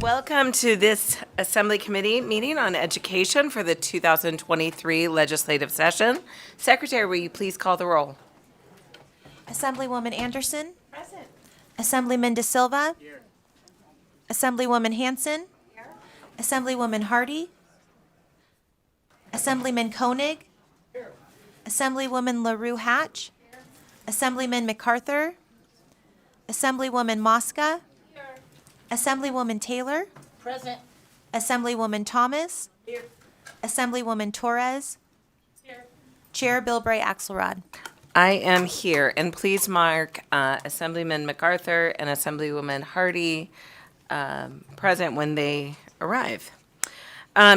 Welcome to this Assembly Committee meeting on education for the 2023 legislative session. Secretary, will you please call the roll? Assemblywoman Anderson. Present. Assemblyman De Silva. Here. Assemblywoman Hanson. Here. Assemblywoman Hardy. Assemblyman Koenig. Here. Assemblywoman LaRue Hatch. Here. Assemblyman MacArthur. Assemblywoman Mosca. Here. Assemblywoman Taylor. Present. Assemblywoman Thomas. Here. Assemblywoman Torres. Here. Chair Bilbray Axelrod. I am here, and please mark Assemblyman MacArthur and Assemblywoman Hardy present when they arrive.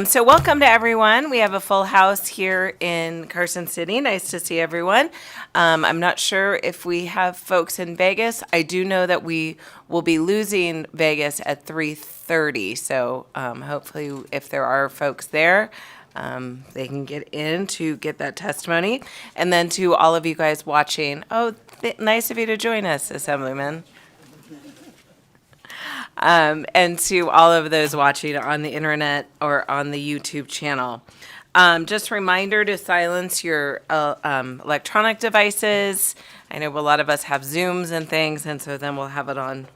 So welcome to everyone. We have a full house here in Carson City. Nice to see everyone. I'm not sure if we have folks in Vegas. I do know that we will be losing Vegas at 3:30. So hopefully if there are folks there, they can get in to get that testimony. And then to all of you guys watching, nice of you to join us, Assemblyman. And to all of those watching on the internet or on the YouTube channel. Just a reminder to silence your electronic devices. I know a lot of us have Zooms and things, and so then we'll have it on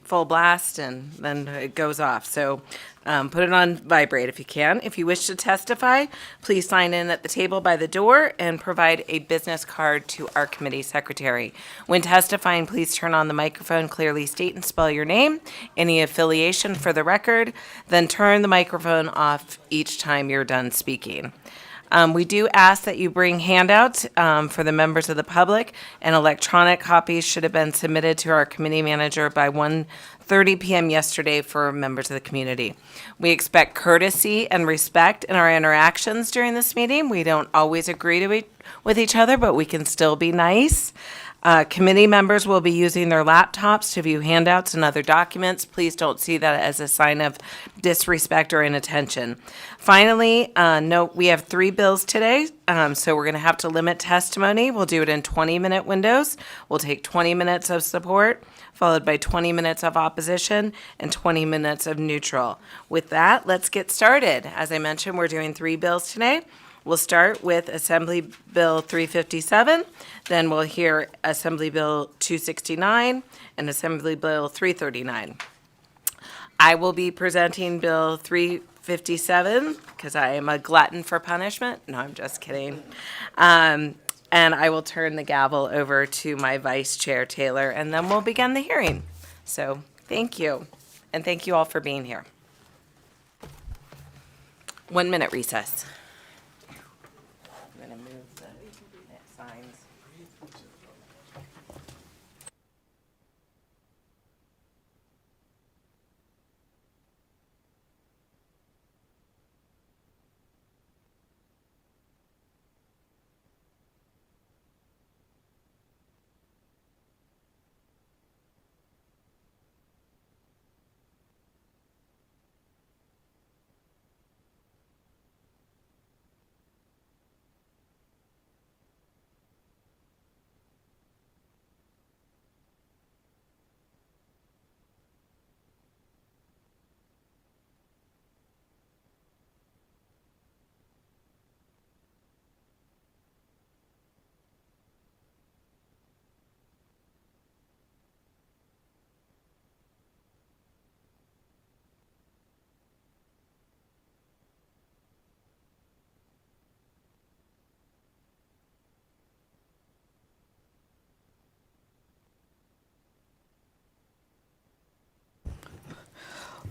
full blast and then it goes off. So put it on vibrate if you can. If you wish to testify, please sign in at the table by the door and provide a business card to our committee secretary. When testifying, please turn on the microphone, clearly state and spell your name, any affiliation for the record, then turn the microphone off each time you're done speaking. We do ask that you bring handouts for the members of the public, and electronic copies should have been submitted to our committee manager by 1:30 p.m. yesterday for members of the community. We expect courtesy and respect in our interactions during this meeting. We don't always agree with each other, but we can still be nice. Committee members will be using their laptops to view handouts and other documents. Please don't see that as a sign of disrespect or inattention. Finally, note we have 3 bills today, so we're going to have to limit testimony. We'll do it in 20-minute windows. We'll take 20 minutes of support, followed by 20 minutes of opposition and 20 minutes of neutral. With that, let's get started. As I mentioned, we're doing 3 bills today. We'll start with Assembly Bill 357, then we'll hear Assembly Bill 269 and Assembly Bill 339. I will be presenting Bill 357 because I am a glutton for punishment. No, I'm just kidding. And I will turn the gavel over to my Vice Chair Taylor, and then we'll begin the hearing. So thank you, and thank you all for being here. 1 minute recess. Signs.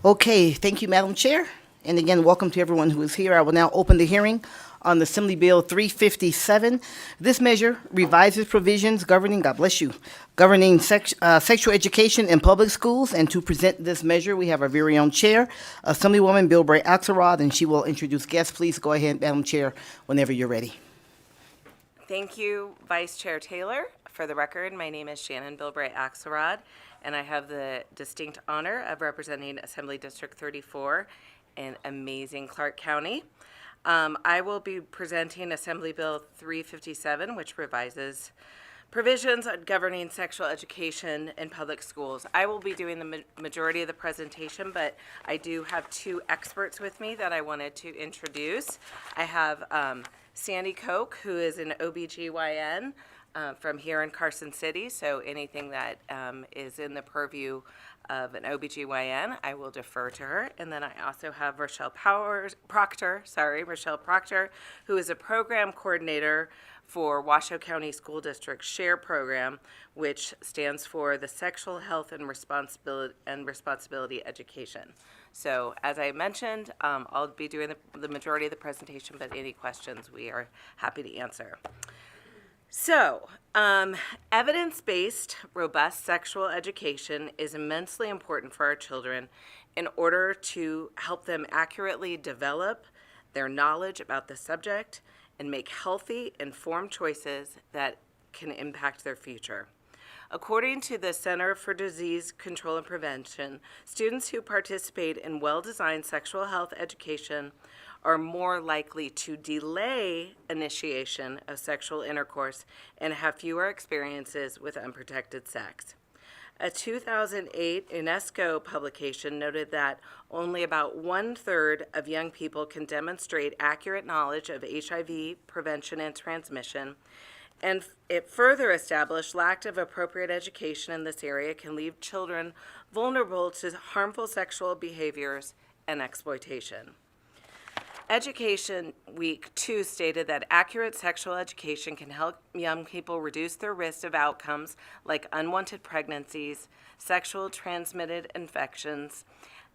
Okay, thank you, Madam Chair. And again, welcome to everyone who is here. I will now open the hearing on Assembly Bill 357. This measure revises provisions governing, God bless you, governing sexual education in public schools. And to present this measure, we have our very own chair, Assemblywoman Bilbray Axelrod, and she will introduce guests. Please go ahead, Madam Chair, whenever you're ready. Thank you, Vice Chair Taylor. For the record, my name is Shannon Bilbray Axelrod, and I have the distinct honor of representing Assembly District 34 in amazing Clark County. I will be presenting Assembly Bill 357, which revises Provisions on governing sexual education in public schools. I will be doing the majority of the presentation, but I do have two experts with me that I wanted to introduce. I have Sandy Koch, who is an OBGYN from here in Carson City, so anything that is in the purview of an OBGYN, I will defer to her. And then I also have Rochelle Proctor, who is a program coordinator for Washoe County School District SHARE program, which stands for the Sexual Health and Responsibility Education. So as I mentioned, I'll be doing the majority of the presentation, but any questions we are happy to answer. So, evidence-based, robust sexual education is immensely important for our children in order to help them accurately develop their knowledge about the subject and make healthy, informed choices that can impact their future. According to the Center for Disease Control and Prevention, students who participate in well-designed sexual health education are more likely to delay initiation of sexual intercourse and have fewer experiences with unprotected sex. A 2008 UNESCO publication noted that only about 1/3 of young people can demonstrate accurate knowledge of HIV prevention and transmission, and it further established lack of appropriate education in this area can leave children vulnerable to harmful sexual behaviors and exploitation. Education Week 2 stated that accurate sexual education can help young people reduce their risk of outcomes like unwanted pregnancies, sexual transmitted infections,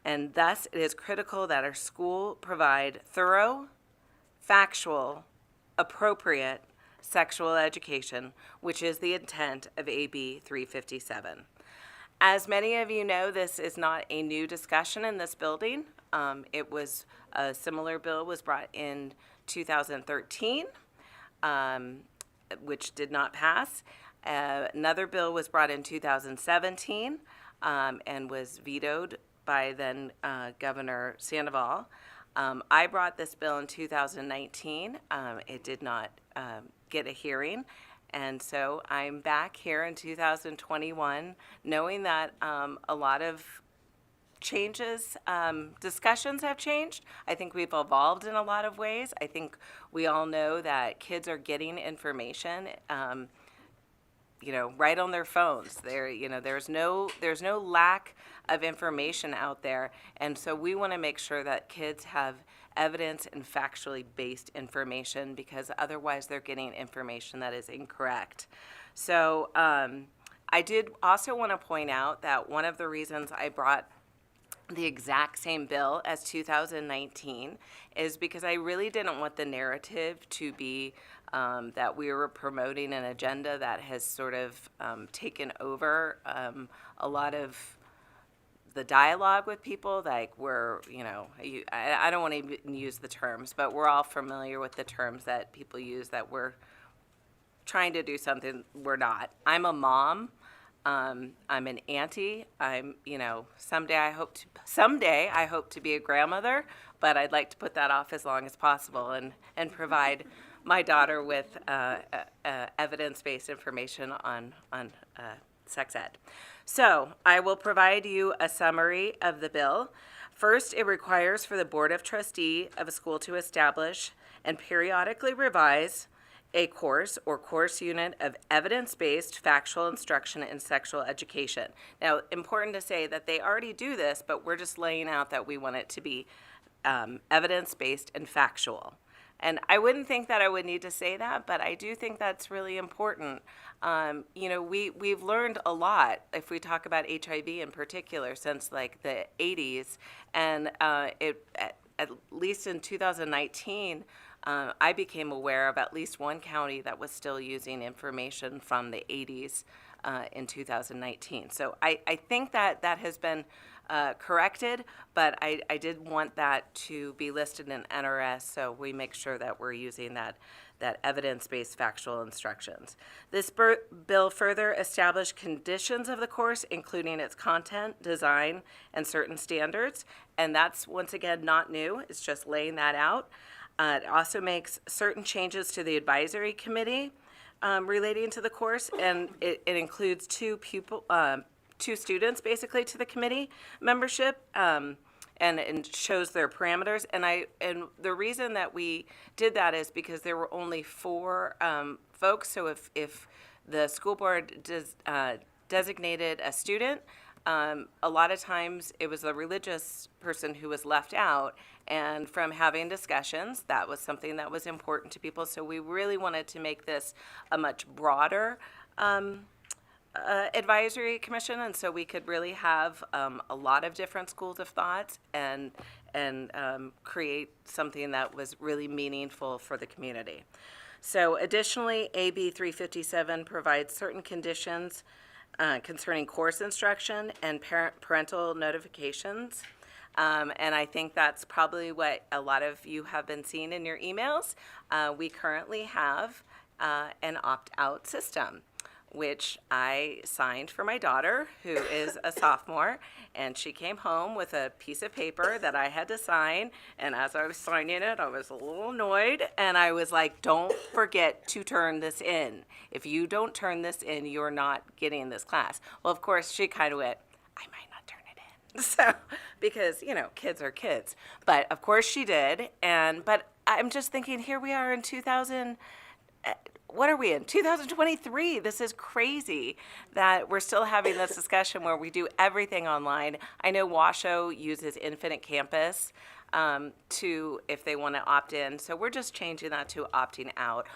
and thus it is critical that our school provide thorough, factual, appropriate sexual education, which is the intent of AB 357. As many of you know, this is not a new discussion in this building. It was a similar bill was brought in 2013, which did not pass. Another bill was brought in 2017 and was vetoed by then Governor Sandoval. I brought this bill in 2019. It did not get a hearing. And so I'm back here in 2021 knowing that a lot of changes, discussions have changed. I think we've evolved in a lot of ways. I think we all know that kids are getting information, right on their phones. There's no lack of information out there, and so we want to make sure that kids have evidence and factually based information, because otherwise they're getting information that is incorrect. So I did also want to point out that one of the reasons I brought the exact same bill as 2019 is because I really didn't want the narrative to be that we were promoting an agenda that has sort of taken over a lot of the dialogue with people. Like I don't want to even use the terms, but we're all familiar with the terms that people use that we're trying to do something we're not. I'm a mom. I'm an auntie. Someday I hope to be a grandmother, but I'd like to put that off as long as possible and provide my daughter with evidence-based information on sex ed. So I will provide you a summary of the bill. First, it requires for the Board of Trustees of a school to establish and periodically revise a course or course unit of evidence-based factual instruction in sexual education. Now, important to say that they already do this, but we're just laying out that we want it to be evidence-based and factual. And I wouldn't think that I would need to say that, but I do think that's really important. We've learned a lot, if we talk about HIV in particular, since like the 80s, and at least in 2019, I became aware of at least one county that was still using information from the 80s in 2019. So I think that has been corrected, but I did want that to be listed in NRS, so we make sure that we're using that evidence-based factual instructions. This bill further established conditions of the course, including its content, design, and certain standards, and that's, once again, not new. It's just laying that out. It also makes certain changes to the advisory committee relating to the course, and it includes two students basically to the committee membership. And shows their parameters. And the reason that we did that is because there were only four folks. So if the school board designated a student, a lot of times it was a religious person who was left out. And from having discussions, that was something that was important to people. So we really wanted to make this a much broader advisory commission, and so we could really have a lot of different schools of thoughts and create something that was really meaningful for the community. So additionally, AB 357 provides certain conditions concerning course instruction and parental notifications. And I think that's probably what a lot of you have been seeing in your emails. We currently have an opt-out system, which I signed for my daughter, who is a sophomore, and she came home with a piece of paper that I had to sign, and as I was signing it, I was a little annoyed, and I was like, don't forget to turn this in. If you don't turn this in, you're not getting this class. Well, of course, she kind of went, I might not turn it in. So, because, kids are kids. But of course she did, but I'm just thinking, here we are in 2000, what are we in? 2023. This is crazy that we're still having this discussion where we do everything online. I know Washoe uses Infinite Campus if they want to opt in. So we're just changing that to opting out.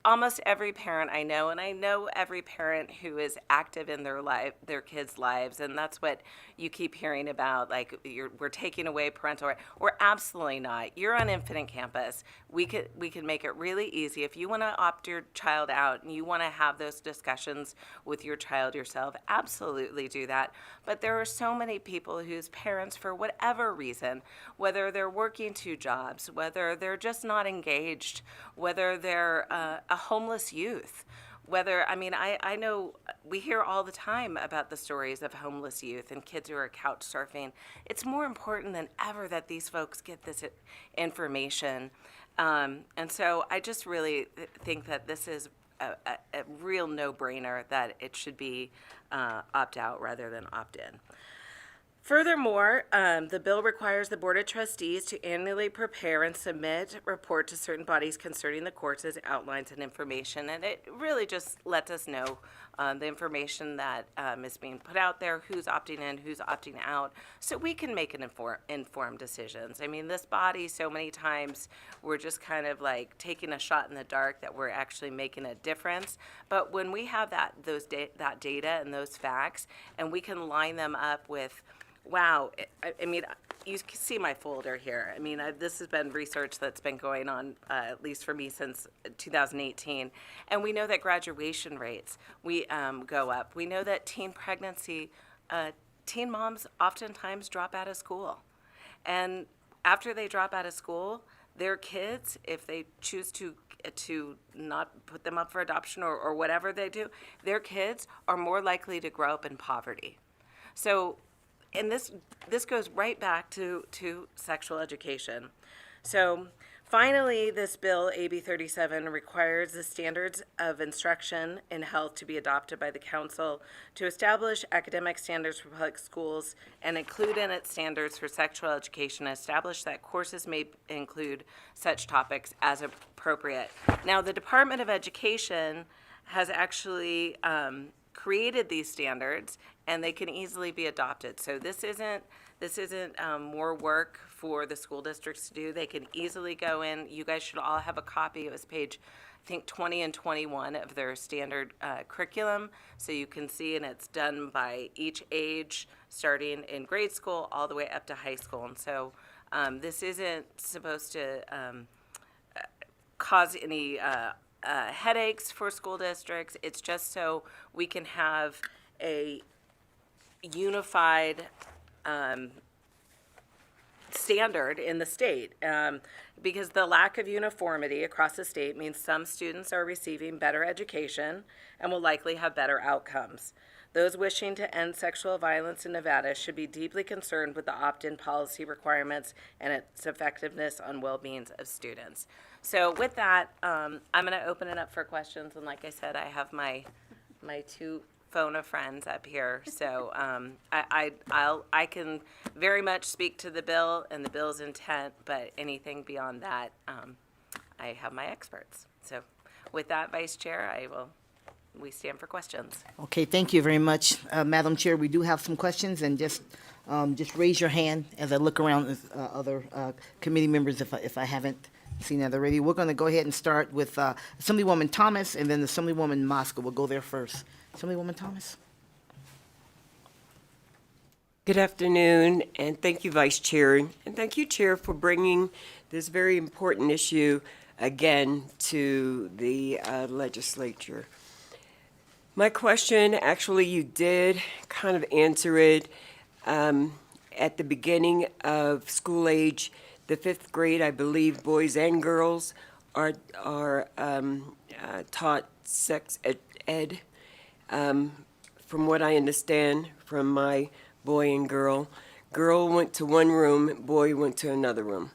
Almost every parent I know, and I know every parent who is active in their kids' lives, and that's what you keep hearing about, like we're taking away parental right. We're absolutely not. You're on Infinite Campus. We can make it really easy. If you want to opt your child out and you want to have those discussions with your child yourself, absolutely do that. But there are so many people whose parents, for whatever reason, whether they're working two jobs, whether they're just not engaged, whether they're a homeless youth, I know we hear all the time about the stories of homeless youth and kids who are couch surfing. It's more important than ever that these folks get this information. And so I just really think that this is a real no-brainer that it should be opt-out rather than opt-in. Furthermore, the bill requires the Board of Trustees to annually prepare and submit a report to certain bodies concerning the courses, outlines, and information. And it really just lets us know the information that is being put out there, who's opting in, who's opting out, so we can make an informed decisions. I mean, this body, so many times, we're just kind of like taking a shot in the dark that we're actually making a difference. But when we have that data and those facts, and we can line them up with, wow, you can see my folder here. This has been research that's been going on, at least for me, since 2018. And we know that graduation rates go up. We know that teen pregnancy, teen moms oftentimes drop out of school. And after they drop out of school, their kids, if they choose to not put them up for adoption or whatever they do, their kids are more likely to grow up in poverty. So, and this goes right back to sexual education. So finally, this bill, AB 37, requires the standards of instruction in health to be adopted by the council to establish academic standards for public schools and include in its standards for sexual education, establish that courses may include such topics as appropriate. Now, the Department of Education has actually created these standards, and they can easily be adopted. So this isn't more work for the school districts to do. They can easily go in. You guys should all have a copy. It was page, I think, 20 and 21 of their standard curriculum. So you can see, and it's done by each age, starting in grade school all the way up to high school. And so this isn't supposed to cause any headaches for school districts. It's just so we can have a unified standard in the state, because the lack of uniformity across the state means some students are receiving better education and will likely have better outcomes. Those wishing to end sexual violence in Nevada should be deeply concerned with the opt-in policy requirements and its effectiveness on well-being of students. So with that, I'm going to open it up for questions. And like I said, I have my two phone of friends up here. So I can very much speak to the bill and the bill's intent, but anything beyond that, I have my experts. So with that, Vice Chair, we stand for questions. Okay, thank you very much, Madam Chair. We do have some questions, and just raise your hand as I look around at other committee members if I haven't seen that already. We're going to go ahead and start with Assemblywoman Thomas, and then Assemblywoman Mosca. We'll go there first. Assemblywoman Thomas. Good afternoon, and thank you, Vice Chair, and thank you, Chair, for bringing this very important issue again to the legislature. My question, actually, you did kind of answer it at the beginning of school age. The 5th grade, I believe, boys and girls are taught sex ed. From what I understand from my boy and girl, girl went to one room, boy went to another room.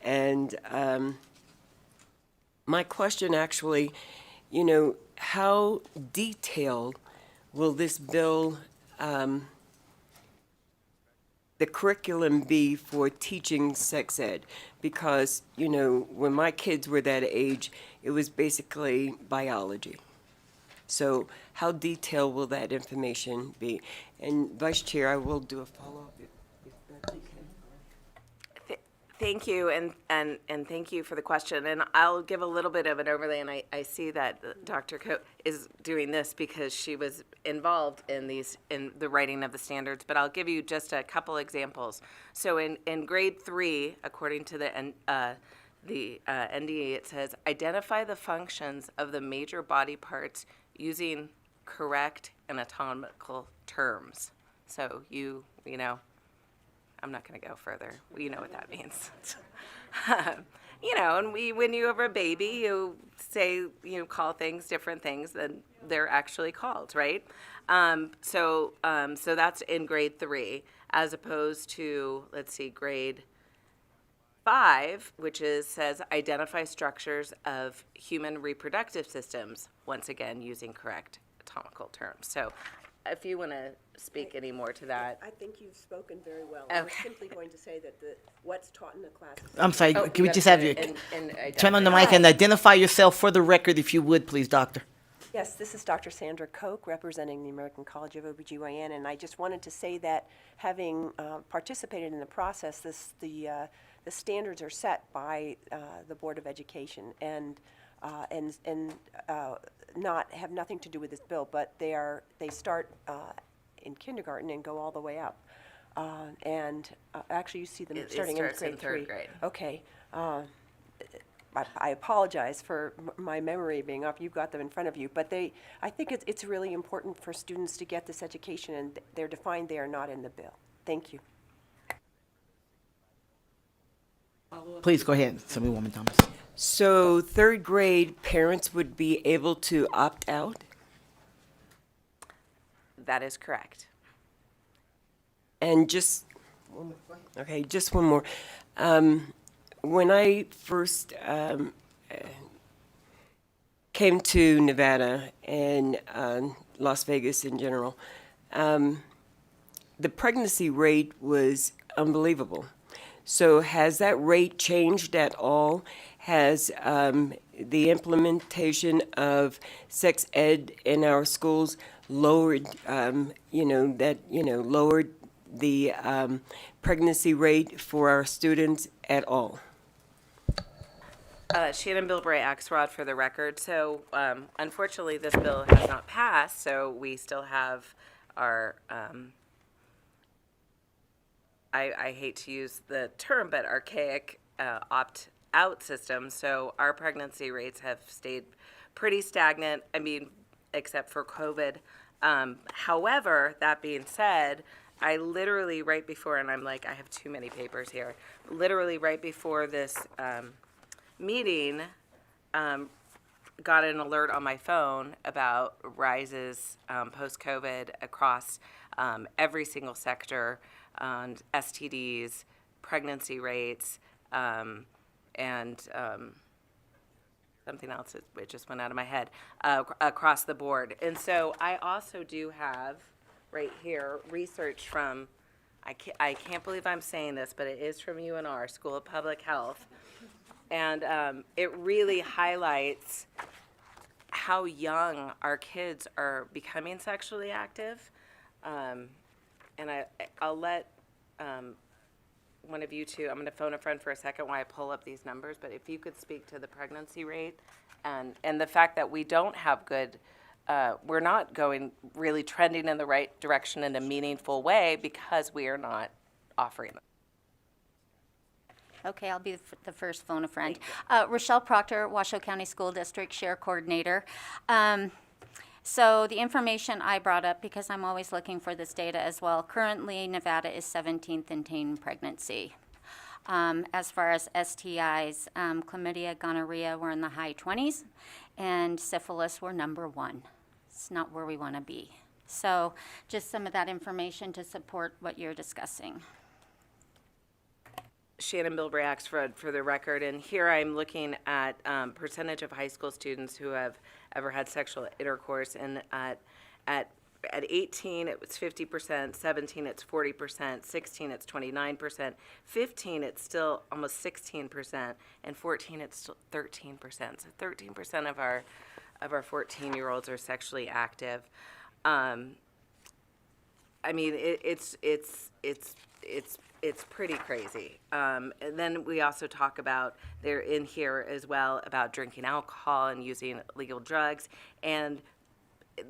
And my question actually, how detailed will this bill, the curriculum be for teaching sex ed? Because, when my kids were that age, it was basically biology. So how detailed will that information be? And Vice Chair, I will do a follow-up if that's okay. Thank you, and thank you for the question. And I'll give a little bit of an overlay, and I see that Dr. Coe is doing this because she was involved in the writing of the standards, but I'll give you just a couple examples. So in grade 3, according to the NDE, it says, identify the functions of the major body parts using correct anatomical terms. So I'm not going to go further. You know what that means. And when you have a baby, you say, call things different things than they're actually called, right? So that's in grade 3, as opposed to, let's see, grade 5, which says identify structures of human reproductive systems, once again, using correct anatomical terms. So if you want to speak any more to that. I think you've spoken very well. I was Okay. simply going to say that what's taught in the class. I'm sorry, Oh, can we you just gotta have do you it turn on the identify. mic and identify yourself for the record, if you would, please, Doctor? Yes, this is Dr. Sandra Koch, representing the American College of OBGYN, and I just wanted to say that having participated in the process, the standards are set by the Board of Education, and not have nothing to do with this bill, but they start in kindergarten and go all the way up. Actually, you see them It starting starts in in grade 3. third grade. Okay. I apologize for my memory being off. You've got them in front of you, but I think it's really important for students to get this education, and they're defined. They are not in the bill. Thank you. Please go ahead, Assemblywoman Thomas. So 3rd grade, parents would be able to opt out? That is correct. And just one more. When I first came to Nevada and Las Vegas in general, the pregnancy rate was unbelievable. So has that rate changed at all? Has the implementation of sex ed in our schools lowered, lowered the pregnancy rate for our students at all? Shannon Bilbray Axelrod for the record. So unfortunately, this bill has not passed, so we still have our, I hate to use the term, but archaic opt-out system. So our pregnancy rates have stayed pretty stagnant, except for COVID. However, that being said, I literally right before, and I'm like, I have too many papers here, literally right before this meeting, got an alert on my phone about rises post-COVID across every single sector, STDs, pregnancy rates, and something else, it just went out of my head, across the board. And so I also do have right here research from, I can't believe I'm saying this, but it is from UNR, School of Public Health. And it really highlights how young our kids are becoming sexually active. And I'll let one of you two, I'm going to phone a friend for a second while I pull up these numbers, but if you could speak to the pregnancy rate and the fact that we don't have good, we're not going really trending in the right direction in a meaningful way because we are not offering them. Okay, I'll be the first phone a friend. Rochelle Proctor, Washoe County School District Share Coordinator. So the information I brought up, because I'm always looking for this data as well, currently Nevada is 17th in teen pregnancy. As far as STIs, chlamydia, gonorrhea, we're in the high 20s, and syphilis, we're number 1. It's not where we want to be. So just some of that information to support what you're discussing. Shannon Bilbray, Axelrod, for the record, and here I'm looking at percentage of high school students who have ever had sexual intercourse, and at 18 it was 50%, 17 it's 40%, 16 it's 29%, 15 it's still almost 16%, and 14 it's still 13%. So 13% of our 14-year-olds are sexually active. I mean, it's pretty crazy. And then we also talk about, they're in here as well, about drinking alcohol and using illegal drugs. And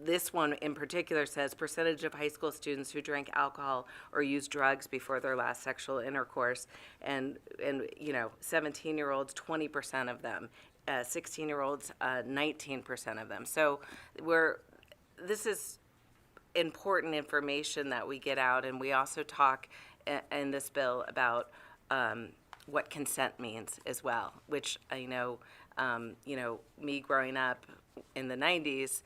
this one in particular says percentage of high school students who drink alcohol or use drugs before their last sexual intercourse. And 17-year-olds, 20% of them. 16-year-olds, 19% of them. So this is important information that we get out, and we also talk in this bill about what consent means as well, which I know, me growing up in the 90s,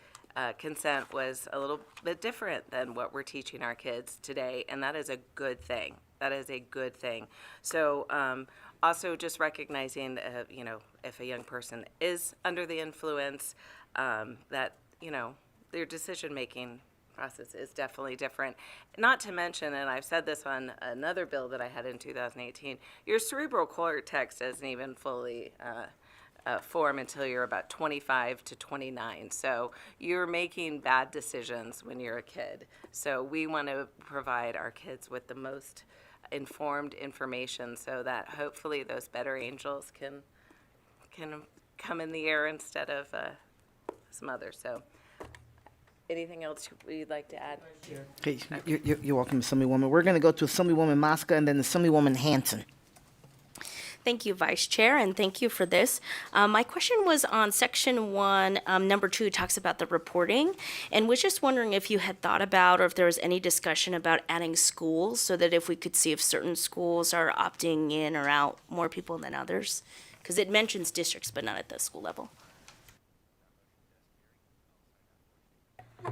consent was a little bit different than what we're teaching our kids today, and that is a good thing. That is a good thing. So also just recognizing, if a young person is under the influence, that, their decision-making process is definitely different. Not to mention, and I've said this on another bill that I had in 2018, your cerebral cortex doesn't even fully form until you're about 25 to 29. So you're making bad decisions when you're a kid. So we want to provide our kids with the most informed information so that hopefully those better angels can come in the air instead of some others. So anything else you'd like to add? Okay, you're welcome, Assemblywoman. We're going to go to Assemblywoman Mosca and then Assemblywoman Hanson. Thank you, Vice Chair, and thank you for this. My question was on Section 1, number 2, talks about the reporting, and was just wondering if you had thought about or if there was any discussion about adding schools so that if we could see if certain schools are opting in or out more people than others, because it mentions districts but not at the school level.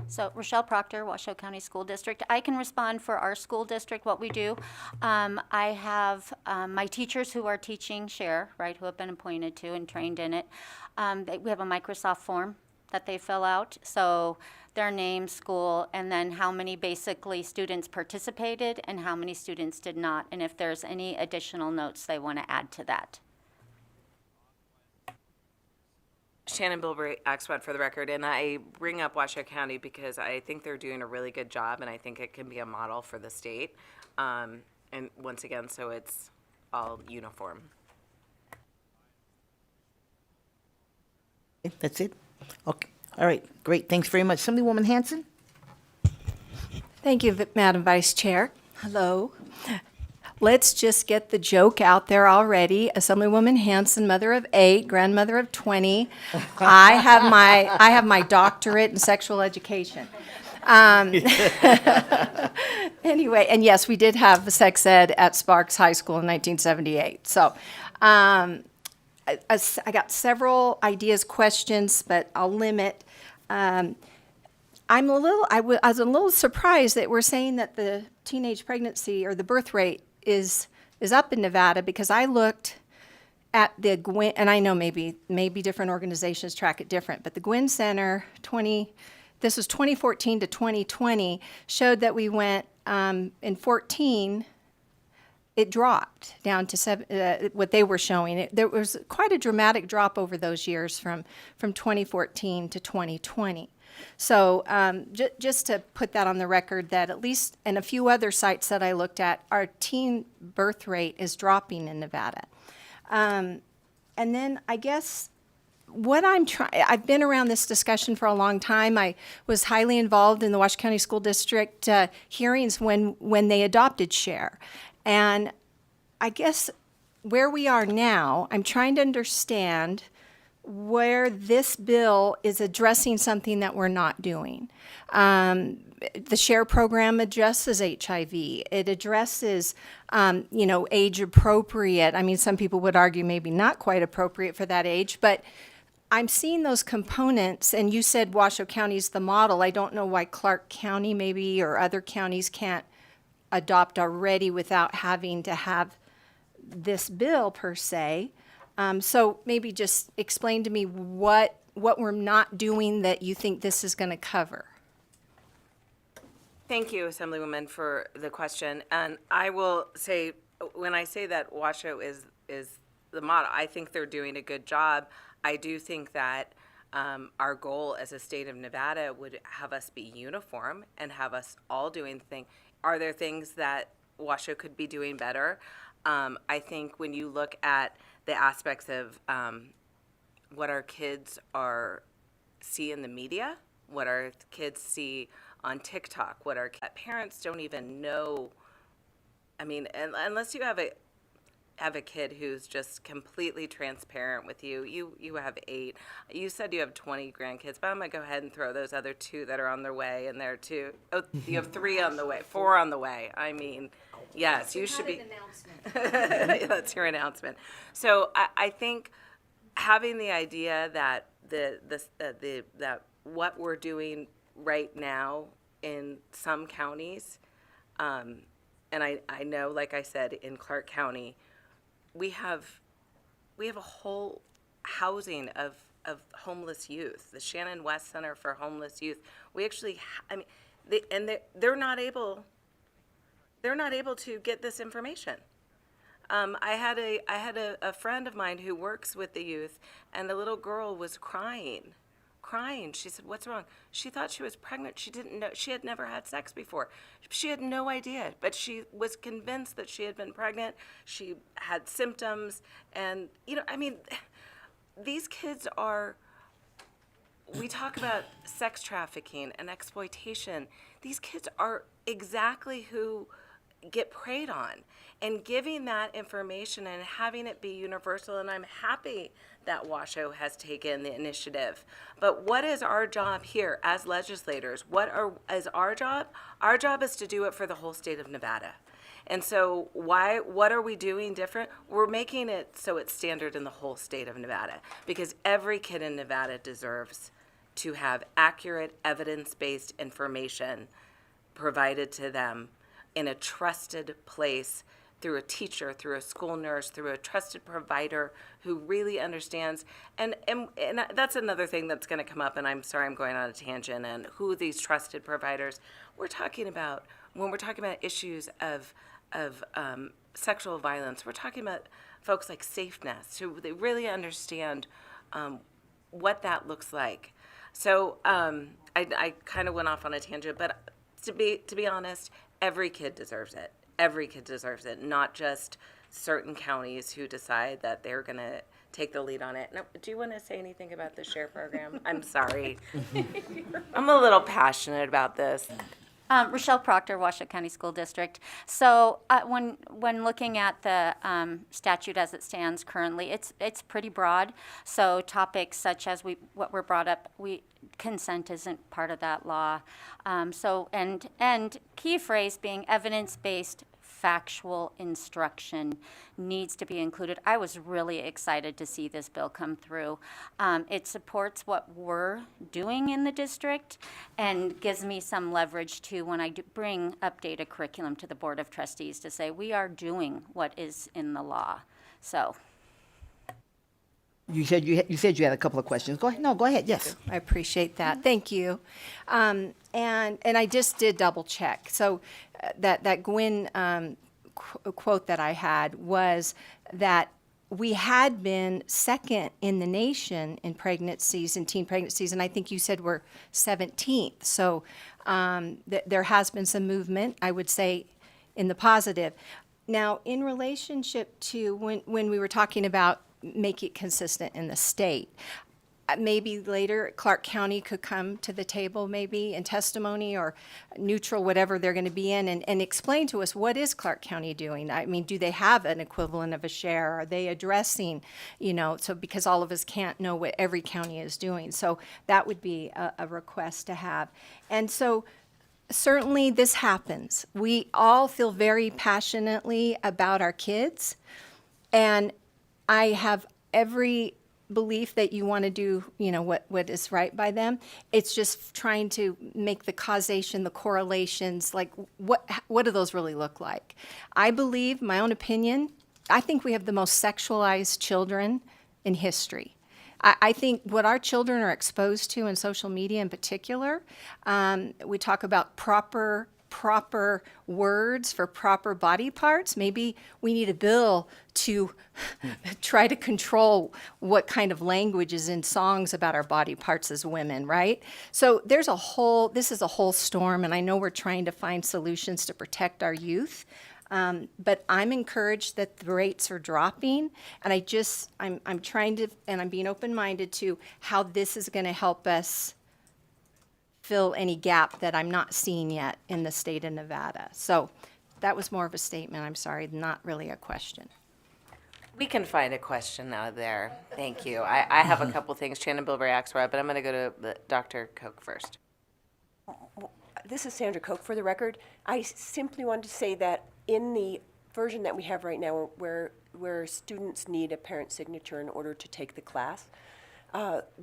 So Rochelle Proctor, Washoe County School District. I can respond for our school district, what we do. I have my teachers who are teaching SHARE, right, who have been appointed to and trained in it. We have a Microsoft form that they fill out. So their name, school, and then how many basically students participated and how many students did not, and if there's any additional notes they want to add to that. Shannon Bilbray, Axelrod, for the record, and I bring up Washoe County because I think they're doing a really good job, and I think it can be a model for the state. And once again, so it's all uniform. That's it? Okay. All right. Great. Thanks very much. Assemblywoman Hanson? Thank you, Madam Vice Chair. Hello. Let's just get the joke out there already. Assemblywoman Hanson, mother of 8, grandmother of 20. I have my doctorate in sexual education. Anyway, and yes, we did have sex ed at Sparks High School in 1978. So I got several ideas, questions, but I'll limit. I was a little surprised that we're saying that the teenage pregnancy or the birth rate is up in Nevada, because I looked at the Gwynn, and I know maybe different organizations track it different, but the Gwynn Center this was 2014 to 2020, showed that we went in 14. It dropped down to what they were showing. There was quite a dramatic drop over those years from 2014 to 2020. So just to put that on the record, that at least in a few other sites that I looked at, our teen birth rate is dropping in Nevada. And then I guess I've been around this discussion for a long time. I was highly involved in the Washoe County School District hearings when they adopted SHARE. And I guess where we are now, I'm trying to understand where this bill is addressing something that we're not doing. The SHARE program addresses HIV. It addresses, age appropriate. I mean, some people would argue maybe not quite appropriate for that age, but I'm seeing those components, and you said Washoe County's the model. I don't know why Clark County maybe or other counties can't adopt already without having to have this bill per se. So maybe just explain to me what we're not doing that you think this is going to cover. Thank you, Assemblywoman, for the question. And I will say, when I say that Washoe is the model, I think they're doing a good job. I do think that our goal as a state of Nevada would have us be uniform and have us all doing things. Are there things that Washoe could be doing better? I think when you look at the aspects of what our kids see in the media, what our kids see on TikTok, what our parents don't even know. I mean, unless you have a kid who's just completely transparent with you. You have 8. You said you have 20 grandkids, but I'm going to go ahead and throw those other 2 that are on their way in there too. Oh, you have 3 on the way, 4 on the way. I mean, yes, you should be. That's your announcement. So I think having the idea that that what we're doing right now in some counties, and I know, like I said, in Clark County, we have a whole housing of homeless youth, the Shannon West Center for Homeless Youth. We actually, they're not able to get this information. I had a friend of mine who works with the youth, and the little girl was crying. She said, "What's wrong?" She thought she was pregnant. She didn't know. She had never had sex before. She had no idea, but she was convinced that she had been pregnant. She had symptoms, and these kids are. We talk about sex trafficking and exploitation. These kids are exactly who get preyed on, and giving that information and having it be universal. And I'm happy that Washoe has taken the initiative. But what is our job here as legislators? Is our job? Our job is to do it for the whole state of Nevada. And so what are we doing different? We're making it so it's standard in the whole state of Nevada, because every kid in Nevada deserves to have accurate, evidence-based information provided to them in a trusted place, through a teacher, through a school nurse, through a trusted provider who really understands. And that's another thing that's going to come up, and I'm sorry I'm going on a tangent, and who these trusted providers. We're talking about, when we're talking about issues of sexual violence, we're talking about folks like SafeNest, who they really understand what that looks like. So I kind of went off on a tangent, but to be honest, every kid deserves it. Every kid deserves it, not just certain counties who decide that they're going to take the lead on it. Now, do you want to say anything about the SHARE program? I'm sorry. I'm a little passionate about this. Rochelle Proctor, Washoe County School District. So when looking at the statute as it stands currently, it's pretty broad. So topics such as what were brought up, consent isn't part of that law. And key phrase being evidence-based factual instruction needs to be included. I was really excited to see this bill come through. It supports what we're doing in the district and gives me some leverage too when I bring updated curriculum to the Board of Trustees to say we are doing what is in the law. So. You said you had a couple of questions. Go ahead. No, go ahead. Yes. I appreciate that. Thank you. And I just did double check. So that Gwynn quote that I had was that we had been second in the nation in pregnancies and teen pregnancies, and I think you said we're 17th. So there has been some movement, I would say, in the positive. Now, in relationship to when we were talking about make it consistent in the state, maybe later Clark County could come to the table maybe in testimony or neutral, whatever they're going to be in, and explain to us what is Clark County doing. I mean, do they have an equivalent of a share? Are they addressing, so because all of us can't know what every county is doing. So that would be a request to have. And so certainly this happens. We all feel very passionately about our kids, and I have every belief that you want to do, what is right by them. It's just trying to make the causation, the correlations, like what do those really look like? I believe, my own opinion, I think we have the most sexualized children in history. I think what our children are exposed to in social media in particular, we talk about proper words for proper body parts. Maybe we need a bill to try to control what kind of language is in songs about our body parts as women, right? So this is a whole storm, and I know we're trying to find solutions to protect our youth. But I'm encouraged that the rates are dropping, and I'm trying to, and I'm being open-minded to how this is going to help us fill any gap that I'm not seeing yet in the state of Nevada. So that was more of a statement, I'm sorry, not really a question. We can find a question out there. Thank you. I have a couple things, Shannon Bilberry Axelrod, but I'm going to go to Dr. Koch first. This is Sandra Koch for the record. I simply wanted to say that in the version that we have right now where students need a parent signature in order to take the class,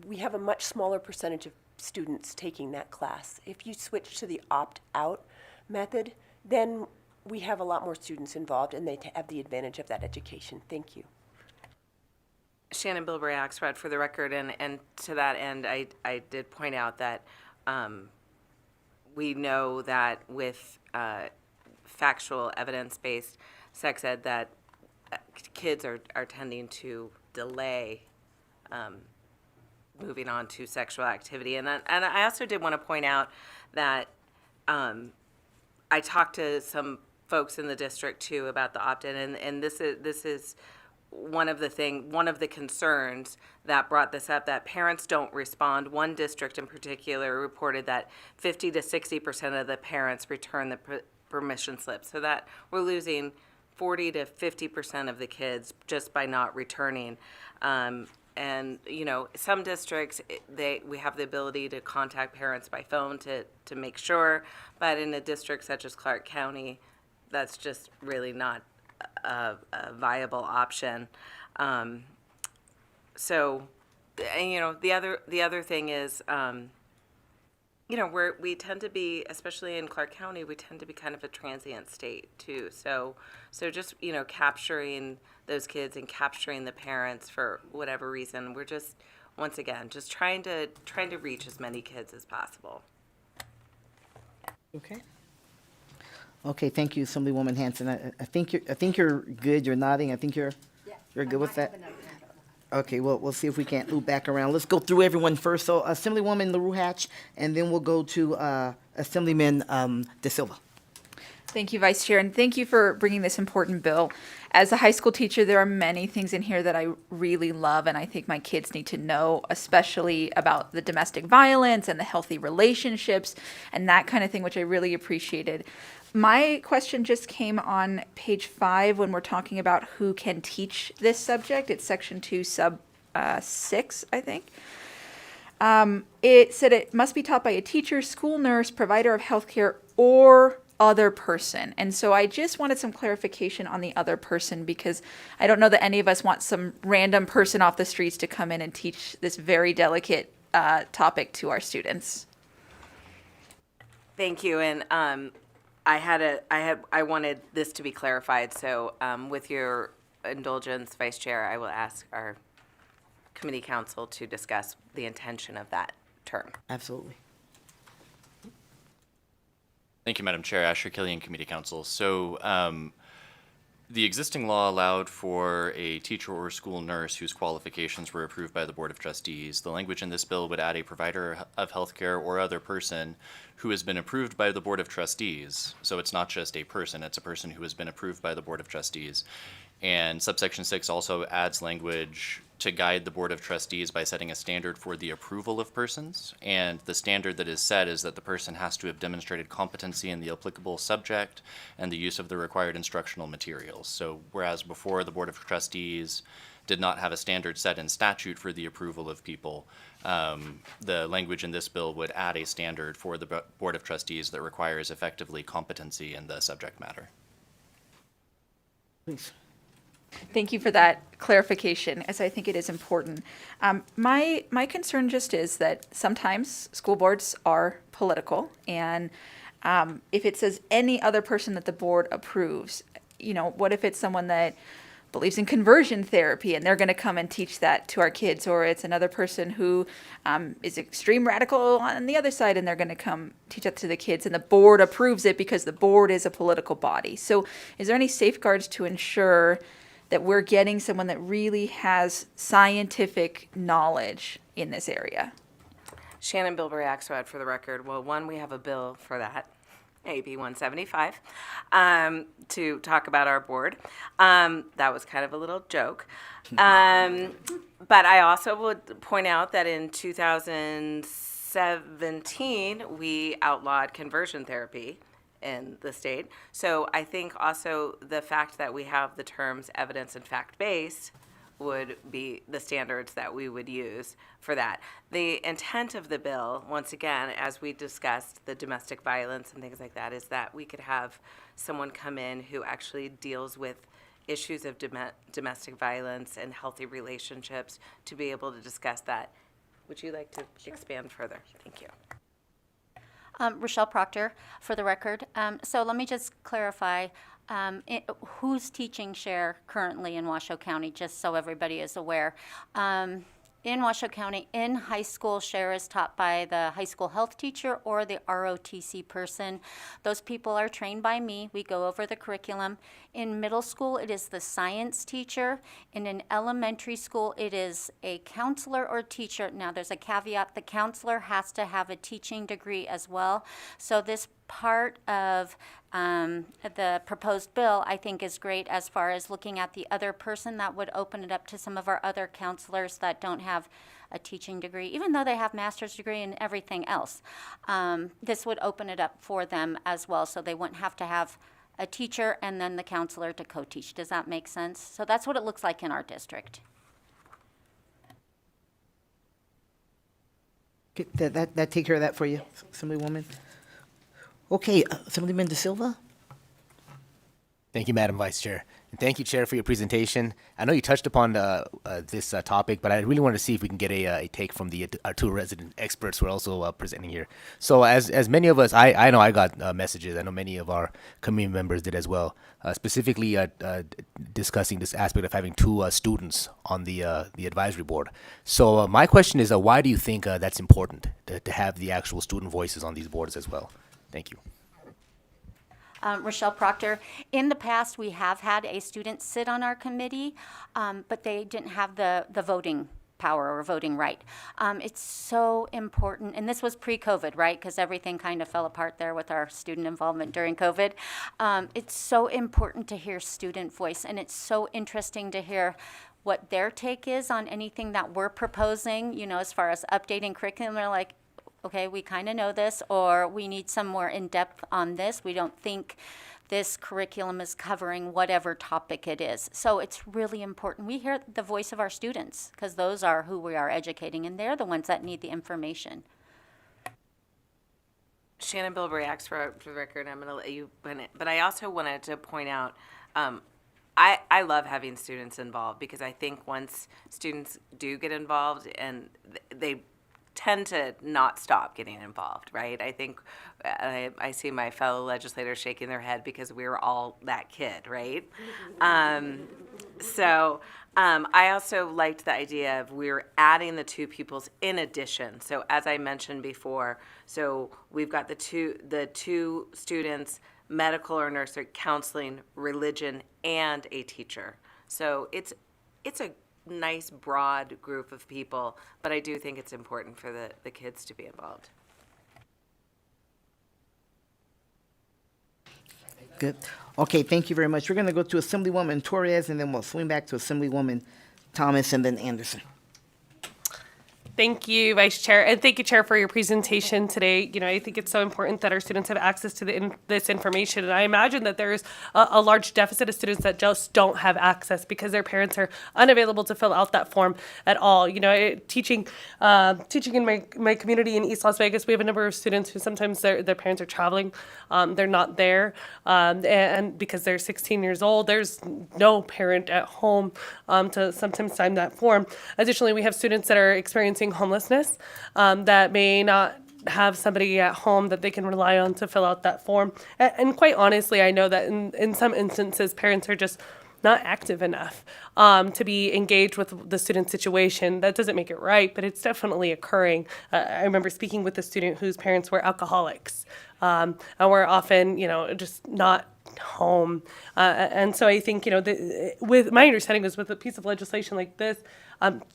we have a much smaller percentage of students taking that class. If you switch to the opt-out method, then we have a lot more students involved and they have the advantage of that education. Thank you. Shannon Bilberry Axelrod for the record, and to that end, I did point out that we know that with factual evidence-based sex ed that kids are tending to delay moving on to sexual activity. And I also did want to point out that I talked to some folks in the district too about the opt-in, and this is one of the concerns that brought this up, that parents don't respond. One district in particular reported that 50 to 60% of the parents return the permission slip, so that we're losing 40 to 50% of the kids just by not returning. And some districts, we have the ability to contact parents by phone to make sure, but in a district such as Clark County, that's just really not a viable option. So, the other thing is, we tend to be, especially in Clark County, we tend to be kind of a transient state too. So just, capturing those kids and capturing the parents for whatever reason, we're just, once again, just trying to reach as many kids as possible. Okay. Okay, thank you, Assemblywoman Hanson. I think you're good. You're nodding. I think you're good with that. Okay, well, we'll see if we can't loop back around. Let's go through everyone first. So, Assemblywoman LaRue Hatch, and then we'll go to Assemblyman De Silva. Thank you, Vice Chair, and thank you for bringing this important bill. As a high school teacher, there are many things in here that I really love, and I think my kids need to know, especially about the domestic violence and the healthy relationships and that kind of thing, which I really appreciated. My question just came on page 5 when we're talking about who can teach this subject. It's section 2, sub 6, I think. It said it must be taught by a teacher, school nurse, provider of healthcare, or other person. And so I just wanted some clarification on the other person, because I don't know that any of us want some random person off the streets to come in and teach this very delicate topic to our students. Thank you, and I wanted this to be clarified, so with your indulgence, Vice Chair, I will ask our committee counsel to discuss the intention of that term. Absolutely. Thank you, Madam Chair. Asher Killian, Committee Counsel. So the existing law allowed for a teacher or school nurse whose qualifications were approved by the Board of Trustees. The language in this bill would add a provider of healthcare or other person who has been approved by the Board of Trustees. So it's not just a person, it's a person who has been approved by the Board of Trustees. And subsection 6 also adds language to guide the Board of Trustees by setting a standard for the approval of persons. And the standard that is set is that the person has to have demonstrated competency in the applicable subject and the use of the required instructional materials. So whereas before the Board of Trustees did not have a standard set in statute for the approval of people, the language in this bill would add a standard for the Board of Trustees that requires effectively competency in the subject matter. Please. Thank you for that clarification, as I think it is important. My concern just is that sometimes school boards are political, and if it says any other person that the board approves, what if it's someone that believes in conversion therapy and they're going to come and teach that to our kids, or it's another person who is extreme radical on the other side and they're going to come teach that to the kids, and the board approves it because the board is a political body. So is there any safeguards to ensure that we're getting someone that really has scientific knowledge in this area? Shannon Bilberry Axelrod, for the record. Well, one, we have a bill for that, AB 175, to talk about our board. That was kind of a little joke. But I also would point out that in 2017, we outlawed conversion therapy in the state. So I think also the fact that we have the terms evidence and fact-based would be the standards that we would use for that. The intent of the bill, once again, as we discussed, the domestic violence and things like that, is that we could have someone come in who actually deals with issues of domestic violence and healthy relationships to be able to discuss that. Would you like to expand further? Thank you. Rochelle Proctor, for the record. So let me just clarify, who's teaching share currently in Washoe County, just so everybody is aware. In Washoe County, in high school, share is taught by the high school health teacher or the ROTC person. Those people are trained by me. We go over the curriculum. In middle school, it is the science teacher. And in elementary school, it is a counselor or teacher. Now, there's a caveat. The counselor has to have a teaching degree as well. So this part of the proposed bill, I think, is great as far as looking at the other person. That would open it up to some of our other counselors that don't have a teaching degree, even though they have master's degree and everything else. This would open it up for them as well, so they wouldn't have to have a teacher and then the counselor to co-teach. Does that make sense? So that's what it looks like in our district. Okay, that take care of that for you, Assemblywoman? Okay, Assemblyman De Silva? Thank you, Madam Vice Chair. And thank you, Chair, for your presentation. I know you touched upon this topic, but I really want to see if we can get a take from our two resident experts who are also presenting here. So as many of us, I know I got messages. I know many of our community members did as well, specifically discussing this aspect of having two students on the advisory board. So my question is, why do you think that's important to have the actual student voices on these boards as well? Thank you. Rochelle Proctor. In the past, we have had a student sit on our committee, but they didn't have the voting power or voting right. It's so important, and this was pre-COVID, right? Because everything kind of fell apart there with our student involvement during COVID. It's so important to hear student voice, and it's so interesting to hear what their take is on anything that we're proposing, as far as updating curriculum. They're like, okay, we kind of know this, or we need some more in-depth on this. We don't think this curriculum is covering whatever topic it is. So it's really important. We hear the voice of our students, because those are who we are educating, and they're the ones that need the information. Shannon Bilberry acts for the record. I'm going to let you, but I also wanted to point out, I love having students involved because I think once students do get involved and they tend to not stop getting involved, right? I think I see my fellow legislators shaking their head because we were all that kid, right? I also liked the idea of we were adding the two pupils in addition. So as I mentioned before, so we've got the two students, medical or nursery, counseling, religion, and a teacher. So it's a nice broad group of people, but I do think it's important for the kids to be involved. Good. Okay, thank you very much. We're going to go to Assemblywoman Torres, and then we'll swing back to Assemblywoman Thomas and then Anderson. Thank you, Vice Chair, and thank you, Chair, for your presentation today. You know, I think it's so important that our students have access to this information, and I imagine that there's a large deficit of students that just don't have access because their parents are unavailable to fill out that form at all. You know, teaching in my community in East Las Vegas, we have a number of students who sometimes their parents are traveling, they're not there, and because they're 16 years old, there's no parent at home to sometimes sign that form. Additionally, we have students that are experiencing homelessness that may not have somebody at home that they can rely on to fill out that form. And quite honestly, I know that in some instances, parents are just not active enough to be engaged with the student situation. That doesn't make it right, but it's definitely occurring. I remember speaking with a student whose parents were alcoholics and were often, just not home. And so I think, with my understanding is with a piece of legislation like this,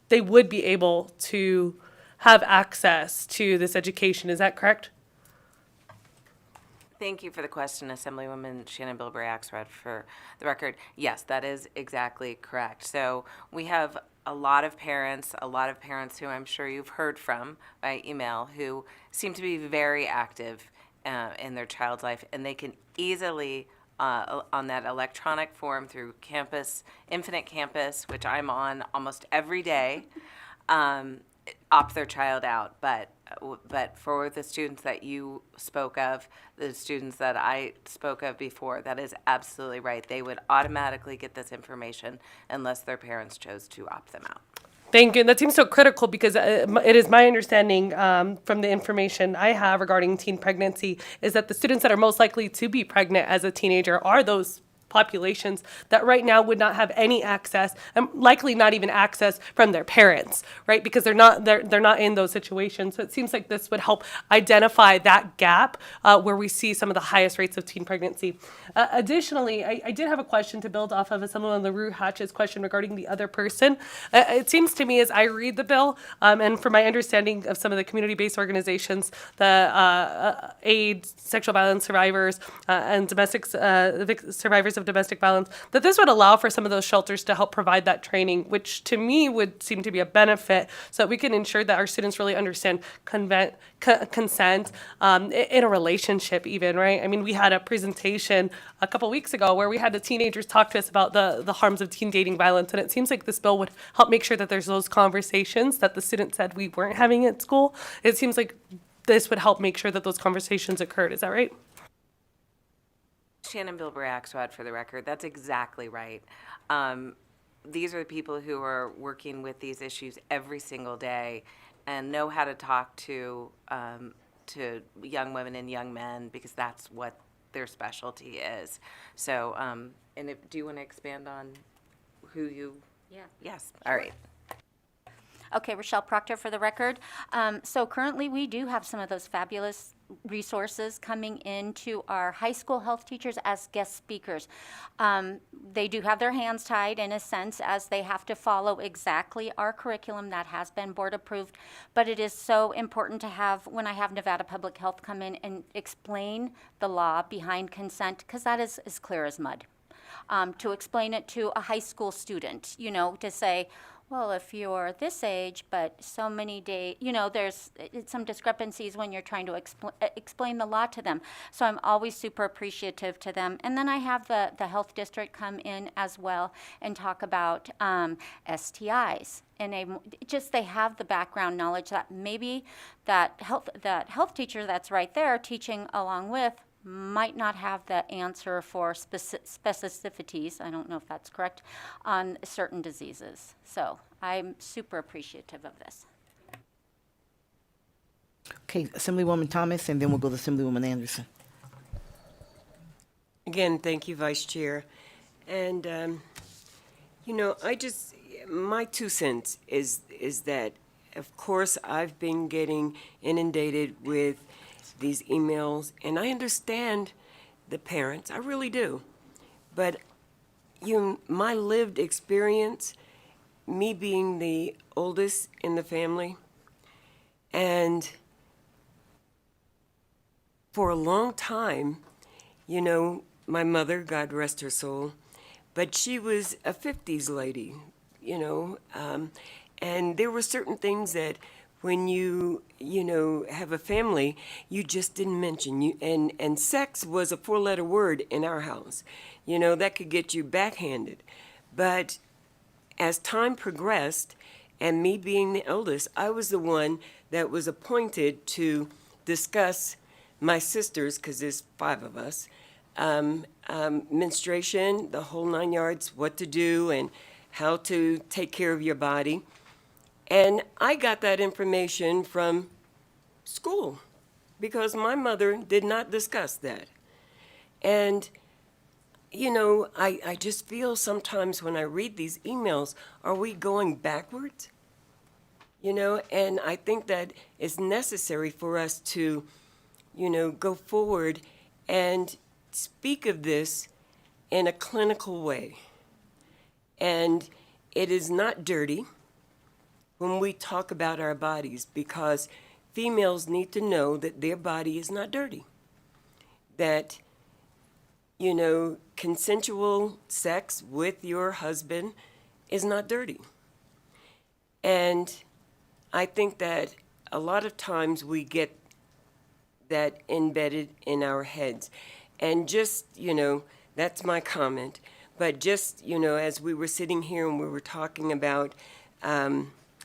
they would be able to have access to this education. Is that correct? Thank you for the question, Assemblywoman Shannon Bilberry Axelrod. For the record, yes, that is exactly correct. So we have a lot of parents who I'm sure you've heard from by email who seem to be very active in their child's life, and they can easily on that electronic form through Infinite Campus, which I'm on almost every day, opt their child out. But for the students that you spoke of, the students that I spoke of before, that is absolutely right. They would automatically get this information unless their parents chose to opt them out. Thank you. And that seems so critical because it is my understanding from the information I have regarding teen pregnancy is that the students that are most likely to be pregnant as a teenager are those populations that right now would not have any access and likely not even access from their parents, right? Because they're not in those situations. So it seems like this would help identify that gap where we see some of the highest rates of teen pregnancy. Additionally, I did have a question to build off of Assemblywoman LaRue Hatch's question regarding the other person. It seems to me as I read the bill, and from my understanding of some of the community-based organizations, the AIDS, sexual violence survivors, and domestic survivors of domestic violence, that this would allow for some of those shelters to help provide that training, which to me would seem to be a benefit so that we can ensure that our students really understand consent in a relationship even, right? I mean, we had a presentation a couple weeks ago where we had the teenagers talk to us about the harms of teen dating violence, and it seems like this bill would help make sure that there's those conversations that the students said we weren't having at school. It seems like this would help make sure that those conversations occurred. Is that right? Shannon Bilberry Axelrod, for the record, that's exactly right. These are the people who are working with these issues every single day and know how to talk to young women and young men because that's what their specialty is. So, do you want to expand on who you? Yeah. Yes. All right. Okay, Rochelle Proctor for the record. So currently we do have some of those fabulous resources coming into our high school health teachers as guest speakers. They do have their hands tied in a sense as they have to follow exactly our curriculum that has been board approved, but it is so important to have, when I have Nevada Public Health come in and explain the law behind consent, because that is as clear as mud. To explain it to a high school student, to say, well, if you're this age, but so many days, there's some discrepancies when you're trying to explain the law to them. So I'm always super appreciative to them. And then I have the health district come in as well and talk about STIs. And they have the background knowledge that maybe that health teacher that's right there teaching along with might not have the answer for specificities, I don't know if that's correct, on certain diseases. So I'm super appreciative of this. Okay, Assemblywoman Thomas, and then we'll go to Assemblywoman Anderson. Again, thank you, Vice Chair. And, my 2 cents is that, of course, I've been getting inundated with these emails, and I understand the parents, I really do. But my lived experience, me being the oldest in the family, and for a long time, my mother, God rest her soul, but she was a 50s lady, and there were certain things that when you have a family, you just didn't mention. And sex was a 4-letter word in our house. That could get you backhanded. But as time progressed, and me being the eldest, I was the one that was appointed to discuss my sisters, because there's 5 of us, menstruation, the whole 9 yards, what to do and how to take care of your body. And I got that information from school because my mother did not discuss that. And, I just feel sometimes when I read these emails, are we going backwards? And I think that it's necessary for us to, go forward and speak of this in a clinical way. And it is not dirty when we talk about our bodies, because females need to know that their body is not dirty. That, consensual sex with your husband is not dirty. And I think that a lot of times we get that embedded in our heads. And just, that's my comment. But just, as we were sitting here and we were talking about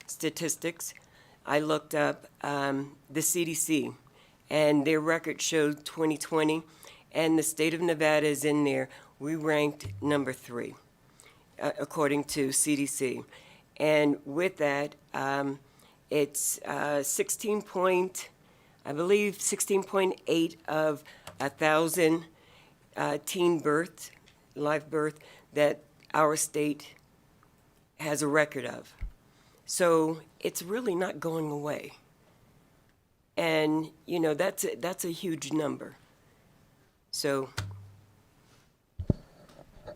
statistics, I looked up the CDC, and their record showed 2020, and the state of Nevada is in there. We ranked number 3, according to CDC. And with that, it's 16.8 of 1,000 teen births, live birth, that our state has a record of. So it's really not going away. And, that's a huge number. So.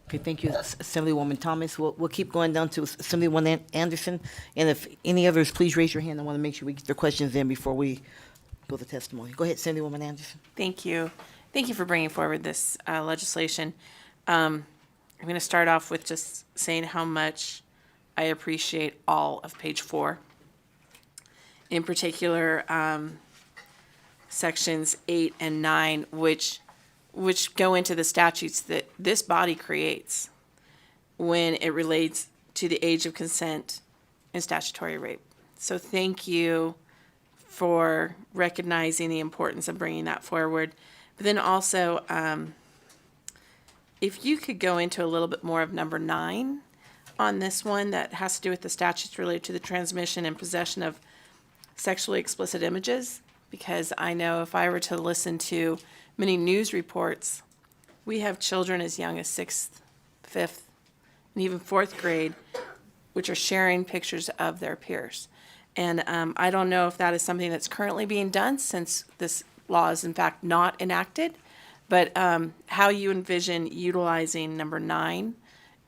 Okay, thank you, Assemblywoman Thomas. We'll keep going down to Assemblywoman Anderson. And if any others, please raise your hand. I want to make sure we get their questions in before we go to testimony. Go ahead, Assemblywoman Anderson. Thank you. Thank you for bringing forward this legislation. I'm going to start off with just saying how much I appreciate all of page 4. In particular, sections 8 and 9, which go into the statutes that this body creates when it relates to the age of consent and statutory rape. So thank you for recognizing the importance of bringing that forward. But then also, if you could go into a little bit more of number 9 on this one that has to do with the statutes related to the transmission and possession of sexually explicit images, because I know if I were to listen to many news reports, we have children as young as 6th, 5th, and even 4th grade, which are sharing pictures of their peers. And I don't know if that is something that's currently being done since this law is in fact not enacted, but how you envision utilizing number 9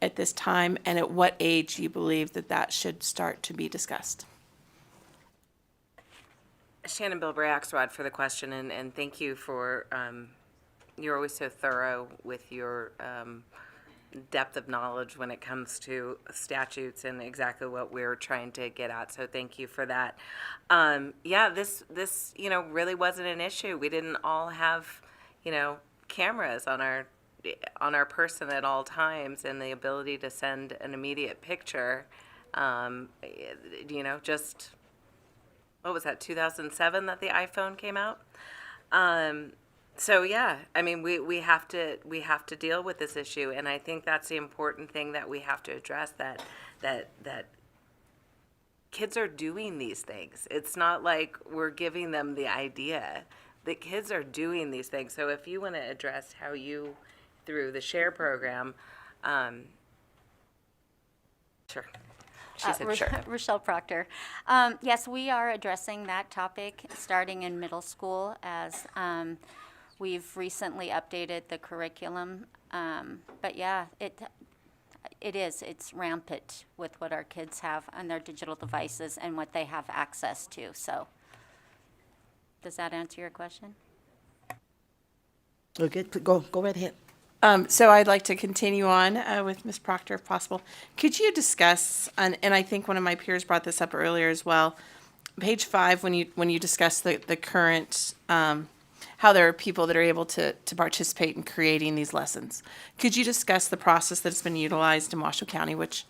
at this time, and at what age you believe that that should start to be discussed. Shannon Bilbray Axelrod for the question, and thank you for, you're always so thorough with your depth of knowledge when it comes to statutes and exactly what we're trying to get at. So thank you for that. Yeah, this really wasn't an issue. We didn't all have cameras on our person at all times, and the ability to send an immediate picture. Just what was that, 2007 that the iPhone came out? So yeah, I mean, we have to deal with this issue, and I think that's the important thing that we have to address, that kids are doing these things. It's not like we're giving them the idea. The kids are doing these things. So if you want to address how you, through the SHARE program, sure. She said sure. Rochelle Proctor. Yes, we are addressing that topic starting in middle school as we've recently updated the curriculum. But yeah, it's rampant with what our kids have on their digital devices and what they have access to. So does that answer your question? Okay, go right ahead. So I'd like to continue on with Ms. Proctor if possible. Could you discuss, and I think one of my peers brought this up earlier as well, page 5, when you discuss the current, how there are people that are able to participate in creating these lessons. Could you discuss the process that's been utilized in Washoe County, which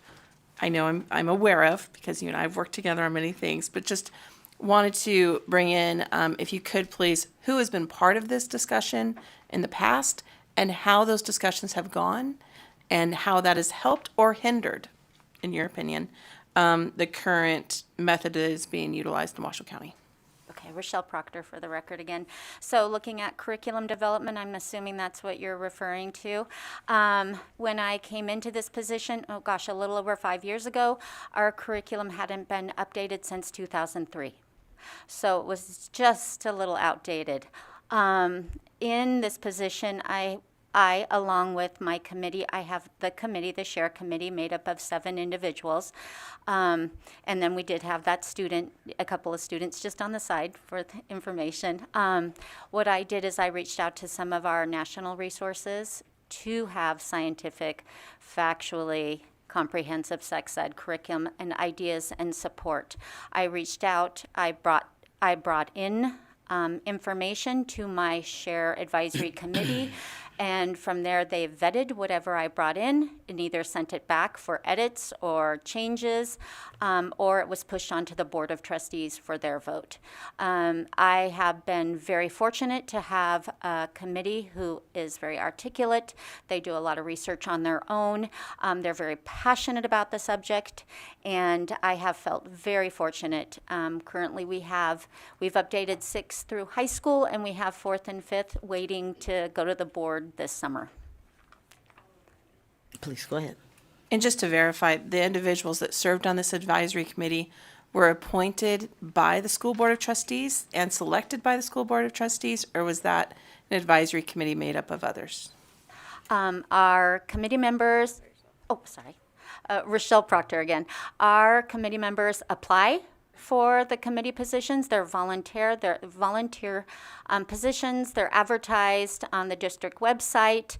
I know I'm aware of because you and I have worked together on many things, but just wanted to bring in, if you could please, who has been part of this discussion in the past, and how those discussions have gone, and how that has helped or hindered, in your opinion, the current method that is being utilized in Washoe County. Okay, Rochelle Proctor for the record again. So looking at curriculum development, I'm assuming that's what you're referring to. When I came into this position, a little over 5 years ago, our curriculum hadn't been updated since 2003. So it was just a little outdated. In this position, I, along with my committee, I have the committee, the SHARE committee, made up of 7 individuals. And then we did have that student, a couple of students just on the side for the information. What I did is I reached out to some of our national resources to have scientific, factually comprehensive sex ed curriculum and ideas and support. I reached out, I brought in information to my SHARE advisory committee, and from there they vetted whatever I brought in and either sent it back for edits or changes, or it was pushed on to the Board of Trustees for their vote. I have been very fortunate to have a committee who is very articulate. They do a lot of research on their own. They're very passionate about the subject, and I have felt very fortunate. Currently we've updated 6th through high school, and we have 4th and 5th waiting to go to the board this summer. Please, go ahead. And just to verify, the individuals that served on this advisory committee were appointed by the school board of trustees and selected by the school board of trustees, or was that an advisory committee made up of others? Our committee members, Rochelle Proctor again. Our committee members apply for the committee positions. They're volunteer positions. They're advertised on the district website.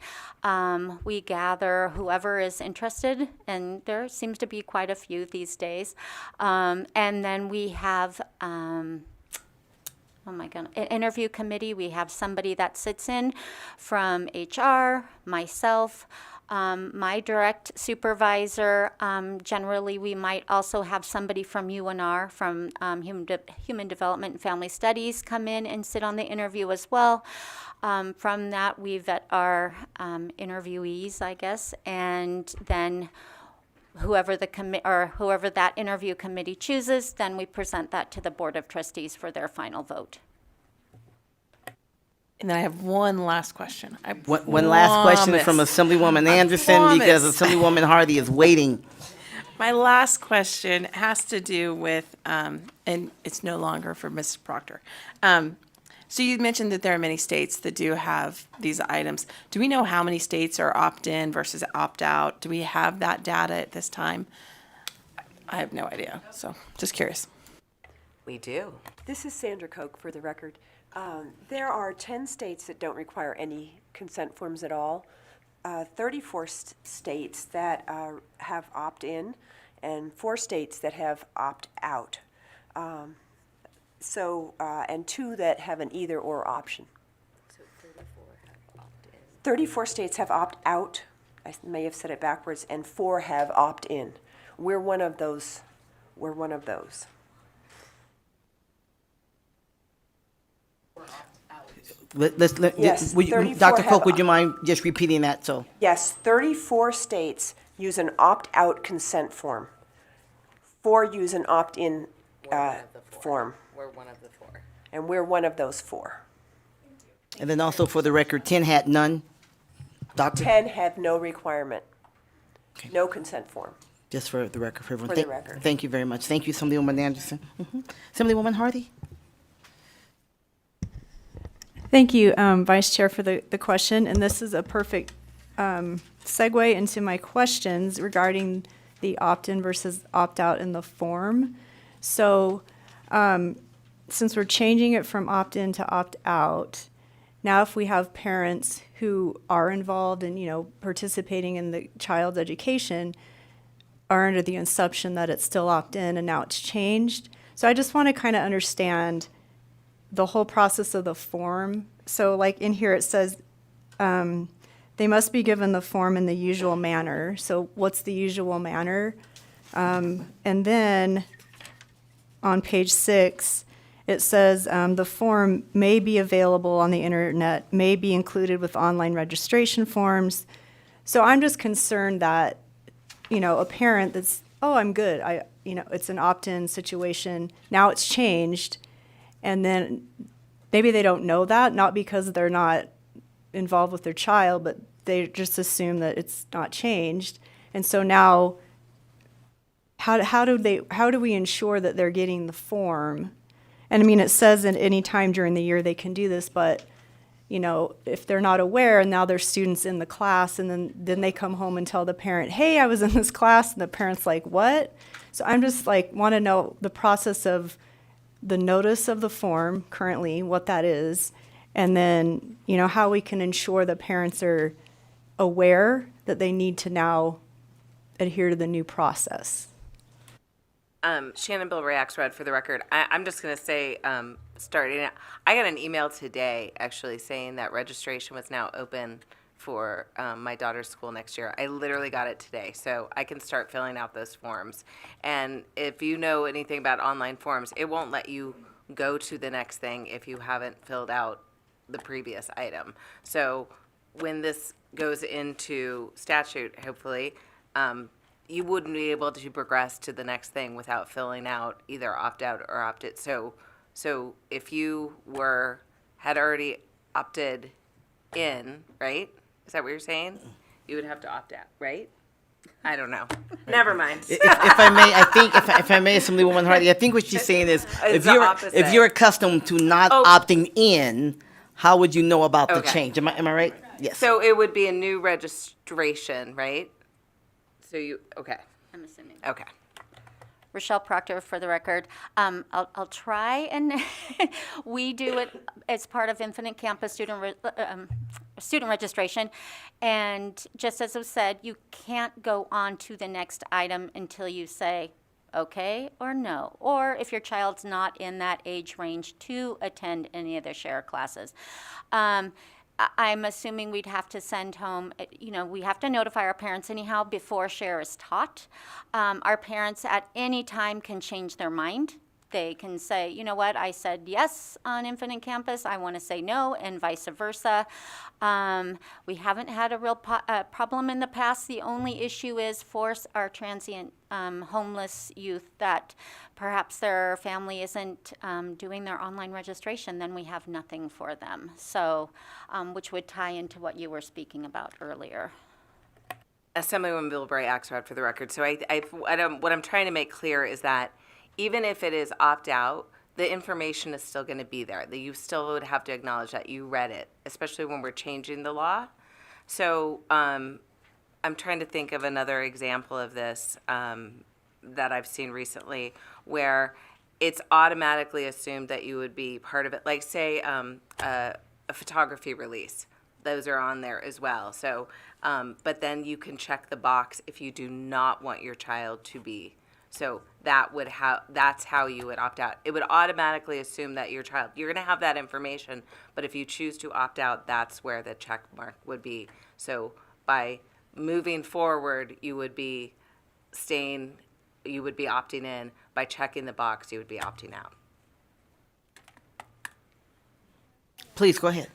We gather whoever is interested, and there seems to be quite a few these days. And then we have an interview committee. We have somebody that sits in from HR, myself, my direct supervisor. Generally, we might also have somebody from UNR, from Human Development and Family Studies, come in and sit on the interview as well. From that, we vet our interviewees, I guess, and then whoever that interview committee chooses, then we present that to the Board of Trustees for their final vote. And then I have one last question. One last question from Assemblywoman Anderson, because Assemblywoman Hardy is waiting. My last question has to do with, and it's no longer for Mrs. Proctor. So you mentioned that there are many states that do have these items. Do we know how many states are opt-in versus opt-out? Do we have that data at this time? I have no idea, so just curious. We do. This is Sandra Koch for the record. There are 10 states that don't require any consent forms at all. 34 states that have opt-in and 4 states that have opt-out. And 2 that have an either-or option. 34 states have opt-out. I may have said it backwards, and 4 have opt-in. We're one of those. We're one of those. Yes, 34 Dr. Koch, have- would you mind just repeating that? So, Yes, 34 states use an opt-out consent form. 4 use an opt-in form, We're one of the 4. and we're one of those 4. and then also for the record, 10 had none. Doctor, 10 have no requirement, no consent form. just for the record, for everyone. For the record. Thank you very much. Thank you, Assemblywoman Anderson. Assemblywoman Hardy? Thank you, Vice Chair, for the question. And this is a perfect segue into my questions regarding the opt-in versus opt-out in the form. So since we're changing it from opt-in to opt-out, now if we have parents who are involved in, participating in the child's education, are under the assumption that it's still opt-in and now it's changed. So I just want to kind of understand the whole process of the form. So like in here it says they must be given the form in the usual manner. So what's the usual manner? And then on page 6, it says the form may be available on the internet, may be included with online registration forms. So I'm just concerned that, a parent that's, oh, I'm good. It's an opt-in situation. Now it's changed. And then maybe they don't know that, not because they're not involved with their child, but they just assume that it's not changed. And so now, how do we ensure that they're getting the form? And I mean, it says at any time during the year they can do this, but if they're not aware and now there's students in the class and then they come home and tell the parent, hey, I was in this class, and the parent's like, what? So I'm just want to know the process of the notice of the form currently, what that is, and then, how we can ensure the parents are aware that they need to now adhere to the new process. Shannon Bilbray Axelrod, for the record. I'm just going to say, I got an email today actually saying that registration was now open for my daughter's school next year. I literally got it today, so I can start filling out those forms. And if you know anything about online forms, it won't let you go to the next thing if you haven't filled out the previous item. So when this goes into statute, hopefully, you wouldn't be able to progress to the next thing without filling out either opt-out or opt-in. So if you had already opted in, right? Is that what you're saying? You would have to opt out, right? I don't know. Never mind. If I may, if I may, Assemblywoman Hardy, I think what she's saying is, It's the opposite. if you're accustomed to not opting in, how would you know about the Okay. change? Am I right? Yes. So it would be a new registration, right? So okay. I'm assuming. Okay. Rochelle Proctor, for the record. I'll try, and we do it as part of Infinite Campus student registration. And just as was said, you can't go on to the next item until you say okay or no, or if your child's not in that age range to attend any of the share classes. I'm assuming we'd have to send home, we have to notify our parents anyhow before share is taught. Our parents at any time can change their mind. They can say, you know what, I said yes on Infinite Campus, I want to say no, and vice versa. We haven't had a real problem in the past. The only issue is for our transient homeless youth that perhaps their family isn't doing their online registration, then we have nothing for them. So, which would tie into what you were speaking about earlier. Assemblywoman Bilbray Axelrod, for the record. So what I'm trying to make clear is that even if it is opt-out, the information is still going to be there. That you still would have to acknowledge that you read it, especially when we're changing the law. So I'm trying to think of another example of this that I've seen recently, where it's automatically assumed that you would be part of it. Like, say, a photography release. those are on there as well. So, but then you can check the box if you do not want your child to be. So that's how you would opt out. It would automatically assume that your child, you're going to have that information, but if you choose to opt out, that's where the check mark would be. So by moving forward, you would be opting in. By checking the box, you would be opting out. Please go ahead.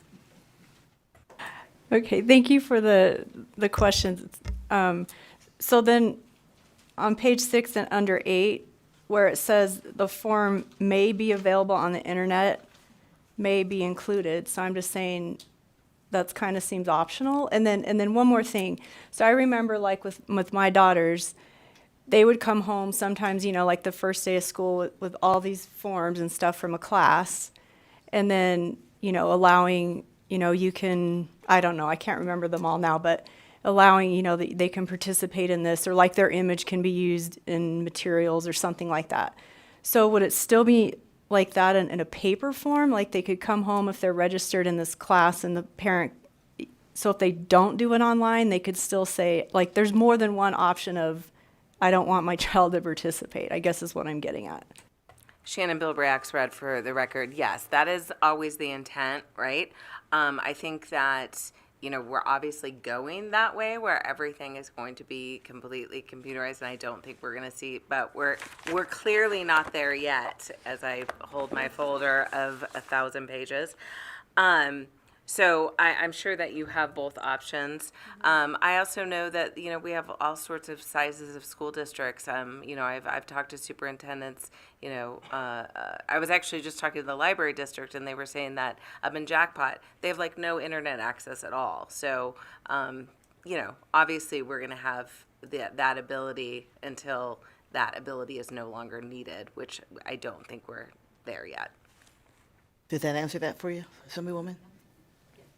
Okay, thank you for the questions. So then, on page 6 and under 8, where it says the form may be available on the internet, may be included. So I'm just saying that's kind of seems optional. And then one more thing. So I remember, like with my daughters, they would come home sometimes, like the first day of school with all these forms and stuff from a class, and then allowing, you can, I don't know, I can't remember them all now, but allowing, that they can participate in this, or like their image can be used in materials or something like that. So would it still be like that in a paper form? Like they could come home if they're registered in this class and the parent, so if they don't do it online, they could still say, like, there's more than one option of, I don't want my child to participate, I guess is what I'm getting at. Shannon Bilbray, Axelrod, for the record, yes, that is always the intent, right? I think that, we're obviously going that way where everything is going to be completely computerized, and I don't think we're going to see, but we're clearly not there yet as I hold my folder of 1,000 pages. So I'm sure that you have both options. I also know that, we have all sorts of sizes of school districts. I've talked to superintendents, I was actually just talking to the library district, and they were saying that up in Jackpot, they have like no internet access at all. So, obviously we're going to have that ability until that ability is no longer needed, which I don't think we're there yet. Did that answer that for you, Assemblywoman?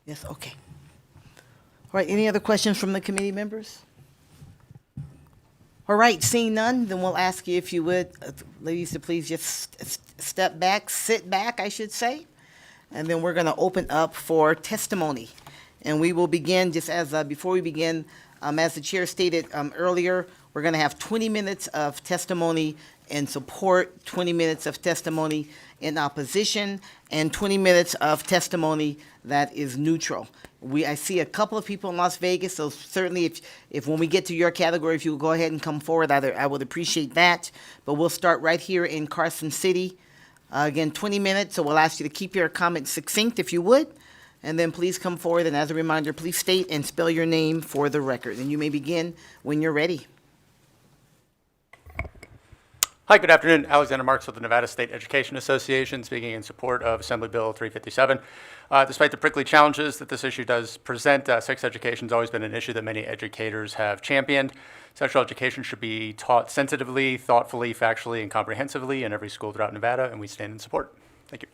Yes, okay. All right, any other questions from the committee members? All right, seeing none, then we'll ask you if you would, ladies, to please just step back, sit back, I should say. And then we're going to open up for testimony. And we will begin, just as before we begin, as the chair stated earlier, we're going to have 20 minutes of testimony in support, 20 minutes of testimony in opposition, and 20 minutes of testimony that is neutral. I see a couple of people in Las Vegas, so certainly if when we get to your category, if you will go ahead and come forward, I would appreciate that. But we'll start right here in Carson City. Again, 20 minutes, so we'll ask you to keep your comments succinct if you would. And then please come forward, and as a reminder, please state and spell your name for the record. And you may begin when you're ready. Hi, good afternoon. Alexander Marks with the Nevada State Education Association, speaking in support of Assembly Bill 357. Despite the prickly challenges that this issue does present, sex education has always been an issue that many educators have championed. Sexual education should be taught sensitively, thoughtfully, factually, and comprehensively in every school throughout Nevada, and we stand in support. Thank you.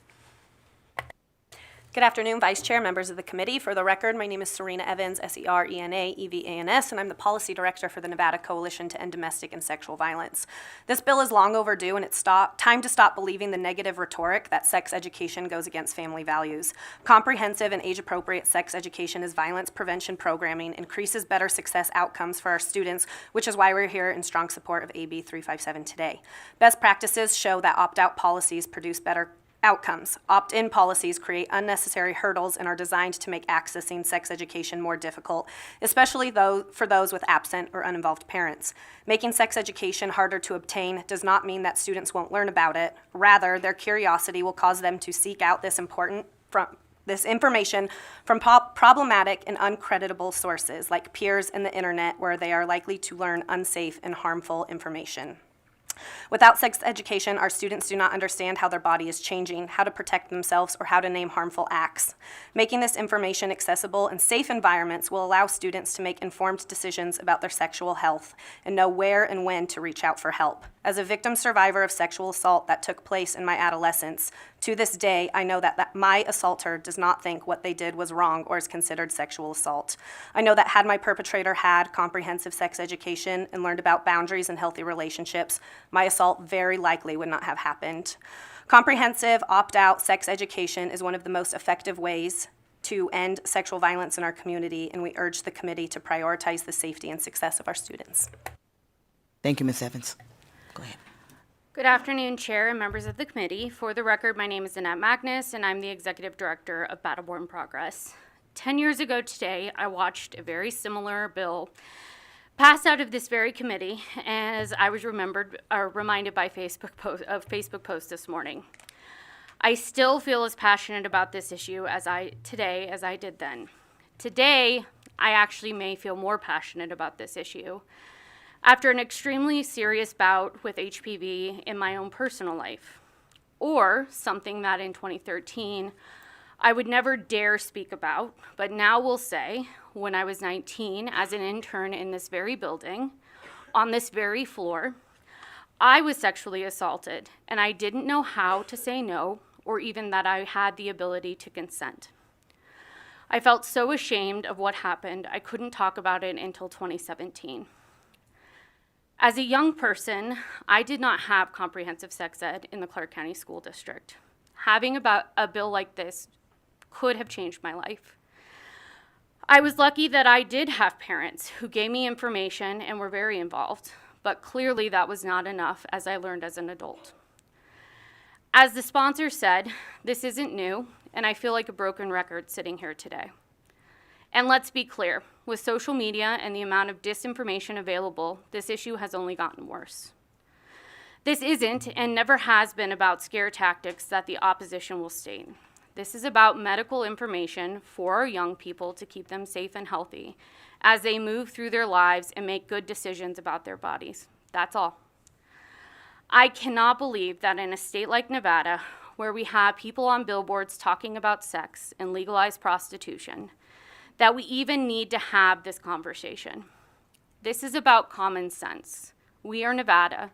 Good afternoon, Vice Chair, members of the committee. For the record, my name is Serena Evans, SERENA-EVANS, and I'm the Policy Director for the Nevada Coalition to End Domestic and Sexual Violence. This bill is long overdue, and it's time to stop believing the negative rhetoric that sex education goes against family values. Comprehensive and age-appropriate sex education is violence prevention programming, increases better success outcomes for our students, which is why we're here in strong support of AB 357 today. Best practices show that opt-out policies produce better outcomes. Opt-in policies create unnecessary hurdles and are designed to make accessing sex education more difficult, especially for those with absent or uninvolved parents. Making sex education harder to obtain does not mean that students won't learn about it. Rather, their curiosity will cause them to seek out this information from problematic and uncreditable sources like peers and the internet, where they are likely to learn unsafe and harmful information. Without sex education, our students do not understand how their body is changing, how to protect themselves, or how to name harmful acts. Making this information accessible in safe environments will allow students to make informed decisions about their sexual health and know where and when to reach out for help. As a victim survivor of sexual assault that took place in my adolescence, to this day, I know that my assaulter does not think what they did was wrong or is considered sexual assault. I know that had my perpetrator had comprehensive sex education and learned about boundaries and healthy relationships, my assault very likely would not have happened. Comprehensive opt-out sex education is one of the most effective ways to end sexual violence in our community, and we urge the committee to prioritize the safety and success of our students. Thank you, Ms. Evans. Go ahead. Good afternoon, Chair and members of the committee. For the record, my name is Annette Magnus, and I'm the Executive Director of Battleborn Progress. 10 years ago today, I watched a very similar bill pass out of this very committee, as I was reminded by Facebook post this morning. I still feel as passionate about this issue today as I did then. Today, I actually may feel more passionate about this issue after an extremely serious bout with HPV in my own personal life, or something that in 2013 I would never dare speak about, but now will say, when I was 19 as an intern in this very building, on this very floor, I was sexually assaulted, and I didn't know how to say no, or even that I had the ability to consent. I felt so ashamed of what happened, I couldn't talk about it until 2017. As a young person, I did not have comprehensive sex ed in the Clark County School District. Having a bill like this could have changed my life. I was lucky that I did have parents who gave me information and were very involved, but clearly that was not enough, as I learned as an adult. As the sponsor said, this isn't new, and I feel like a broken record sitting here today. And let's be clear, with social media and the amount of disinformation available, this issue has only gotten worse. This isn't and never has been about scare tactics that the opposition will state. This is about medical information for our young people to keep them safe and healthy as they move through their lives and make good decisions about their bodies. That's all. I cannot believe that in a state like Nevada, where we have people on billboards talking about sex and legalized prostitution, that we even need to have this conversation. This is about common sense. We are Nevada.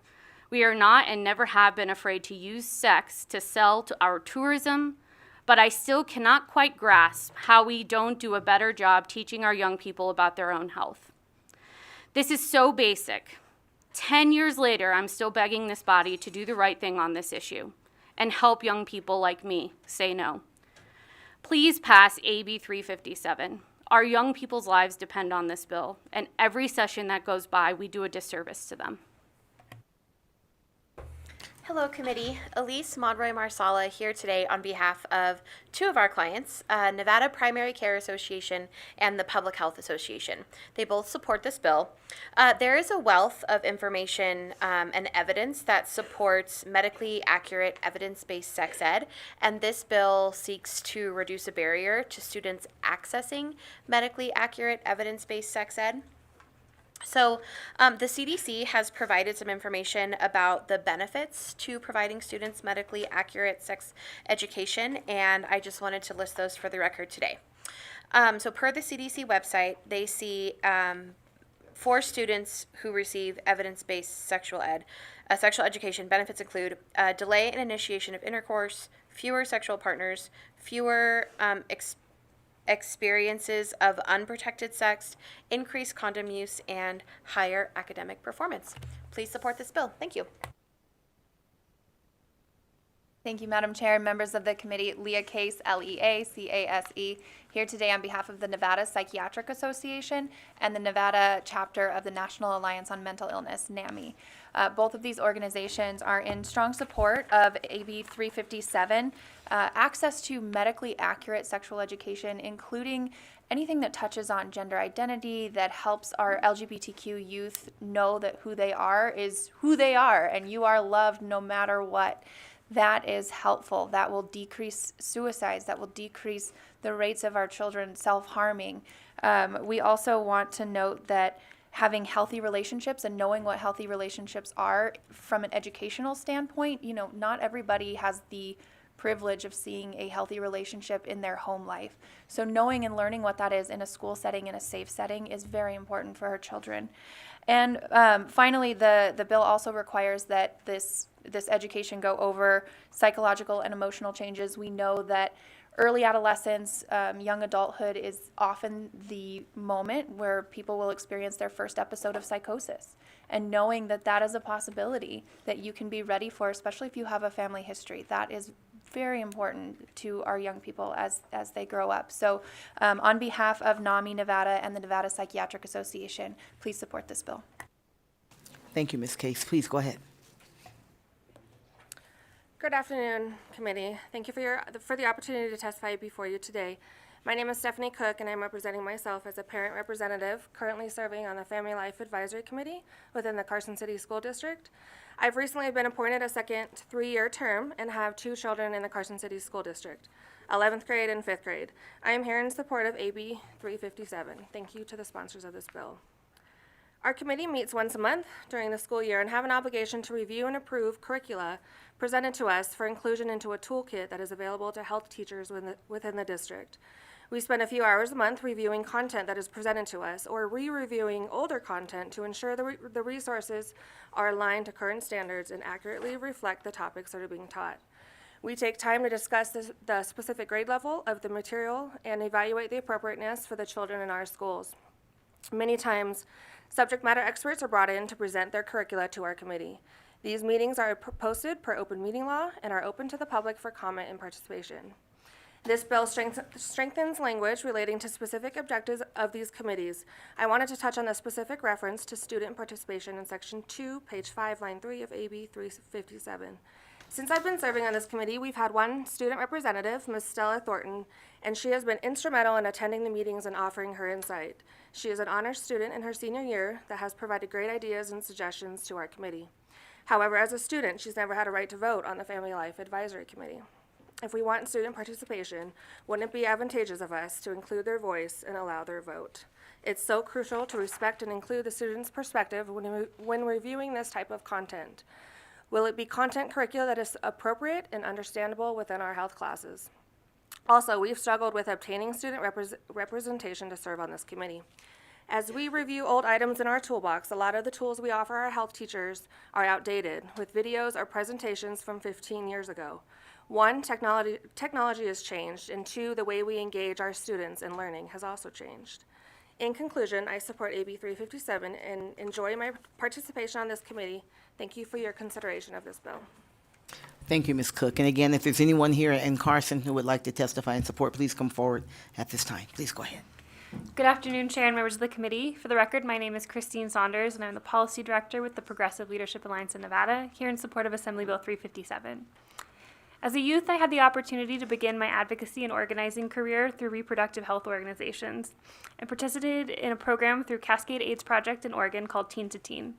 We are not and never have been afraid to use sex to sell to our tourism, but I still cannot quite grasp how we don't do a better job teaching our young people about their own health. This is so basic. 10 years later, I'm still begging this body to do the right thing on this issue and help young people like me say no. Please pass AB 357. Our young people's lives depend on this bill, and every session that goes by, we do a disservice to them. Hello, committee. Elise Monroy Marsala here today on behalf of two of our clients, Nevada Primary Care Association and the Public Health Association. They both support this bill. There is a wealth of information and evidence that supports medically accurate, evidence-based sex ed, and this bill seeks to reduce a barrier to students accessing medically accurate, evidence-based sex ed. So the CDC has provided some information about the benefits to providing students medically accurate sex education, and I just wanted to list those for the record today. So per the CDC website, they see for students who receive evidence-based sexual education, benefits include delay in initiation of intercourse, fewer sexual partners, fewer experiences of unprotected sex, increased condom use, and higher academic performance. Please support this bill. Thank you. Thank you, Madam Chair and members of the committee. Leah Case, Leacase, here today on behalf of the Nevada Psychiatric Association and the Nevada chapter of the National Alliance on Mental Illness, NAMI. Both of these organizations are in strong support of AB 357, access to medically accurate sexual education, including anything that touches on gender identity, that helps our LGBTQ youth know that who they are is who they are, and you are loved no matter what. That is helpful. That will decrease suicides. That will decrease the rates of our children self-harming. We also want to note that having healthy relationships and knowing what healthy relationships are from an educational standpoint, not everybody has the privilege of seeing a healthy relationship in their home life. So knowing and learning what that is in a school setting, in a safe setting, is very important for our children. And finally, the bill also requires that this education go over psychological and emotional changes. We know that early adolescence, young adulthood is often the moment where people will experience their first episode of psychosis. And knowing that that is a possibility that you can be ready for, especially if you have a family history, that is very important to our young people as they grow up. So on behalf of NAMI Nevada and the Nevada Psychiatric Association, please support this bill. Thank you, Ms. Case. Please go ahead. Good afternoon, committee. Thank you for the opportunity to testify before you today. My name is Stephanie Cook, and I'm representing myself as a parent representative currently serving on the Family Life Advisory Committee within the Carson City School District. I've recently been appointed a second 3-year term and have 2 children in the Carson City School District, 11th grade and 5th grade. I am here in support of AB 357. Thank you to the sponsors of this bill. Our committee meets once a month during the school year and have an obligation to review and approve curricula presented to us for inclusion into a toolkit that is available to health teachers within the district. We spend a few hours a month reviewing content that is presented to us or re-reviewing older content to ensure the resources are aligned to current standards and accurately reflect the topics that are being taught. We take time to discuss the specific grade level of the material and evaluate the appropriateness for the children in our schools. Many times, subject matter experts are brought in to present their curricula to our committee. These meetings are posted per open meeting law and are open to the public for comment and participation. This bill strengthens language relating to specific objectives of these committees. I wanted to touch on the specific reference to student participation in Section 2, page 5, line 3 of AB 357. Since I've been serving on this committee, we've had one student representative, Ms. Stella Thornton, and she has been instrumental in attending the meetings and offering her insight. She is an honors student in her senior year that has provided great ideas and suggestions to our committee. However, as a student, she's never had a right to vote on the Family Life Advisory Committee. If we want student participation, wouldn't it be advantageous of us to include their voice and allow their vote? It's so crucial to respect and include the student's perspective when reviewing this type of content. Will it be content curricula that is appropriate and understandable within our health classes? Also, we've struggled with obtaining student representation to serve on this committee. As we review old items in our toolbox, a lot of the tools we offer our health teachers are outdated, with videos or presentations from 15 years ago. 1, technology has changed, and 2, the way we engage our students in learning has also changed. In conclusion, I support AB 357 and enjoy my participation on this committee. Thank you for your consideration of this bill. Thank you, Ms. Cook. And again, if there's anyone here in Carson who would like to testify in support, please come forward at this time. Please go ahead. Good afternoon, Chair and members of the committee. For the record, my name is Christine Saunders, and I'm the Policy Director with the Progressive Leadership Alliance in Nevada, here in support of Assembly Bill 357. As a youth, I had the opportunity to begin my advocacy and organizing career through reproductive health organizations and participated in a program through Cascade AIDS Project in Oregon called Teen to Teen.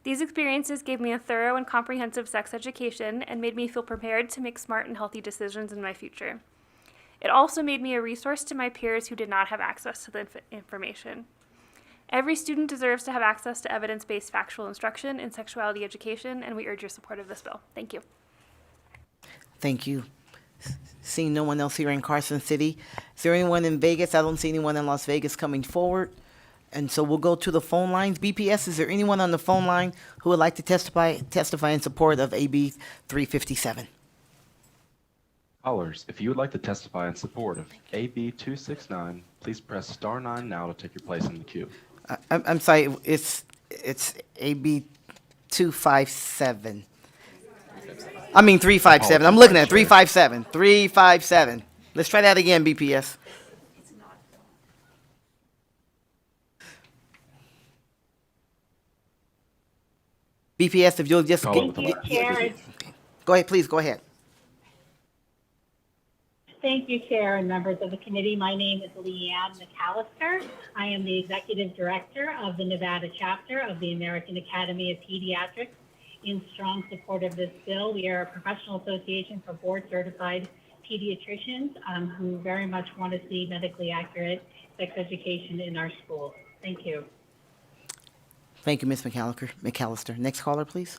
These experiences gave me a thorough and comprehensive sex education and made me feel prepared to make smart and healthy decisions in my future. It also made me a resource to my peers who did not have access to the information. Every student deserves to have access to evidence-based factual instruction in sexuality education, and we urge your support of this bill. Thank you. Thank you. Seeing no one else here in Carson City, is there anyone in Vegas? I don't see anyone in Las Vegas coming forward. And so we'll go to the phone lines. BPS, is there anyone on the phone line who would like to testify in support of AB 357? Callers, if you would like to testify in support of AB 269, please press star 9 now to take your place in the queue. I'm sorry, it's AB 257. I mean 357. I'm looking at 357. 357. Let's try that again, BPS. BPS, if you'll just Go ahead, please go ahead. Thank you, Chair and members of the committee. My name is Leanne McAllister. I am the Executive Director of the Nevada chapter of the American Academy of Pediatrics. In strong support of this bill, we are a professional association for board-certified pediatricians who very much want to see medically accurate sex education in our schools. Thank you. Thank you, Ms. McAllister. Next caller, please.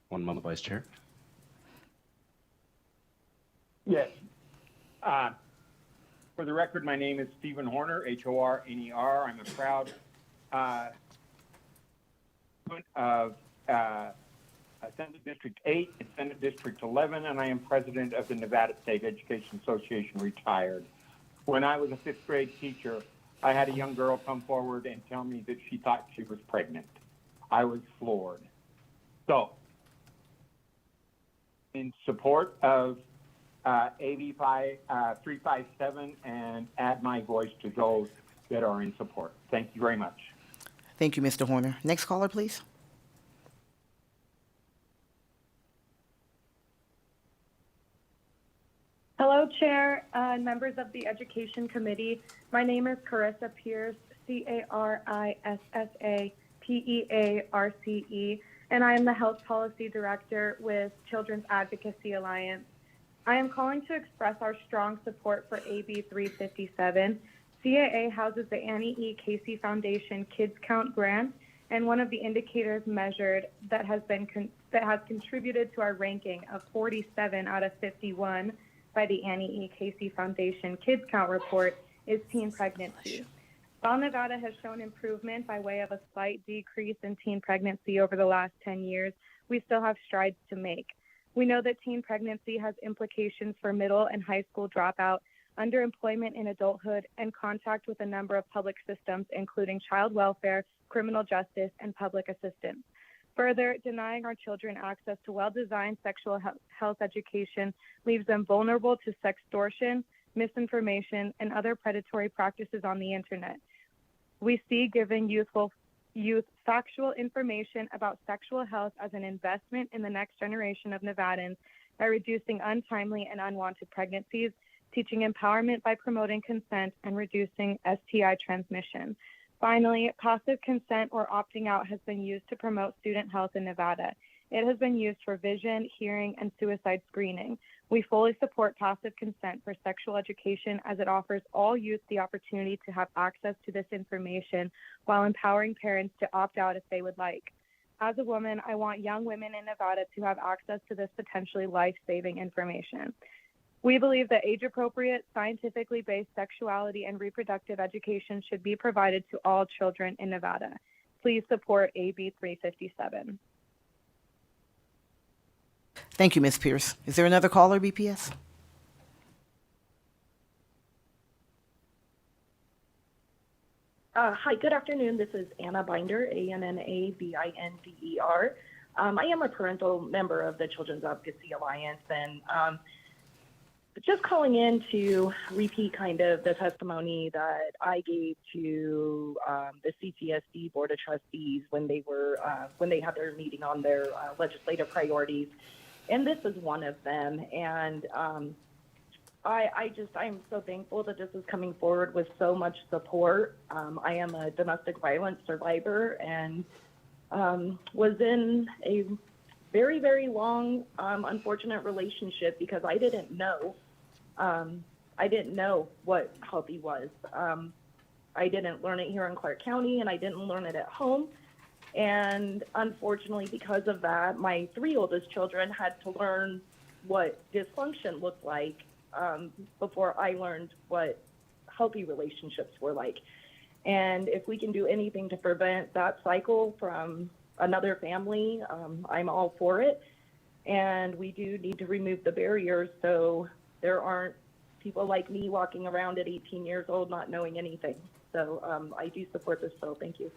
One moment, Vice Chair. Yes. For the record, my name is Stephen Horner, Horner. I'm a proud of Senate District 8 and Senate District 11, and I am president of the Nevada State Education Association, retired. When I was a fifth grade teacher, I had a young girl come forward and tell me that she thought she was pregnant. I was floored. So, in support of AB 357 and add my voice to those that are in support. Thank you very much. Thank you, Mr. Horner. Next caller, please. Hello, Chair and members of the Education Committee. My name is Carissa Pierce, CarissAPearce, and I am the Health Policy Director with Children's Advocacy Alliance. I am calling to express our strong support for AB 357. CAA houses the Annie E. Casey Foundation Kids Count Grant, and one of the indicators measured that has contributed to our ranking of 47 out of 51 by the Annie E. Casey Foundation Kids Count Report is teen pregnancy. While Nevada has shown improvement by way of a slight decrease in teen pregnancy over the last 10 years, we still have strides to make. We know that teen pregnancy has implications for middle and high school dropout, underemployment in adulthood, and contact with a number of public systems, including child welfare, criminal justice, and public assistance. Further, denying our children access to well-designed sexual health education leaves them vulnerable to sextortion, misinformation, and other predatory practices on the internet. We see giving youth factual information about sexual health as an investment in the next generation of Nevadans by reducing untimely and unwanted pregnancies, teaching empowerment by promoting consent, and reducing STI transmission. Finally, passive consent or opting out has been used to promote student health in Nevada. It has been used for vision, hearing, and suicide screening. We fully support passive consent for sexual education as it offers all youth the opportunity to have access to this information while empowering parents to opt out if they would like. As a woman, I want young women in Nevada to have access to this potentially life-saving information. We believe that age-appropriate, scientifically based sexuality and reproductive education should be provided to all children in Nevada. Please support AB 357. Thank you, Ms. Pierce. Is there another caller, BPS? Hi, good afternoon. This is Anna Binder, ANNABINDER. I am a parental member of the Children's Advocacy Alliance, and just calling in to repeat kind of the testimony that I gave to the CTSD Board of Trustees when they had their meeting on their legislative priorities, and this is one of them. And I'm so thankful that this is coming forward with so much support. I am a domestic violence survivor and was in a very, very long, unfortunate relationship because I didn't know. I didn't know what healthy was. I didn't learn it here in Clark County, and I didn't learn it at home. And unfortunately, because of that, my 3 oldest children had to learn what dysfunction looked like before I learned what healthy relationships were like. And if we can do anything to prevent that cycle from another family, I'm all for it. And we do need to remove the barriers so there aren't people like me walking around at 18 years old not knowing anything. So I do support this bill. Thank you.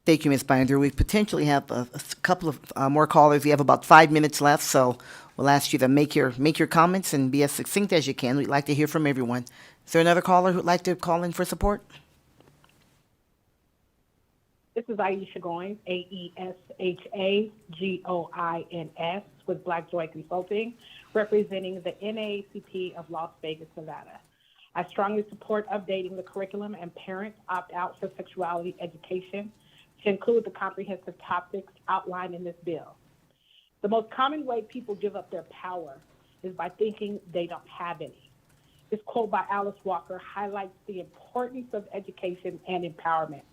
Thank you, Ms. Binder. We potentially have a couple of more callers. We have about 5 minutes left, so we'll ask you to make your comments and be as succinct as you can. We'd like to hear from everyone. Is there another caller who'd like to call in for support? This is Aisha Goins, AESHAGOINS, with Black Joy Consulting, representing the NAACP of Las Vegas, Nevada. I strongly support updating the curriculum and parents opt out for sexuality education to include the comprehensive topics outlined in this bill. The most common way people give up their power is by thinking they don't have any. This quote by Alice Walker highlights the importance of education and empowerment,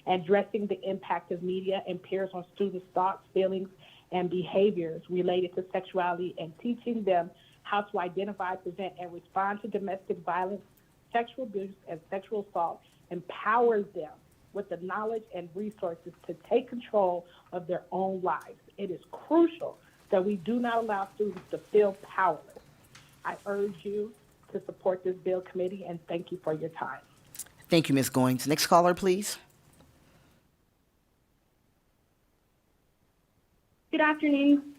addressing the impact of media and peers on students' thoughts, feelings, and behaviors related to sexuality, and teaching them how to identify, prevent, and respond to domestic violence, sexual abuse, and sexual assault empowers them with the knowledge and resources to take control of their own lives. It is crucial that we do not allow students to feel powerless. I urge you to support this bill, committee, and thank you for your time. Thank you, Ms. Goins. Next caller, please. Good afternoon.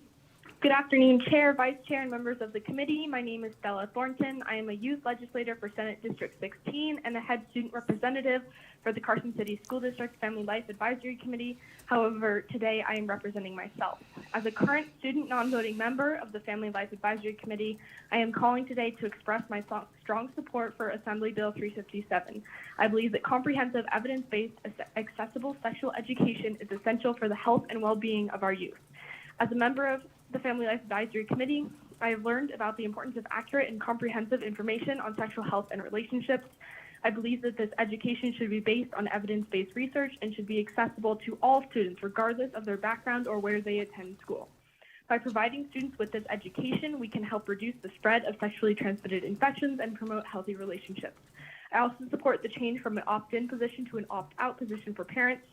Good afternoon, Chair, Vice Chair, and members of the committee. My name is Stella Thornton. I am a youth legislator for Senate District 16 and a head student representative for the Carson City School District Family Life Advisory Committee. However, today I am representing myself. As a current student non-voting member of the Family Life Advisory Committee, I am calling today to express my strong support for Assembly Bill 357. I believe that comprehensive, evidence-based, accessible sexual education is essential for the health and well-being of our youth. As a member of the Family Life Advisory Committee, I have learned about the importance of accurate and comprehensive information on sexual health and relationships. I believe that this education should be based on evidence-based research and should be accessible to all students, regardless of their background or where they attend school. By providing students with this education, we can help reduce the spread of sexually transmitted infections and promote healthy relationships. I also support the change from an opt-in position to an opt-out position for parents.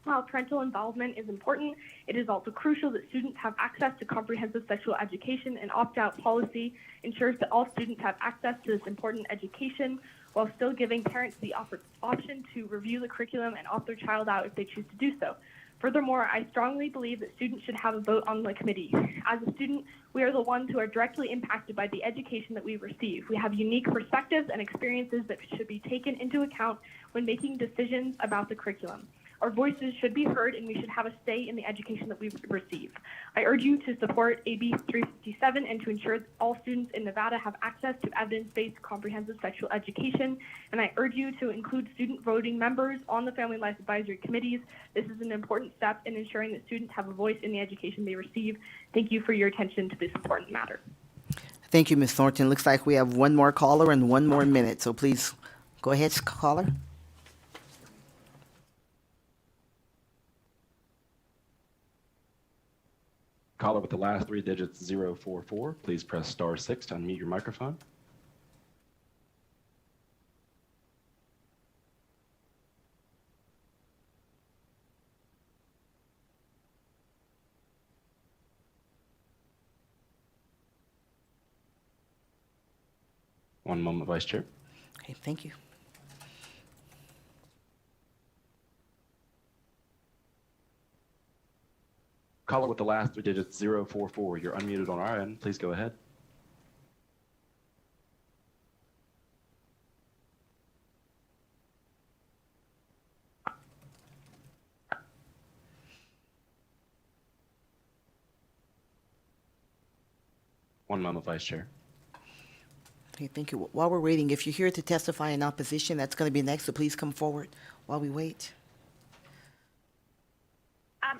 While parental involvement is important, it is also crucial that students have access to comprehensive sexual education, and opt-out policy ensures that all students have access to this important education while still giving parents the option to review the curriculum and opt their child out if they choose to do so. Furthermore, I strongly believe that students should have a vote on the committee. As a student, we are the ones who are directly impacted by the education that we receive. We have unique perspectives and experiences that should be taken into account when making decisions about the curriculum. Our voices should be heard, and we should have a say in the education that we receive. I urge you to support AB 357 and to ensure that all students in Nevada have access to evidence-based comprehensive sexual education. And I urge you to include student voting members on the Family Life Advisory Committees. This is an important step in ensuring that students have a voice in the education they receive. Thank you for your attention to this important matter. Thank you, Ms. Thornton. Looks like we have one more caller and 1 more minute, so please go ahead, caller. Caller with the last 3 digits 044, please press *6 to unmute your microphone. One moment, Vice Chair. Okay, thank you. Caller with the last 3 digits 044, you're unmuted on our end. Please go ahead. One moment, Vice Chair. Okay, thank you. While we're waiting, if you're here to testify in opposition, that's going to be next, so please come forward while we wait.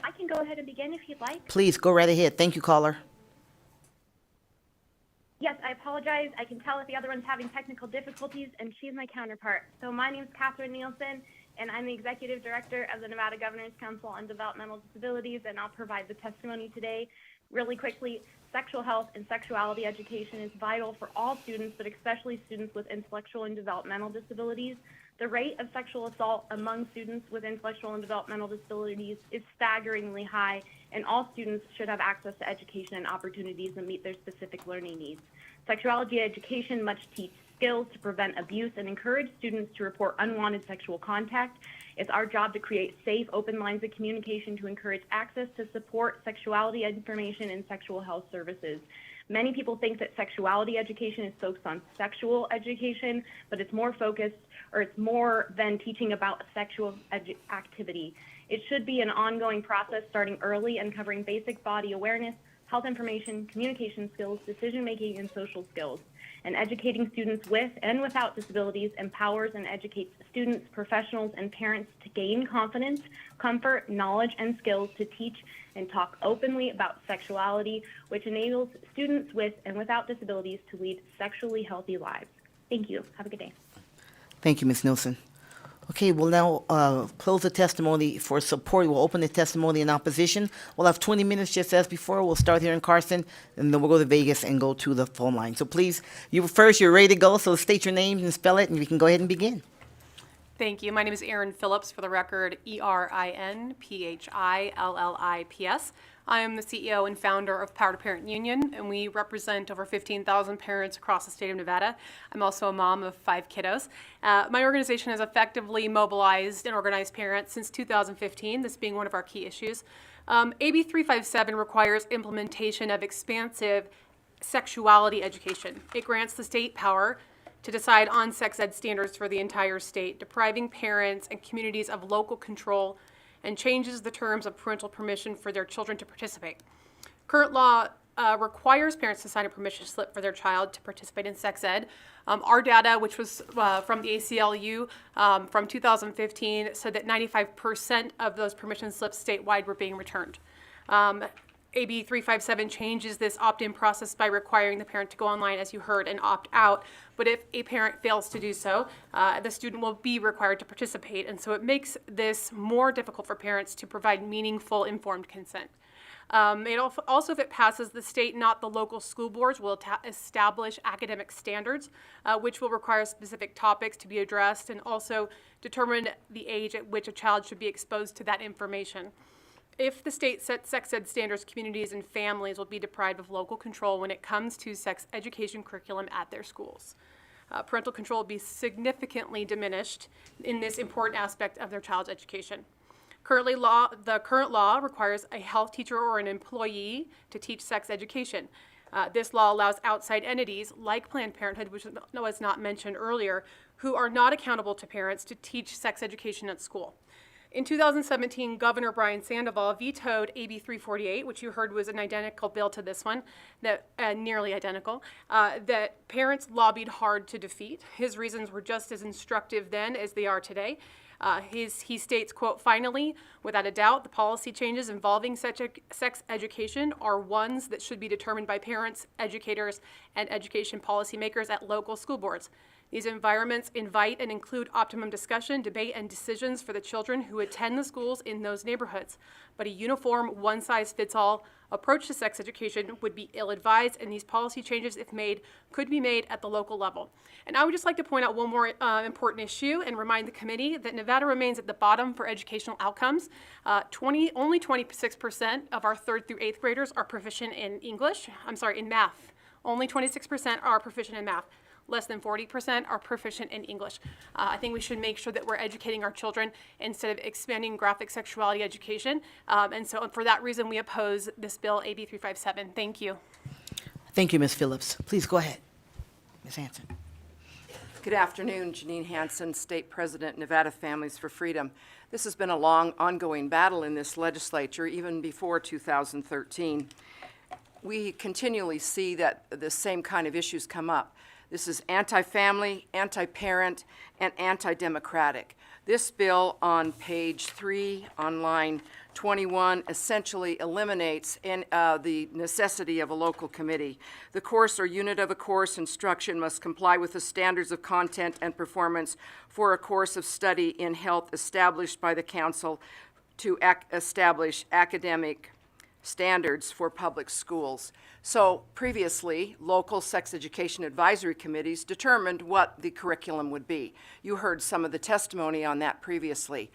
I can go ahead and begin if you'd like. Please, go right ahead. Thank you, caller. Yes, I apologize. I can tell if the other one's having technical difficulties, and she's my counterpart. So my name's Catherine Nielsen, and I'm the Executive Director of the Nevada Governor's Council on Developmental Disabilities, and I'll provide the testimony today. Really quickly, sexual health and sexuality education is vital for all students, but especially students with intellectual and developmental disabilities. The rate of sexual assault among students with intellectual and developmental disabilities is staggeringly high, and all students should have access to education and opportunities that meet their specific learning needs. Sexuality education must teach skills to prevent abuse and encourage students to report unwanted sexual contact. It's our job to create safe, open lines of communication to encourage access to support sexuality information and sexual health services. Many people think that sexuality education is focused on sexual education, but it's more focused, or it's more than teaching about sexual activity. It should be an ongoing process starting early and covering basic body awareness, health information, communication skills, decision-making, and social skills. And educating students with and without disabilities empowers and educates students, professionals, and parents to gain confidence, comfort, knowledge, and skills to teach and talk openly about sexuality, which enables students with and without disabilities to lead sexually healthy lives. Thank you. Have a good day. Thank you, Ms. Nielsen. Okay, we'll now close the testimony for support. We'll open the testimony in opposition. We'll have 20 minutes just as before. We'll start here in Carson, and then we'll go to Vegas and go to the phone line. So please, you first, you're ready to go, so state your name and spell it, and we can go ahead and begin. Thank you. My name is Erin Phillips, for the record, ErinPhillips. I am the CEO and founder of Power to Parent Union, and we represent over 15,000 parents across the state of Nevada. I'm also a mom of 5 kiddos. My organization has effectively mobilized and organized parents since 2015, this being one of our key issues. AB 357 requires implementation of expansive sexuality education. It grants the state power to decide on sex ed standards for the entire state, depriving parents and communities of local control, and changes the terms of parental permission for their children to participate. Current law requires parents to sign a permission slip for their child to participate in sex ed. Our data, which was from the ACLU from 2015, said that 95% of those permission slips statewide were being returned. AB 357 changes this opt-in process by requiring the parent to go online, as you heard, and opt out. But if a parent fails to do so, the student will be required to participate. And so it makes this more difficult for parents to provide meaningful, informed consent. Also, if it passes, the state, not the local school boards, will establish academic standards, which will require specific topics to be addressed and also determine the age at which a child should be exposed to that information. If the state sets sex ed standards, communities and families will be deprived of local control when it comes to sex education curriculum at their schools. Parental control will be significantly diminished in this important aspect of their child's education. The current law requires a health teacher or an employee to teach sex education. This law allows outside entities like Planned Parenthood, which was not mentioned earlier, who are not accountable to parents, to teach sex education at school. In 2017, Governor Brian Sandoval vetoed AB 348, which you heard was an identical bill to this one, that nearly identical, that parents lobbied hard to defeat. His reasons were just as instructive then as they are today. He states, quote, "Finally, without a doubt, the policy changes involving sex education are ones that should be determined by parents, educators, and education policymakers at local school boards. These environments invite and include optimum discussion, debate, and decisions for the children who attend the schools in those neighborhoods. But a uniform, one-size-fits-all approach to sex education would be ill-advised, and these policy changes, if made, could be made at the local level." And I would just like to point out one more important issue and remind the committee that Nevada remains at the bottom for educational outcomes. Only 26% of our 3rd through 8th graders are proficient in math. Only 26% are proficient in math. Less than 40% are proficient in English. I think we should make sure that we're educating our children instead of expanding graphic sexuality education. And so for that reason, we oppose this bill, AB 357. Thank you. Thank you, Ms. Phillips. Please go ahead. Ms. Hanson. Good afternoon, Janine Hanson, State President, Nevada Families for Freedom. This has been a long, ongoing battle in this legislature, even before 2013. We continually see that the same kind of issues come up. This is anti-family, anti-parent, and anti-democratic. This bill on page 3 on line 21 essentially eliminates the necessity of a local committee. The course or unit of a course instruction must comply with the standards of content and performance for a course of study in health established by the council to establish academic standards for public schools. So previously, local sex education advisory committees determined what the curriculum would be. You heard some of the testimony on that previously.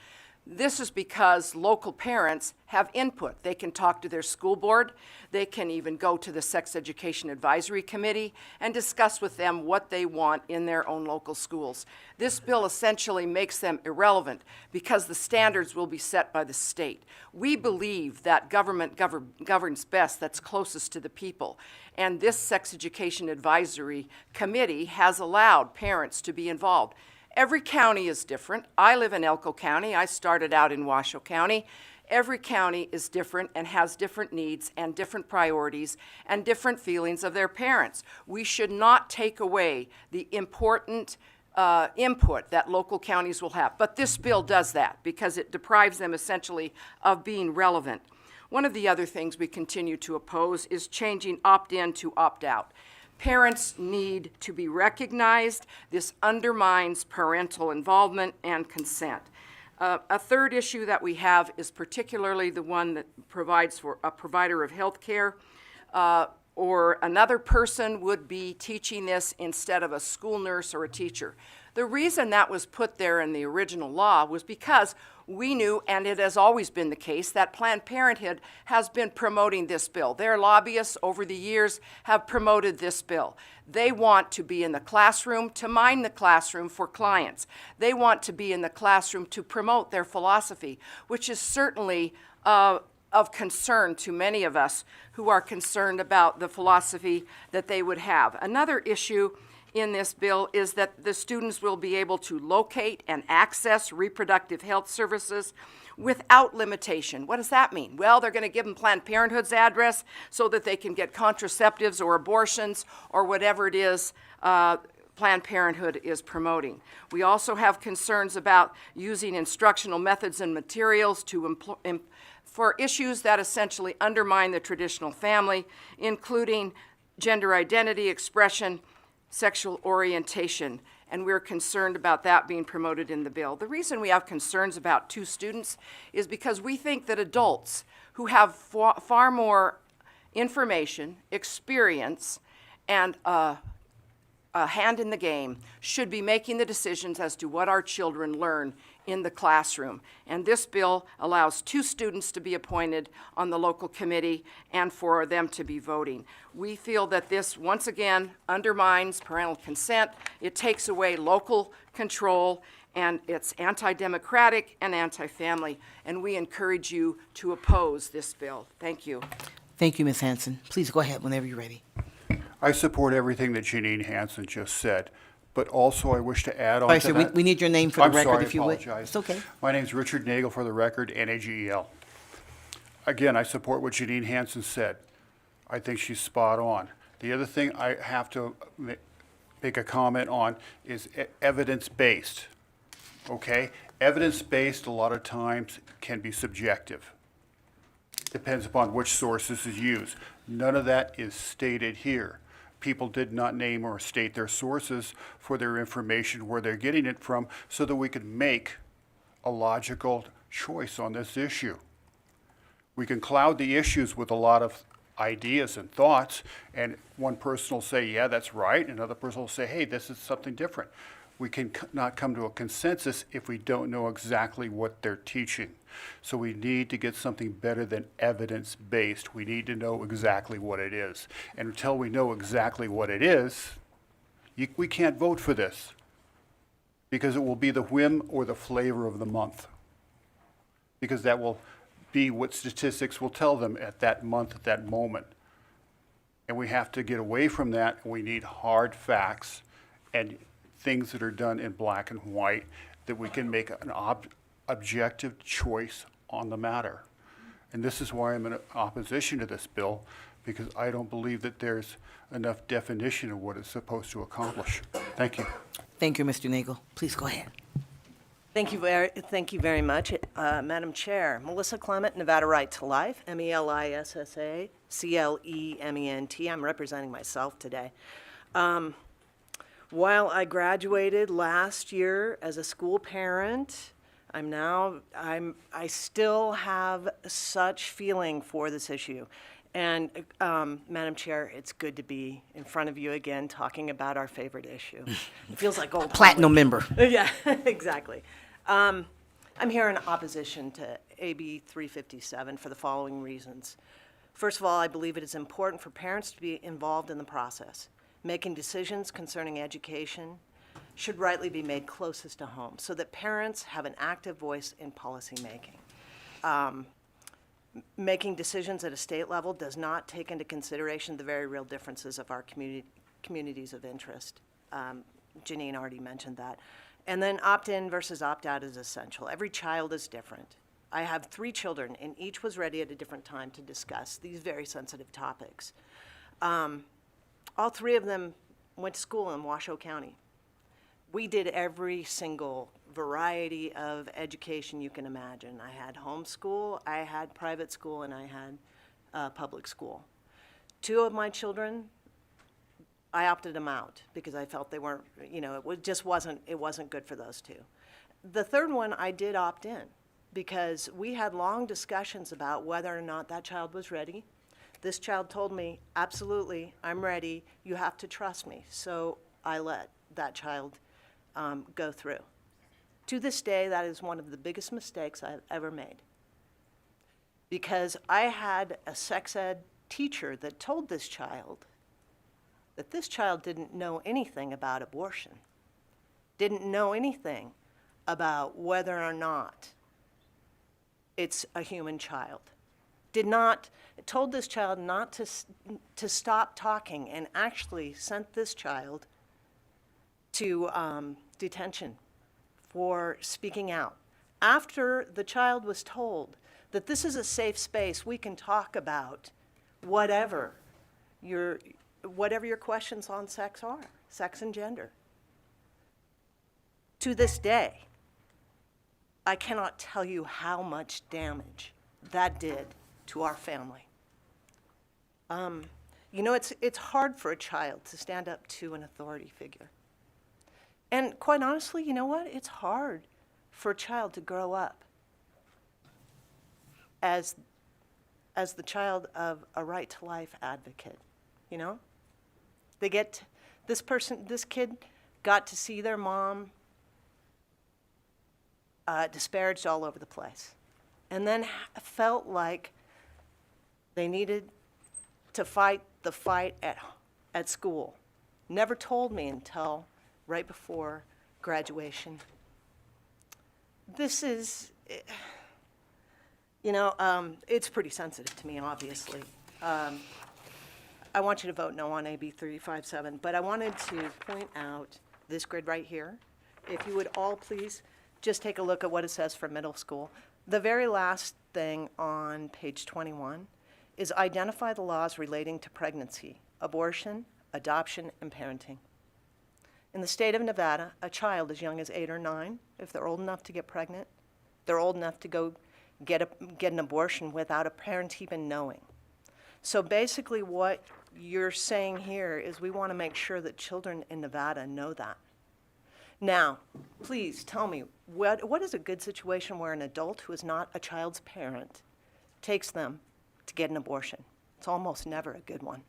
This is because local parents have input. They can talk to their school board. They can even go to the Sex Education Advisory Committee and discuss with them what they want in their own local schools. This bill essentially makes them irrelevant because the standards will be set by the state. We believe that government governs best that's closest to the people. And this Sex Education Advisory Committee has allowed parents to be involved. Every county is different. I live in Elko County. I started out in Washoe County. Every county is different and has different needs and different priorities and different feelings of their parents. We should not take away the important input that local counties will have. But this bill does that because it deprives them essentially of being relevant. One of the other things we continue to oppose is changing opt-in to opt-out. Parents need to be recognized. This undermines parental involvement and consent. A third issue that we have is particularly the one that provides for a provider of health care. or another person would be teaching this instead of a school nurse or a teacher. The reason that was put there in the original law was because we knew, and it has always been the case, that Planned Parenthood has been promoting this bill. Their lobbyists over the years have promoted this bill. They want to be in the classroom to mine the classroom for clients. They want to be in the classroom to promote their philosophy, which is certainly of concern to many of us who are concerned about the philosophy that they would have. Another issue in this bill is that the students will be able to locate and access reproductive health services without limitation. What does that mean? Well, they're going to give them Planned Parenthood's address so that they can get contraceptives or abortions or whatever it is Planned Parenthood is promoting. We also have concerns about using instructional methods and materials for issues that essentially undermine the traditional family, including gender identity, expression, sexual orientation, and we're concerned about that being promoted in the bill. The reason we have concerns about 2 students is because we think that adults who have far more information, experience, and a hand in the game should be making the decisions as to what our children learn in the classroom. And this bill allows 2 students to be appointed on the local committee and for them to be voting. We feel that this, once again, undermines parental consent. It takes away local control, and it's anti-democratic and anti-family. And we encourage you to oppose this bill. Thank you. Thank you, Ms. Hanson. Please go ahead whenever you're ready. I support everything that Janine Hanson just said, but also I wish to add on Vice to Chair, that. we need your name for the I'm record, sorry, if you would. I apologize. It's okay. My name's Richard Nagel, for the record, Nagel. Again, I support what Janine Hanson said. I think she's spot on. The other thing I have to make a comment on is evidence-based, okay? Evidence-based a lot of times can be subjective. Depends upon which sources is used. None of that is stated here. People did not name or state their sources for their information, where they're getting it from, so that we could make a logical choice on this issue. We can cloud the issues with a lot of ideas and thoughts, and one person will say, yeah, that's right, and another person will say, hey, this is something different. We can not come to a consensus if we don't know exactly what they're teaching. So we need to get something better than evidence-based. We need to know exactly what it is. And until we know exactly what it is, we can't vote for this, because it will be the whim or the flavor of the month, because that will be what statistics will tell them at that month, at that moment. And we have to get away from that. We need hard facts and things that are done in black and white, that we can make an objective choice on the matter. And this is why I'm in opposition to this bill, because I don't believe that there's enough definition of what it's supposed to accomplish. Thank you. Thank you, Mr. Nagel. Please go ahead. Thank you very much, Madam Chair. Melissa Clement, Nevada Right to Life, MELISSA, CLEMENT. I'm representing myself today. While I graduated last year as a school parent, I still have such feeling for this issue. And Madam Chair, it's good to be in front of you again talking about our favorite issue. It feels like old Platinum member. Yeah, exactly. I'm here in opposition to AB 357 for the following reasons. First of all, I believe it is important for parents to be involved in the process. Making decisions concerning education should rightly be made closest to home so that parents have an active voice in policymaking. Making decisions at a state level does not take into consideration the very real differences of our communities of interest. Janine already mentioned that. And then opt-in versus opt-out is essential. Every child is different. I have 3 children, and each was ready at a different time to discuss these very sensitive topics. All 3 of them went to school in Washoe County. We did every single variety of education you can imagine. I had homeschool, I had private school, and I had public school. 2 of my children, I opted them out because I felt they weren't, it wasn't good for those 2. The 3rd one, I did opt in because we had long discussions about whether or not that child was ready. This child told me, absolutely, I'm ready, you have to trust me. So I let that child go through. To this day, that is one of the biggest mistakes I've ever made. Because I had a sex ed teacher that told this child that this child didn't know anything about abortion, didn't know anything about whether or not it's a human child, told this child not to stop talking, and actually sent this child to detention for speaking out. After the child was told that this is a safe space, we can talk about whatever your questions on sex are, sex and gender. To this day, I cannot tell you how much damage that did to our family. You know, it's hard for a child to stand up to an authority figure. And quite honestly, you know what? It's hard for a child to grow up as the child of a right to life advocate, you know? This kid got to see their mom disparaged all over the place, and then felt like they needed to fight the fight at school. Never told me until right before graduation. This is, you know, it's pretty sensitive to me, obviously. I want you to vote no on AB 357, but I wanted to point out this grid right here. If you would all please just take a look at what it says for middle school. The very last thing on page 21 is identify the laws relating to pregnancy, abortion, adoption, and parenting. In the state of Nevada, a child as young as 8 or 9, if they're old enough to get pregnant, they're old enough to go get an abortion without a parent even knowing. So basically what you're saying here is we want to make sure that children in Nevada know that. Now, please tell me, what is a good situation where an adult who is not a child's parent takes them to get an abortion? It's almost never a good one.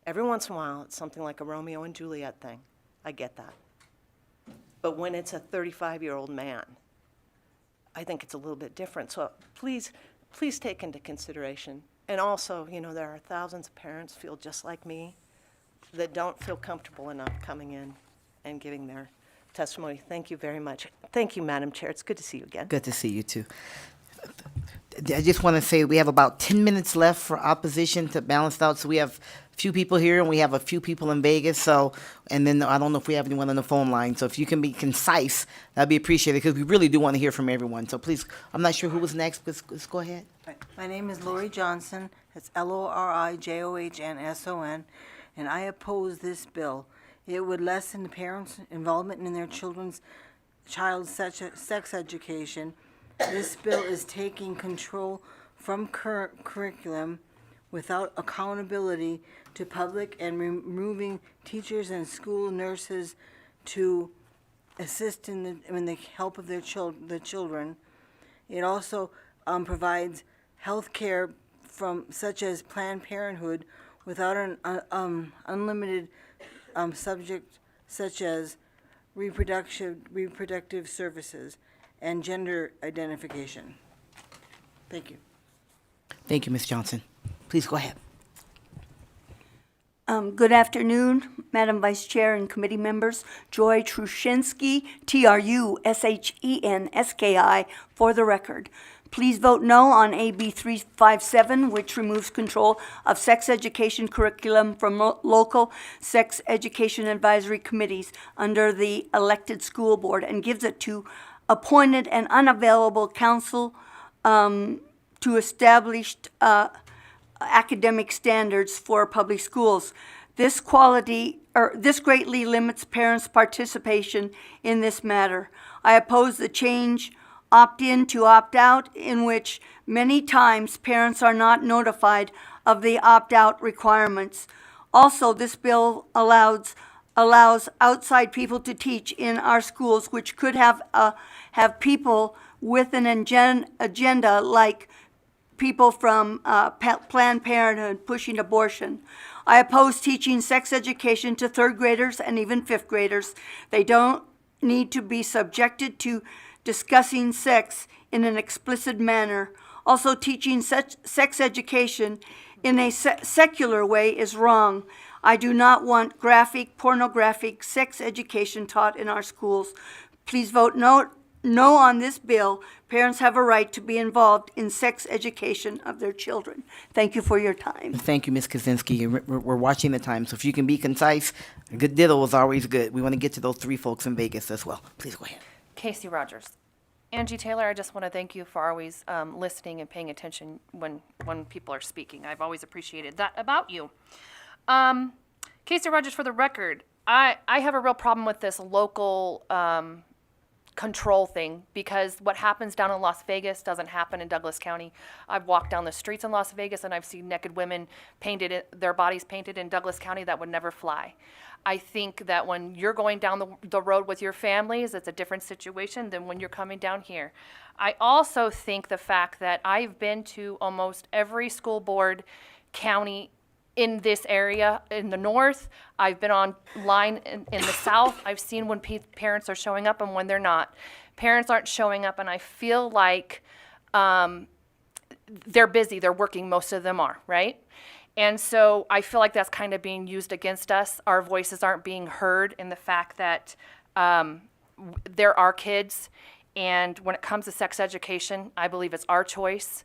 Every once in a while, it's something like a Romeo and Juliet thing. I get that. But when it's a 35-year-old man, I think it's a little bit different. So please take into consideration. And also, you know, there are thousands of parents feel just like me that don't feel comfortable enough coming in and giving their testimony. Thank you very much. Thank you, Madam Chair. It's good to see you again. Good to see you too. I just want to say we have about 10 minutes left for opposition to balance out. So we have a few people here and we have a few people in Vegas. So, and then I don't know if we have anyone on the phone line. So if you can be concise, that'd be appreciated because we really do want to hear from everyone. So please, I'm not sure who was next. Let's go ahead. My name is Lori Johnson. It's LORIJOHNSON, and I oppose this bill. It would lessen the parents' involvement in their child's sex education. This bill is taking control from current curriculum without accountability to public and removing teachers and school nurses to assist in the help of the children. It also provides health care such as Planned Parenthood without an unlimited subject such as reproductive services and gender identification. Thank you. Thank you, Ms. Johnson. Please go ahead. Good afternoon, Madam Vice Chair and committee members. Joy Trushinsky, TRUSHENSKI, for the record. Please vote no on AB 357, which removes control of sex education curriculum from local sex education advisory committees under the elected school board and gives it to appointed and unavailable counsel to established academic standards for public schools. This greatly limits parents' participation in this matter. I oppose the change opt-in to opt-out, in which many times parents are not notified of the opt-out requirements. Also, this bill allows outside people to teach in our schools, which could have people with an agenda like people from Planned Parenthood pushing abortion. I oppose teaching sex education to third graders and even fifth graders. They don't need to be subjected to discussing sex in an explicit manner. Also, teaching sex education in a secular way is wrong. I do not want graphic, pornographic sex education taught in our schools. Please vote no on this bill. Parents have a right to be involved in sex education of their children. Thank you for your time. Thank you, Ms. Kaczynski. We're watching the time, so if you can be concise, a good diddle is always good. We want to get to those three folks in Vegas as well. Please go ahead. Casey Rogers. Angie Taylor, I just want to thank you for always listening and paying attention when people are speaking. I've always appreciated that about you. Casey Rogers, for the record, I have a real problem with this local control thing, because what happens down in Las Vegas doesn't happen in Douglas County. I've walked down the streets in Las Vegas and I've seen naked women their bodies painted in Douglas County. That would never fly. I think that when you're going down the road with your families, it's a different situation than when you're coming down here. I also think the fact that I've been to almost every school board county in this area in the north. I've been online in the south. I've seen when parents are showing up and when they're not. Parents aren't showing up, and I feel like they're busy. They're working. Most of them are, right? And so I feel like that's kind of being used against us. Our voices aren't being heard in the fact that there are kids. And when it comes to sex education, I believe it's our choice.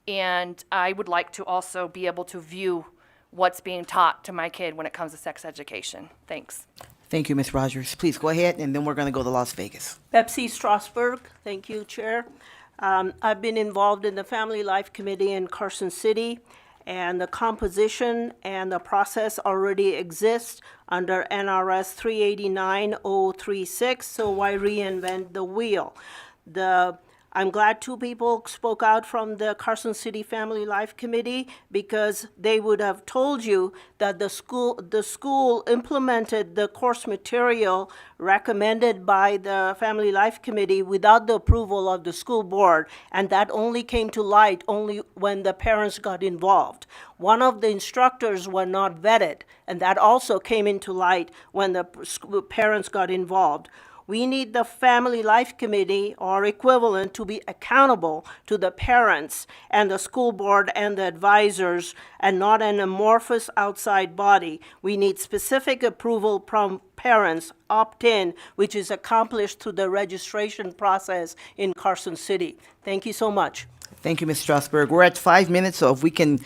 And I would like to also be able to view what's being taught to my kid when it comes to sex education. Thanks. Thank you, Ms. Rogers. Please go ahead, and then we're going to go to Las Vegas. Betsy Strasburg. Thank you, Chair. I've been involved in the Family Life Committee in Carson City, and the composition and the process already exists under NRS 389.036, so why reinvent the wheel? I'm glad two people spoke out from the Carson City Family Life Committee, because they would have told you that the school implemented the course material recommended by the Family Life Committee without the approval of the school board, and that only came to light only when the parents got involved. One of the instructors were not vetted, and that also came into light when the parents got involved. We need the Family Life Committee or equivalent to be accountable to the parents and the school board and the advisors, and not an amorphous outside body. We need specific approval from parents, opt-in, which is accomplished through the registration process in Carson City. Thank you so much. Thank you, Ms. Strasburg. We're at 5 minutes, so if we can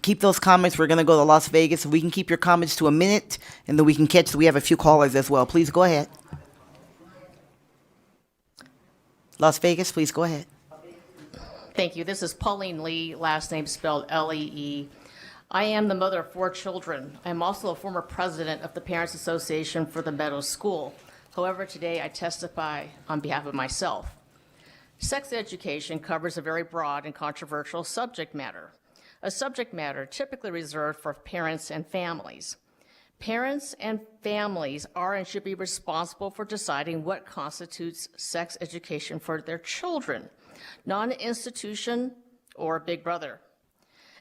keep those comments, we're going to go to Las Vegas. If we can keep your comments to a minute, and then we can catch, we have a few callers as well. Please go ahead. Las Vegas, please go ahead. Thank you. This is Pauline Lee, last name spelled L-E-E. I am the mother of 4 children. I'm also a former president of the Parents Association for the Meadows School. However, today I testify on behalf of myself. Sex education covers a very broad and controversial subject matter, a subject matter typically reserved for parents and families. Parents and families are and should be responsible for deciding what constitutes sex education for their children, not an institution or a big brother.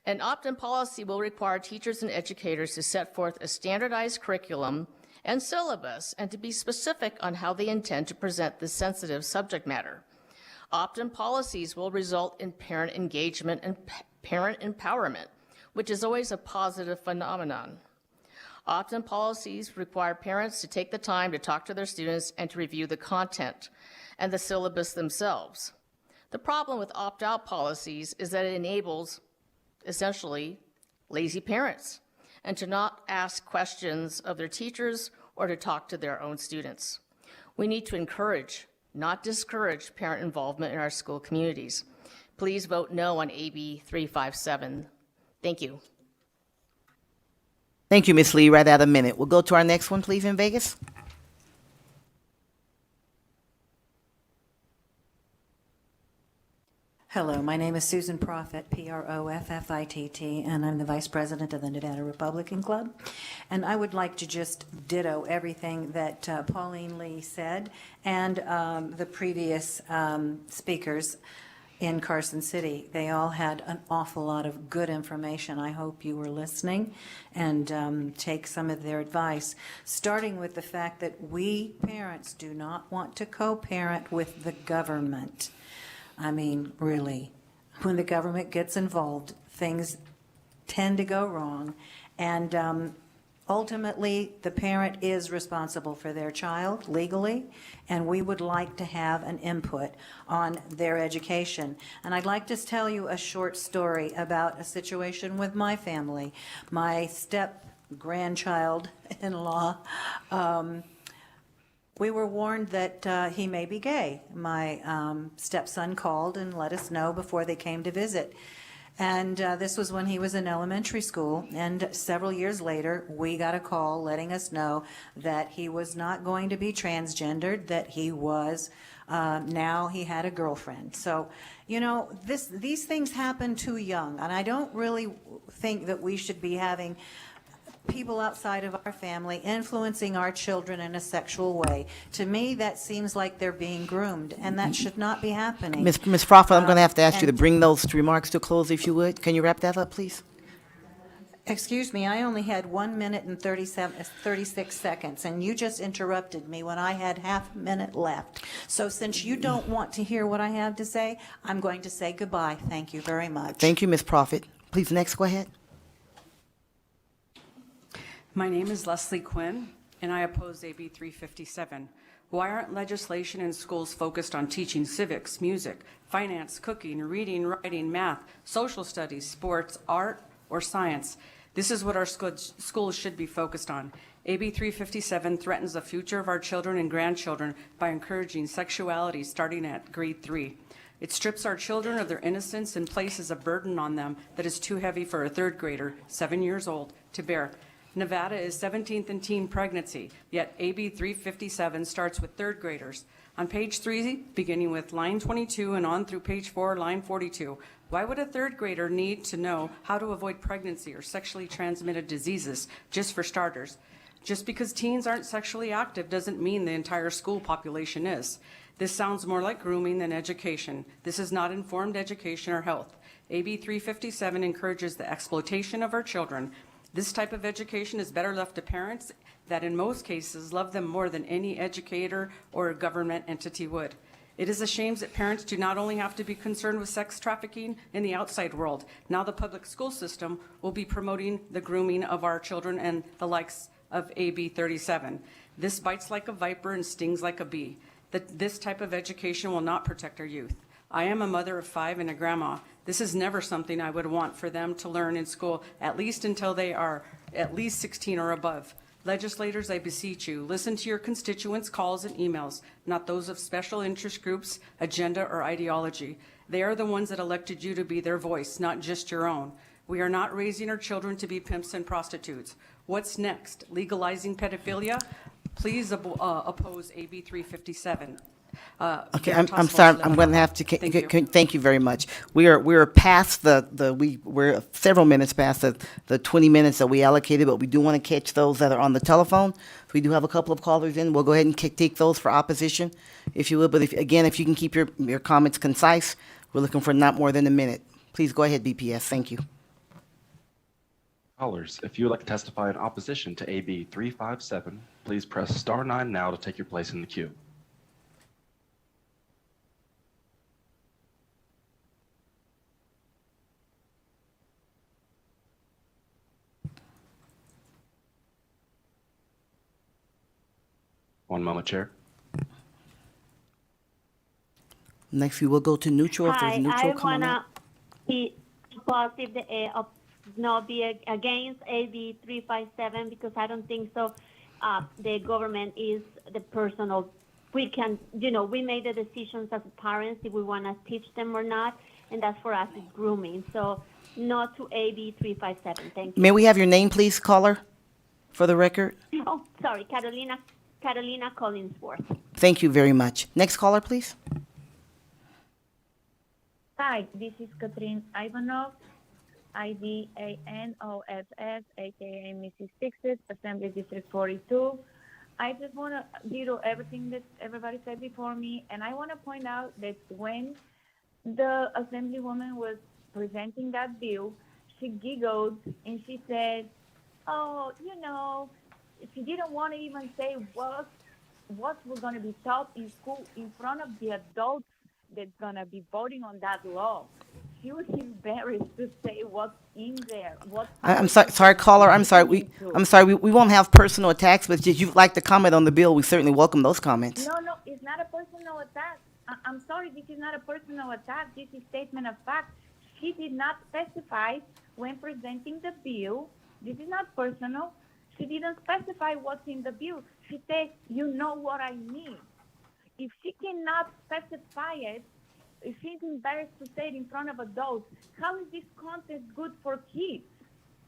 An opt-in policy will require teachers and educators to set forth a standardized curriculum and syllabus, and to be specific on how they intend to present this sensitive subject matter. Opt-in policies will result in parent engagement and parent empowerment, which is always a positive phenomenon. Opt-in policies require parents to take the time to talk to their students and to review the content and the syllabus themselves. The problem with opt-out policies is that it enables, essentially, lazy parents, and to not ask questions of their teachers or to talk to their own students. We need to encourage, not discourage, parent involvement in our school communities. Please vote no on AB 357. Thank you. Thank you, Ms. Lee. Right at a minute. We'll go to our next one, please, in Vegas. Hello, my name is Susan Proffitt, Proffitt, and I'm the Vice President of the Nevada Republican Club. And I would like to just ditto everything that Pauline Lee said and the previous speakers. in Carson City. They all had an awful lot of good information. I hope you were listening and take some of their advice, starting with the fact that we parents do not want to co-parent with the government. I mean, really, when the government gets involved, things tend to go wrong. And ultimately, the parent is responsible for their child legally, and we would like to have an input on their education. And I'd like to tell you a short story about a situation with my family. My step-grandchild-in-law, we were warned that he may be gay. My stepson called and let us know before they came to visit. And this was when he was in elementary school, and several years later, we got a call letting us know that he was not going to be transgendered, that he was, now he had a girlfriend. So, you know, these things happen too young, and I don't really think that we should be having people outside of our family influencing our children in a sexual way. To me, that seems like they're being groomed, and that should not be happening. Ms. Crawford, I'm going to have to ask you to and- bring those remarks to a close if you would. Can you wrap that up, please? Excuse me, I only had 1 minute and 36 seconds, and you just interrupted me when I had half a minute left. So since you don't want to hear what I have to say, I'm going to say goodbye. Thank you very much. Thank you, Ms. Prophet. Please, next, go ahead. My name is Leslie Quinn, and I oppose AB 357. Why aren't legislation in schools focused on teaching civics, music, finance, cooking, reading, writing, math, social studies, sports, art, or science? This is what our schools should be focused on. AB 357 threatens the future of our children and grandchildren by encouraging sexuality starting at grade 3. It strips our children of their innocence and places a burden on them that is too heavy for a third grader, 7 years old, to bear. Nevada is 17th in teen pregnancy, yet AB 357 starts with third graders. On page 3, beginning with line 22 and on through page 4, line 42, why would a third grader need to know how to avoid pregnancy or sexually transmitted diseases, just for starters? Just because teens aren't sexually active doesn't mean the entire school population is. This sounds more like grooming than education. This is not informed education or health. AB 357 encourages the exploitation of our children. This type of education is better left to parents that in most cases love them more than any educator or government entity would. It is a shame that parents do not only have to be concerned with sex trafficking in the outside world. Now the public school system will be promoting the grooming of our children and the likes of AB 37. This bites like a viper and stings like a bee. This type of education will not protect our youth. I am a mother of 5 and a grandma. This is never something I would want for them to learn in school, at least until they are at least 16 or above. Legislators, I beseech you, listen to your constituents' calls and emails, not those of special interest groups, agenda, or ideology. They are the ones that elected you to be their voice, not just your own. We are not raising our children to be pimps and prostitutes. What's next? Legalizing pedophilia? Please oppose AB 357. Okay, I'm sorry, I'm going to have to, thank you very much. We're past we're several minutes past the 20 minutes that we allocated, but we do want to catch those that are on the telephone. So we do have a couple of callers in. We'll go ahead and take those for opposition, if you will. But if you can keep your comments concise, we're looking for not more than a minute. Please go ahead, BPS. Thank you. Callers, if you would like to testify in opposition to AB 357, please press star 9 now to take your place in the queue. One moment, Chair. Next, we will go to neutral. If there's neutral coming up. Be positive, be against AB 357 because I don't think so. The government is the personal. We can, we made the decisions as parents if we want to teach them or not, and that's for us is grooming. So, not to AB 357. Thank you. May we have your name, please, caller, for the record? Oh, sorry, Carolina Collinsworth. Thank you very much. Next caller, please. Hi, this is Katrin Ivanov, IDANOFF, aka Mrs. Fixit, Assembly District 42. I just want to ditto everything that everybody said before me, and I want to point out that when the Assemblywoman was presenting that bill, she giggled and she said, "Oh, she didn't want to even say what was going to be taught in school in front of the adults that's going to be voting on that law." She was embarrassed to say what's in there. I'm sorry, caller. I'm sorry. We won't have personal attacks, but if you'd like to comment on the bill, we certainly welcome those comments. No, it's not a personal attack. I'm sorry, this is not a personal attack. This is statement of fact. She did not specify when presenting the bill. This is not personal. She didn't specify what's in the bill. She said, "You know what I mean." If she cannot specify it, if she's embarrassed to say it in front of adults, how is this content good for kids?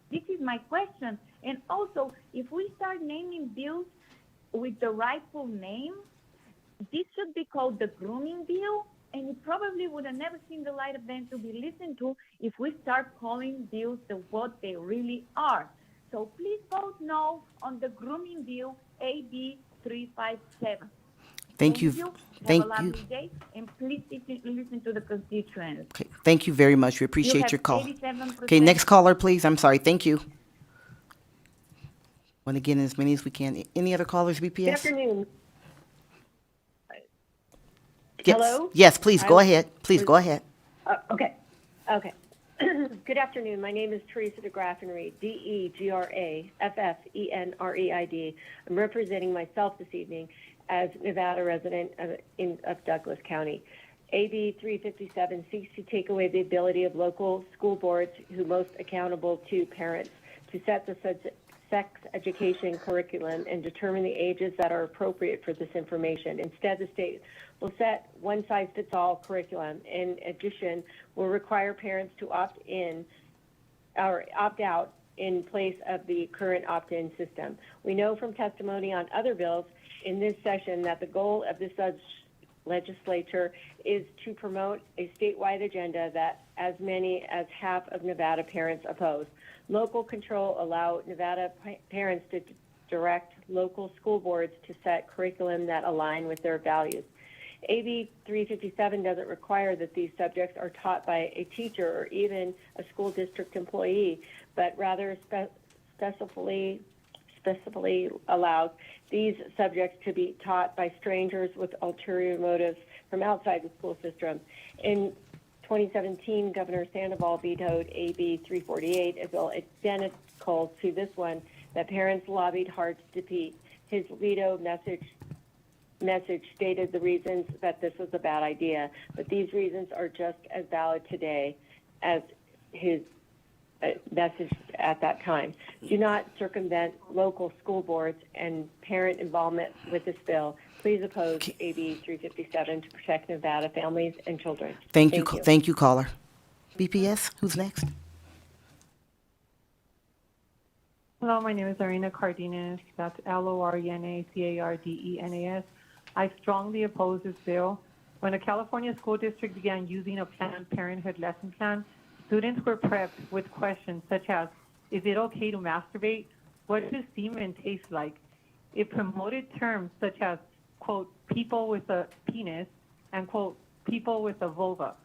This is my question. And also, if we start naming bills with the rightful name, this should be called the grooming bill, and it probably would have never seen the light of day to be listened to if we start calling bills what they really are. So please vote no on the grooming bill, AB 357. Thank you. Have a lovely day, and please listen to the constituents. Okay, thank you very much. We appreciate your call. 87%. Okay, next caller, please. I'm sorry. Thank you. Want to get in as many as we can. Any other callers, BPS? Good afternoon. Yes. Hello? Yes, please go ahead. Please go ahead. Okay. Good afternoon. My name is Teresa DeGraffenreid, DeGraffenreid. I'm representing myself this evening as Nevada resident of Douglas County. AB 357 seeks to take away the ability of local school boards, who most accountable to parents, to set the sex education curriculum and determine the ages that are appropriate for this information. Instead, the state will set one-size-fits-all curriculum. In addition, will require parents to opt in or opt out in place of the current opt-in system. We know from testimony on other bills in this session that the goal of this legislature is to promote a statewide agenda that as many as half of Nevada parents oppose. Local control allow Nevada parents to direct local school boards to set curriculum that align with their values. AB 357 doesn't require that these subjects are taught by a teacher or even a school district employee, but rather specifically allows these subjects to be taught by strangers with ulterior motives from outside the school system. In 2017, Governor Sandoval vetoed AB 348, a bill identical to this one that parents lobbied hard to defeat. His veto message stated the reasons that this was a bad idea, but these reasons are just as valid today as his message at that time. Do not circumvent local school boards and parent involvement with this bill. Please oppose AB 357 to protect Nevada families and children. Thank you. Thank you, caller. BPS, who's next? Hello, my name is Arena Cardenas. That's LORENACARDENAS. I strongly oppose this bill. When a California school district began using a Planned Parenthood lesson plan, students were prepped with questions such as, is it okay to masturbate? What does semen taste like? It promoted terms such as, quote, people with a penis, and, quote, people with a vulva.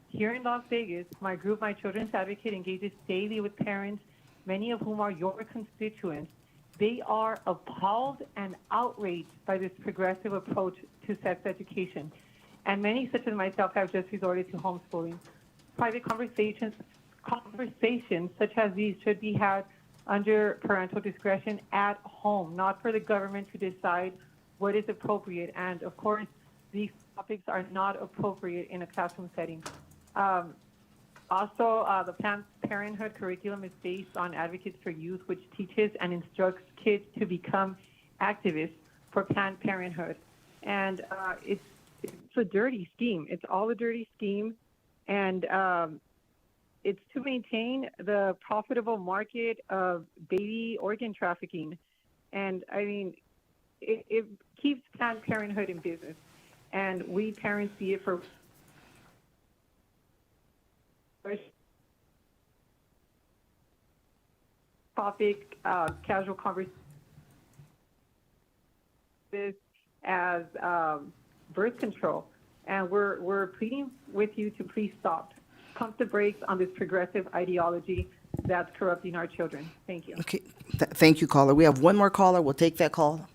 Here in Las Vegas, my group, My Children's Advocate, engages daily with parents, many of whom are your constituents. They are appalled and outraged by this progressive approach to sex education. And many, such as myself, have just resorted to homeschooling. Private conversations such as these should be had under parental discretion at home, not for the government to decide what is appropriate. And of course, these topics are not appropriate in a classroom setting. Also, the Planned Parenthood curriculum is based on Advocates for Youth, which teaches and instructs kids to become activists for Planned Parenthood. And it's a dirty scheme. It's all a dirty scheme. And it's to maintain the profitable market of baby organ trafficking. And I mean, it keeps Planned Parenthood in business. And we parents see it for topic, casual conversation as birth control. and we're pleading with you to please stop. Pump the brakes on this progressive ideology that's corrupting our children. Thank you. Okay, thank you, caller. We have one more caller. We'll take that call.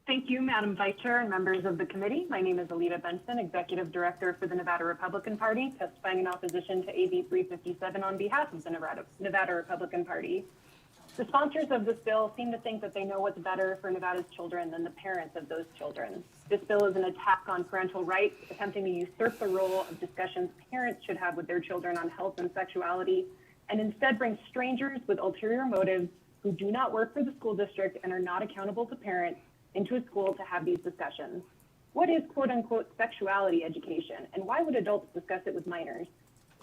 Thank you, Madam Vice Chair and members of the committee. My name is Alita Benson, Executive Director for the Nevada Republican Party, testifying in opposition to AB 357 on behalf of the Nevada Republican Party. The sponsors of this bill seem to think that they know what's better for Nevada's children than the parents of those children. This bill is an attack on parental rights, attempting to usurp the role of discussions parents should have with their children on health and sexuality, and instead bring strangers with ulterior motives who do not work for the school district and are not accountable to parents into a school to have these discussions. What is quote unquote sexuality education, and why would adults discuss it with minors?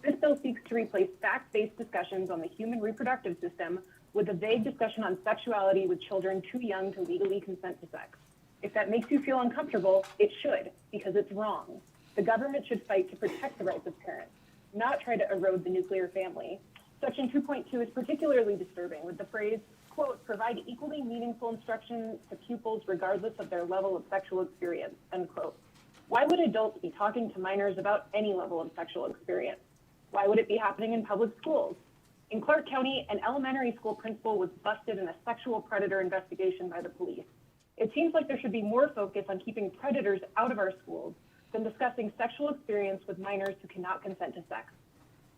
This bill seeks to replace fact-based discussions on the human reproductive system with a vague discussion on sexuality with children too young to legally consent to sex. If that makes you feel uncomfortable, it should, because it's wrong. The government should fight to protect the rights of parents, not try to erode the nuclear family. Section 2.2 is particularly disturbing with the phrase, quote, provide equally meaningful instruction to pupils regardless of their level of sexual experience, end quote. Why would adults be talking to minors about any level of sexual experience? Why would it be happening in public schools? In Clark County, an elementary school principal was busted in a sexual predator investigation by the police. It seems like there should be more focus on keeping predators out of our schools than discussing sexual experience with minors who cannot consent to sex.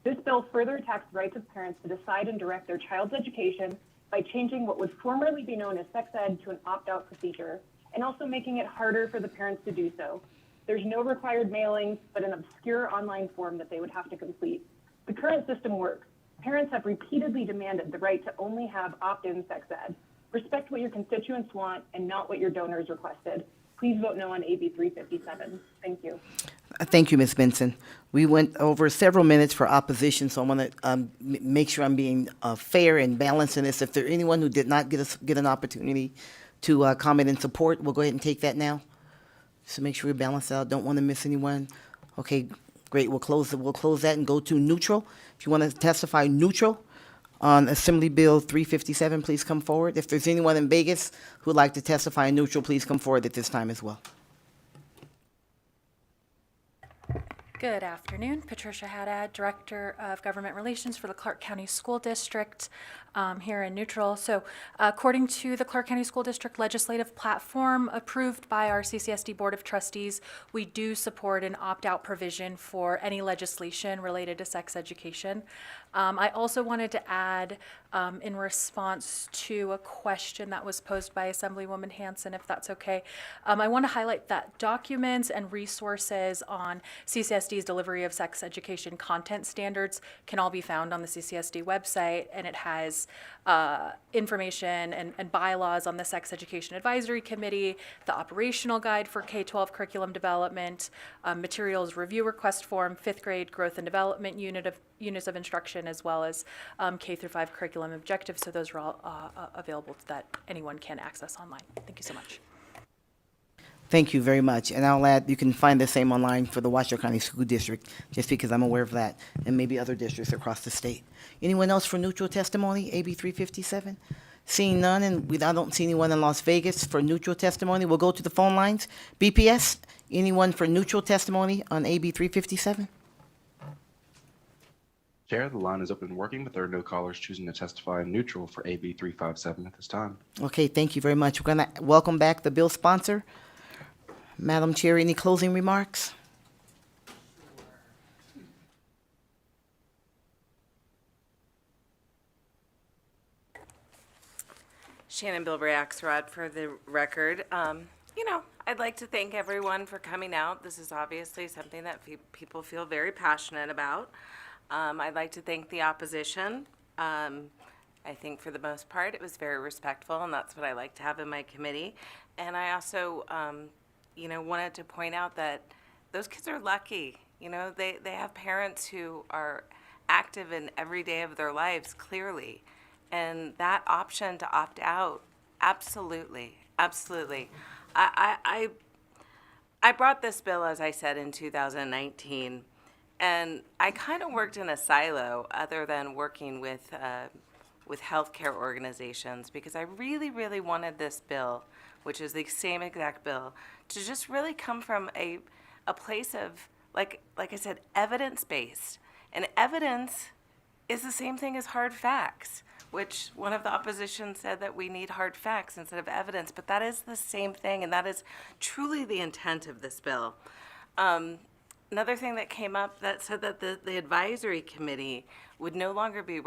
This bill further attacks the rights of parents to decide and direct their child's education by changing what would formerly be known as sex ed to an opt-out procedure, and also making it harder for the parents to do so. There's no required mailings, but an obscure online form that they would have to complete. The current system works. Parents have repeatedly demanded the right to only have opt-in sex ed. Respect what your constituents want and not what your donors requested. Please vote no on AB 357. Thank you. Thank you, Ms. Benson. We went over several minutes for opposition, so I want to make sure I'm being fair and balanced in this. If there's anyone who did not get an opportunity to comment in support, we'll go ahead and take that now. So make sure we balance out. Don't want to miss anyone. Okay, great. We'll close that and go to neutral. If you want to testify neutral on Assembly Bill 357, please come forward. If there's anyone in Vegas who would like to testify neutral, please come forward at this time as well. Good afternoon. Patricia Haddad, Director of Government Relations for the Clark County School District here in neutral. So according to the Clark County School District legislative platform approved by our CCSD Board of Trustees, we do support an opt-out provision for any legislation related to sex education. I also wanted to add, in response to a question that was posed by Assemblywoman Hanson, if that's okay, I want to highlight that documents and resources on CCSD's delivery of sex education content standards can all be found on the CCSD website, and it has information and bylaws on the Sex Education Advisory Committee, the operational guide for K-12 curriculum development, materials review request form, 5th grade growth and development units of instruction, as well as K through 5 curriculum objectives. So those are all available that anyone can access online. Thank you so much. Thank you very much. And I'll add, you can find the same online for the Washoe County School District, just because I'm aware of that, and maybe other districts across the state. Anyone else for neutral testimony, AB 357? Seeing none, and I don't see anyone in Las Vegas for neutral testimony, we'll go to the phone lines. BPS, anyone for neutral testimony on AB 357? Chair, the line is open and working, but there are no callers choosing to testify neutral for AB 357 at this time. Okay, thank you very much. We're going to welcome back the bill sponsor. Madam Chair, any closing remarks? Shannon Bilbray Axelrod for the record. I'd like to thank everyone for coming out. This is obviously something that people feel very passionate about. I'd like to thank the opposition. I think for the most part it was very respectful, and that's what I like to have in my committee. And I also wanted to point out that those kids are lucky. They have parents who are active in every day of their lives, clearly. And that option to opt out, absolutely. I brought this bill, as I said, in 2019, and I kind of worked in a silo other than working with with healthcare organizations, because I really, really wanted this bill, which is the same exact bill, to just really come from a place of, like I said, evidence-based. And evidence is the same thing as hard facts, which one of the opposition said that we need hard facts instead of evidence, but that is the same thing, and that is truly the intent of this bill. Another thing that came up that said that the advisory committee would no longer be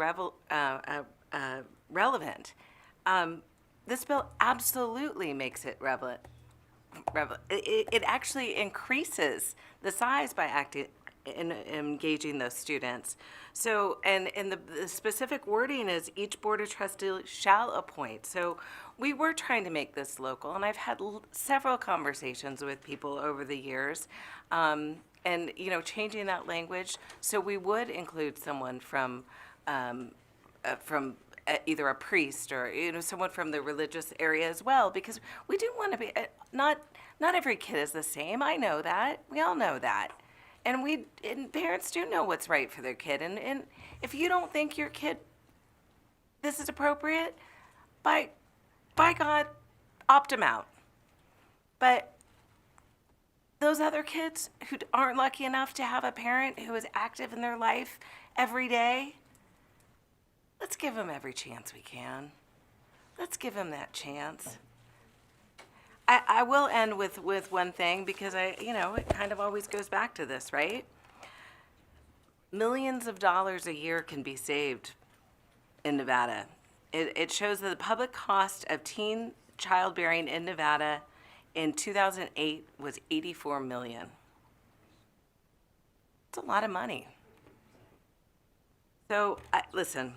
relevant. This bill absolutely makes it relevant. It actually increases the size by engaging those students. So, and the specific wording is each board of trustees shall appoint. So we were trying to make this local, and I've had several conversations with people over the years, and, you know, changing that language. So we would include someone from either a priest or, you know, someone from the religious area as well, because we do want to be, not every kid is the same. I know that. We all know that. And parents do know what's right for their kid. And if you don't think your kid, this is appropriate, by God, opt them out. But those other kids who aren't lucky enough to have a parent who is active in their life every day, let's give them every chance we can. Let's give them that chance. I will end with one thing, because it kind of always goes back to this, right? Millions of dollars a year can be saved in Nevada. It shows that the public cost of teen childbearing in Nevada in 2008 was $84 million. It's a lot of money. So, listen,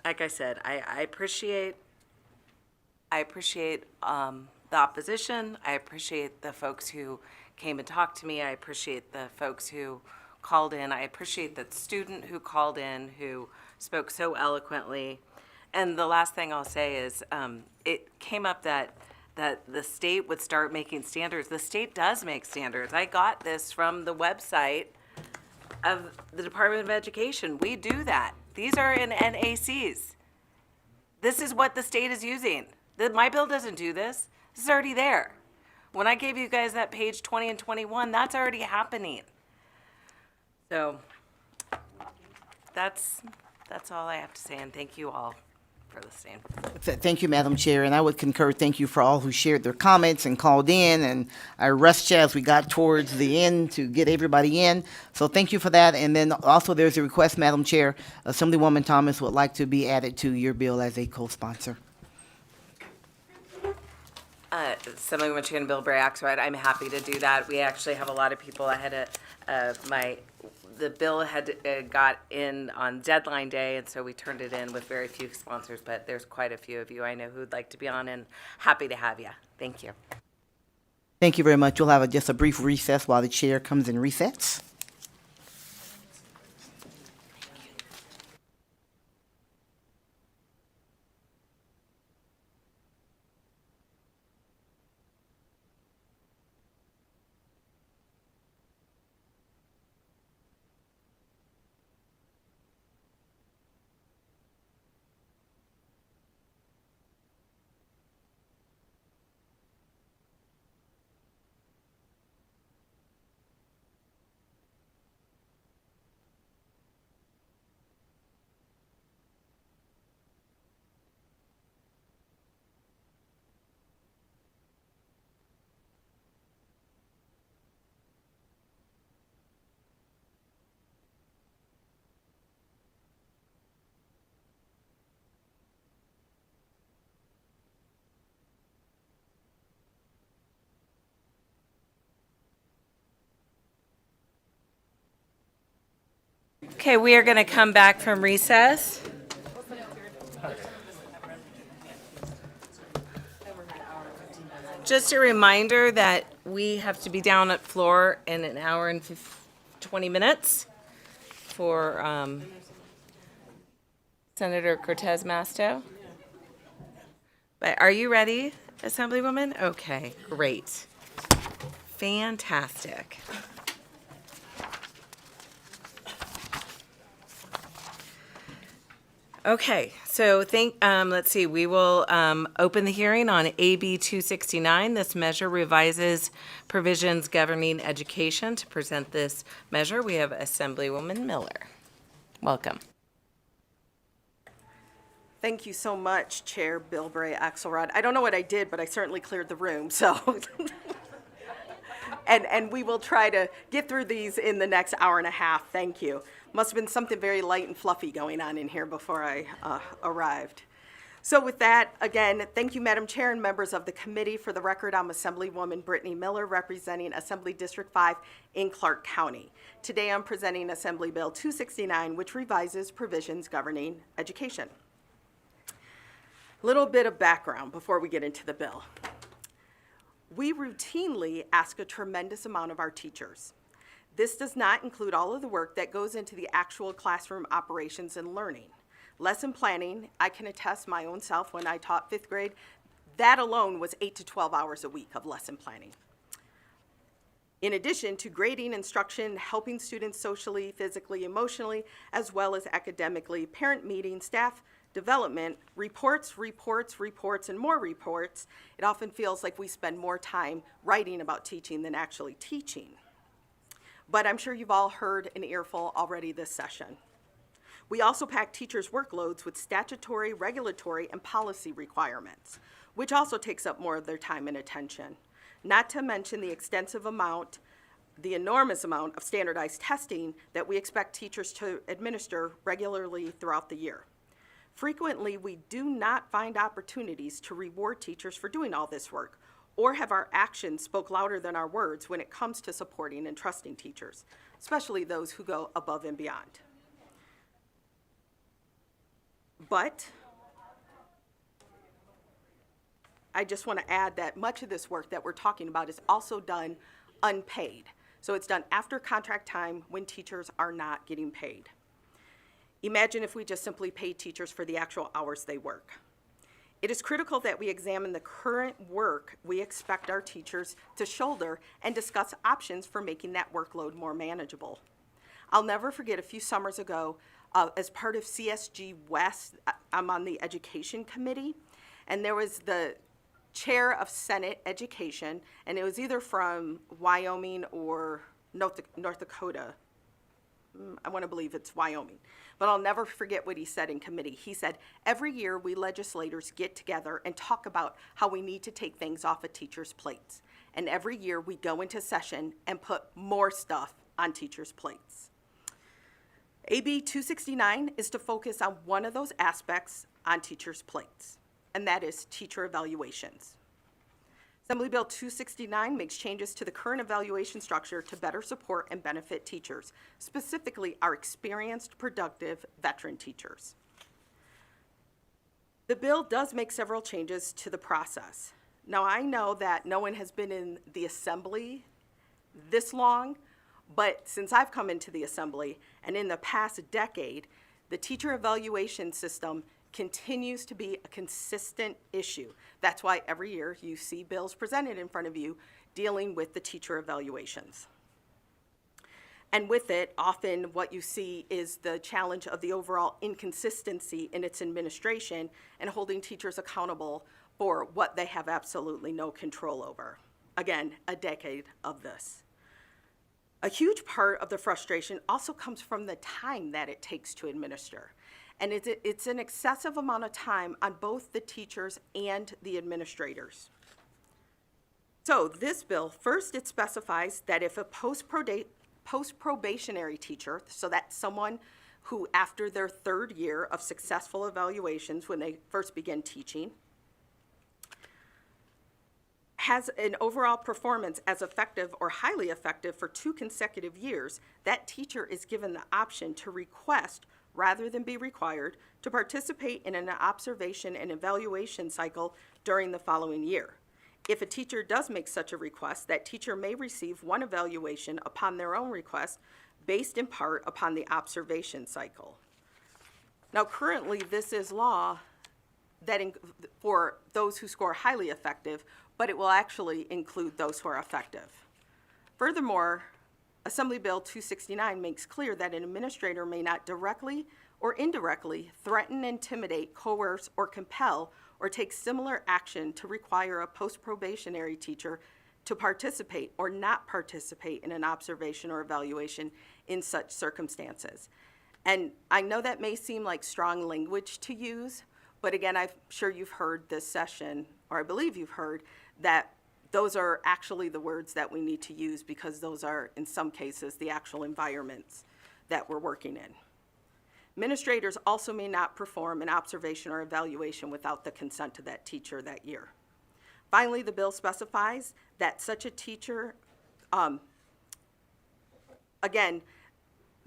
like I said, I appreciate the opposition. I appreciate the folks who came and talked to me. I appreciate the folks who called in. I appreciate that student who called in, who spoke so eloquently. And the last thing I'll say is, it came up that the state would start making standards. The state does make standards. I got this from the website of the Department of Education. We do that. These are in NACs. This is what the state is using. My bill doesn't do this. This is already there. When I gave you guys that page 20 and 21, that's already happening. So that's all I have to say, and thank you all for listening. Thank you, Madam Chair, and I would concur. Thank you for all who shared their comments and called in, and I rushed you as we got towards the end to get everybody in. So thank you for that. And then also there's a request, Madam Chair, Assemblywoman Thomas would like to be added to your bill as a co-sponsor. Assemblywoman Chan Bilbray Axelrod, I'm happy to do that. We actually have a lot of people. I had the bill had got in on deadline day, and so we turned it in with very few sponsors, but there's quite a few of you I know who'd like to be on, and happy to have you. Thank you. Thank you very much. We'll have just a brief recess while the chair comes and resets. Okay, we are going to come back from recess. Just a reminder that we have to be down at floor in an hour and 20 minutes for Senator Cortez Masto. But are you ready, Assemblywoman? Okay, great. Fantastic. Okay, so let's see, we will open the hearing on AB 269. This measure revises provisions governing education. To present this measure, we have Assemblywoman Miller. Welcome. Thank you so much, Chair Bilbray Axelrod. I don't know what I did, but I certainly cleared the room, so. And we will try to get through these in the next hour and a half. Thank you. Must have been something very light and fluffy going on in here before I arrived. So with that, again, thank you, Madam Chair and members of the committee. For the record, I'm Assemblywoman Brittany Miller, representing Assembly District 5 in Clark County. Today, I'm presenting Assembly Bill 269, which revises provisions governing education. Little bit of background before we get into the bill. We routinely ask a tremendous amount of our teachers. This does not include all of the work that goes into the actual classroom operations and learning. Lesson planning, I can attest my own self when I taught 5th grade, that alone was 8 to 12 hours a week of lesson planning. In addition to grading, instruction, helping students socially, physically, emotionally, as well as academically, parent meetings, staff development, reports, and more reports, it often feels like we spend more time writing about teaching than actually teaching. But I'm sure you've all heard an earful already this session. We also pack teachers' workloads with statutory, regulatory, and policy requirements, which also takes up more of their time and attention. Not to mention the enormous amount of standardized testing that we expect teachers to administer regularly throughout the year. Frequently, we do not find opportunities to reward teachers for doing all this work, or have our actions spoke louder than our words when it comes to supporting and trusting teachers, especially those who go above and beyond. But I just want to add that much of this work that we're talking about is also done unpaid. So it's done after contract time when teachers are not getting paid. Imagine if we just simply paid teachers for the actual hours they work. It is critical that we examine the current work we expect our teachers to shoulder and discuss options for making that workload more manageable. I'll never forget a few summers ago, as part of CSG West, I'm on the education committee, and there was the chair of Senate Education, and it was either from Wyoming or North Dakota. I want to believe it's Wyoming. But I'll never forget what he said in committee. He said, every year we legislators get together and talk about how we need to take things off of teachers' plates. And every year we go into session and put more stuff on teachers' plates. AB 269 is to focus on one of those aspects on teachers' plates, and that is teacher evaluations. Assembly Bill 269 makes changes to the current evaluation structure to better support and benefit teachers, specifically our experienced, productive veteran teachers. The bill does make several changes to the process. Now, I know that no one has been in the Assembly this long, but since I've come into the Assembly, and in the past decade, the teacher evaluation system continues to be a consistent issue. That's why every year you see bills presented in front of you dealing with the teacher evaluations. And with it, often what you see is the challenge of the overall inconsistency in its administration and holding teachers accountable for what they have absolutely no control over. Again, a decade of this. A huge part of the frustration also comes from the time that it takes to administer. And it's an excessive amount of time on both the teachers and the administrators. So this bill, first it specifies that if a post-probationary teacher, so that's someone who after their 3rd year of successful evaluations when they first begin teaching, has an overall performance as effective or highly effective for 2 consecutive years, that teacher is given the option to request rather than be required to participate in an observation and evaluation cycle during the following year. If a teacher does make such a request, that teacher may receive one evaluation upon their own request, based in part upon the observation cycle. Now, currently, this is law that for those who score highly effective, but it will actually include those who are effective. Furthermore, Assembly Bill 269 makes clear that an administrator may not directly or indirectly threaten, intimidate, coerce, or compel, or take similar action to require a post-probationary teacher to participate or not participate in an observation or evaluation in such circumstances. And I know that may seem like strong language to use, but again, I'm sure you've heard this session, or I believe you've heard, that those are actually the words that we need to use because those are, in some cases, the actual environments that we're working in. Administrators also may not perform an observation or evaluation without the consent of that teacher that year. Finally, the bill specifies that such a teacher, again,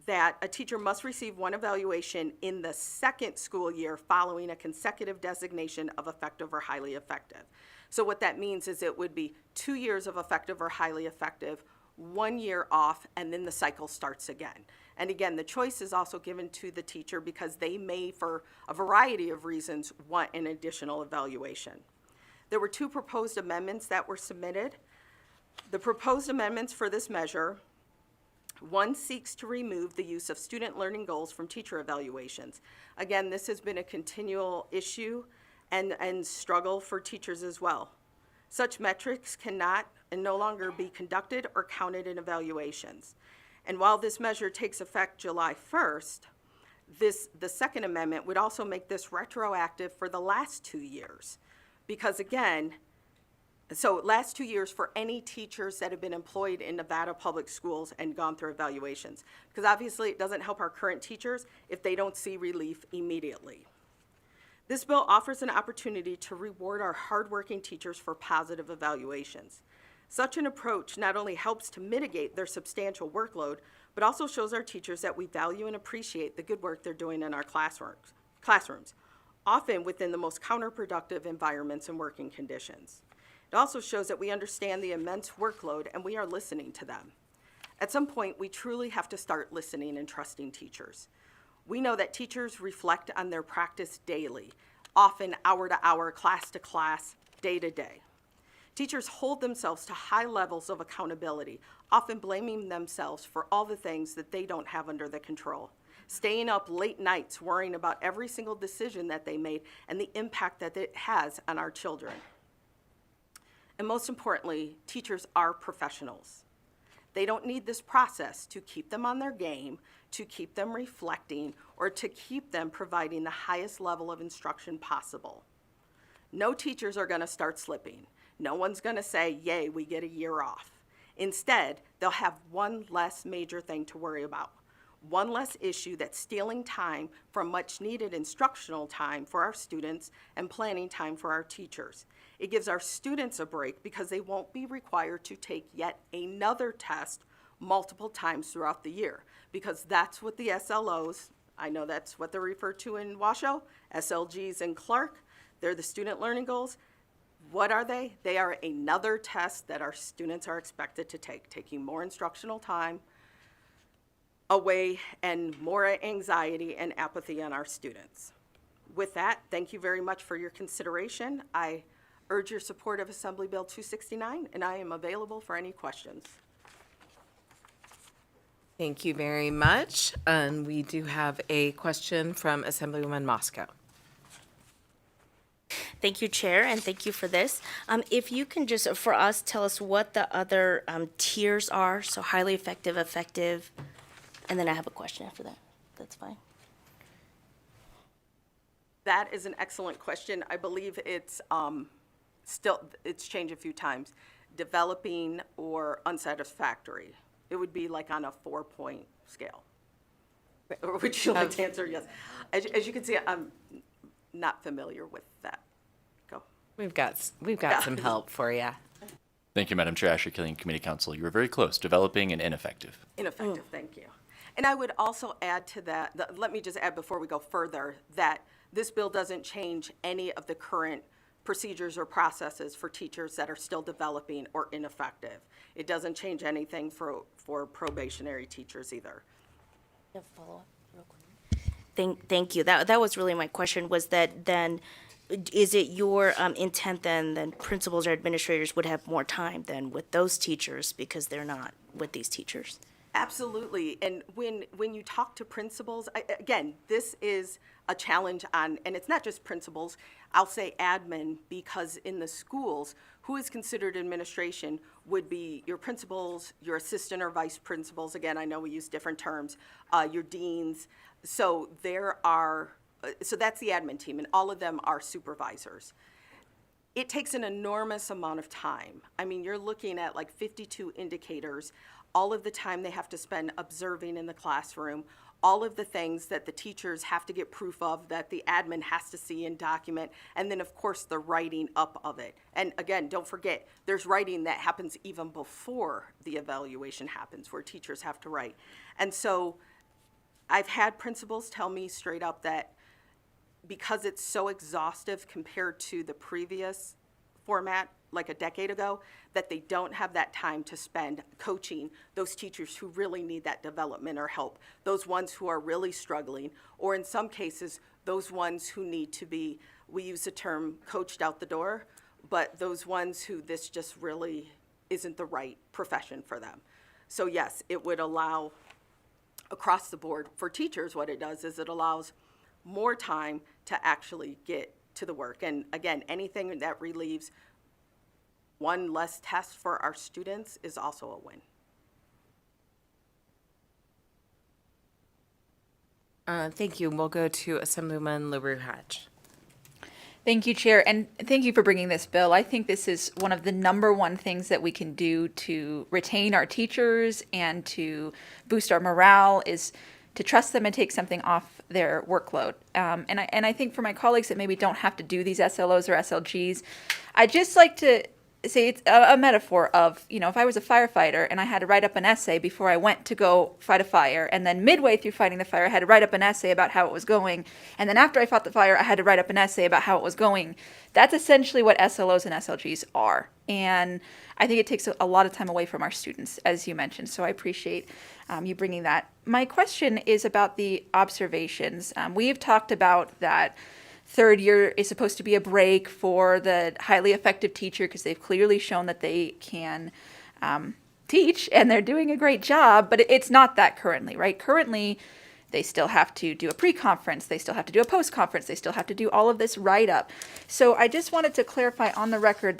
that a teacher must receive one evaluation in the second school year following a consecutive designation of effective or highly effective. So what that means is it would be 2 years of effective or highly effective, 1 year off, and then the cycle starts again. And again, the choice is also given to the teacher because they may, for a variety of reasons, want an additional evaluation. There were 2 proposed amendments that were submitted. The proposed amendments for this measure, one seeks to remove the use of student learning goals from teacher evaluations. Again, this has been a continual issue and struggle for teachers as well. Such metrics cannot and no longer be conducted or counted in evaluations. And while this measure takes effect July 1st, the second amendment would also make this retroactive for the last 2 years. Because again, so last 2 years for any teachers that have been employed in Nevada public schools and gone through evaluations. Because obviously it doesn't help our current teachers if they don't see relief immediately. This bill offers an opportunity to reward our hardworking teachers for positive evaluations. Such an approach not only helps to mitigate their substantial workload, but also shows our teachers that we value and appreciate the good work they're doing in our classrooms, often within the most counterproductive environments and working conditions. It also shows that we understand the immense workload and we are listening to them. At some point, we truly have to start listening and trusting teachers. We know that teachers reflect on their practice daily, often hour to hour, class to class, day to day. Teachers hold themselves to high levels of accountability, often blaming themselves for all the things that they don't have under their control, staying up late nights worrying about every single decision that they made and the impact that it has on our children. And most importantly, teachers are professionals. They don't need this process to keep them on their game, to keep them reflecting, or to keep them providing the highest level of instruction possible. No teachers are going to start slipping. No one's going to say, yay, we get a year off. Instead, they'll have one less major thing to worry about, one less issue that's stealing time from much needed instructional time for our students and planning time for our teachers. It gives our students a break because they won't be required to take yet another test multiple times throughout the year, because that's what the SLOs, I know that's what they're referred to in Washoe, SLGs in Clark, they're the student learning goals. What are they? They are another test that our students are expected to take, taking more instructional time away and more anxiety and apathy on our students. With that, thank you very much for your consideration. I urge your support of Assembly Bill 269, and I am available for any questions. Thank you very much. And we do have a question from Assemblywoman Moscow. Thank you, Chair, and thank you for this. If you can just, for us, tell us what the other tiers are, so highly effective, effective, and then I have a question after that. That's fine. That is an excellent question. I believe it's it's changed a few times. Developing or unsatisfactory. It would be like on a 4-point scale. Or would you like to answer yes? As you can see, I'm not familiar with that. Go. We've got some help for you. Thank you, Madam Chair. Ashley Killian, Committee Counsel. You were very close. Developing and ineffective. Ineffective, thank you. And I would also add to that, let me just add before we go further, that this bill doesn't change any of the current procedures or processes for teachers that are still developing or ineffective. It doesn't change anything for probationary teachers either. Follow-up real quick. Thank you. That was really my question, was that then, is it your intent then principals or administrators would have more time than with those teachers because they're not with these teachers? Absolutely. And when you talk to principals, again, this is a challenge on, and it's not just principals, I'll say admin, because in the schools, who is considered administration would be your principals, your assistant or vice principals. Again, I know we use different terms, your deans. So so that's the admin team, and all of them are supervisors. It takes an enormous amount of time. I mean, you're looking at like 52 indicators, all of the time they have to spend observing in the classroom, all of the things that the teachers have to get proof of, that the admin has to see and document, and then of course the writing up of it. And again, don't forget, there's writing that happens even before the evaluation happens, where teachers have to write. And so I've had principals tell me straight up that because it's so exhaustive compared to the previous format, like a decade ago, that they don't have that time to spend coaching those teachers who really need that development or help, those ones who are really struggling, or in some cases, those ones who need to be, we use the term coached out the door, but those ones who this just really isn't the right profession for them. So yes, it would allow, across the board, for teachers, what it does is it allows more time to actually get to the work. And again, anything that relieves one less test for our students is also a win. Thank you. We'll go to Assemblyman LaRue Hatch. Thank you, Chair, and thank you for bringing this bill. I think this is one of the #1 things that we can do to retain our teachers and to boost our morale is to trust them and take something off their workload. And I think for my colleagues that maybe don't have to do these SLOs or SLGs, I'd just like to say it's a metaphor of, if I was a firefighter and I had to write up an essay before I went to go fight a fire, and then midway through fighting the fire, I had to write up an essay about how it was going, and then after I fought the fire, I had to write up an essay about how it was going. That's essentially what SLOs and SLGs are. And I think it takes a lot of time away from our students, as you mentioned, so I appreciate you bringing that. My question is about the observations. We've talked about that third year is supposed to be a break for the highly effective teacher because they've clearly shown that they can teach and they're doing a great job, but it's not that currently, right? Currently, they still have to do a pre-conference, they still have to do a post-conference, they still have to do all of this write-up. So I just wanted to clarify on the record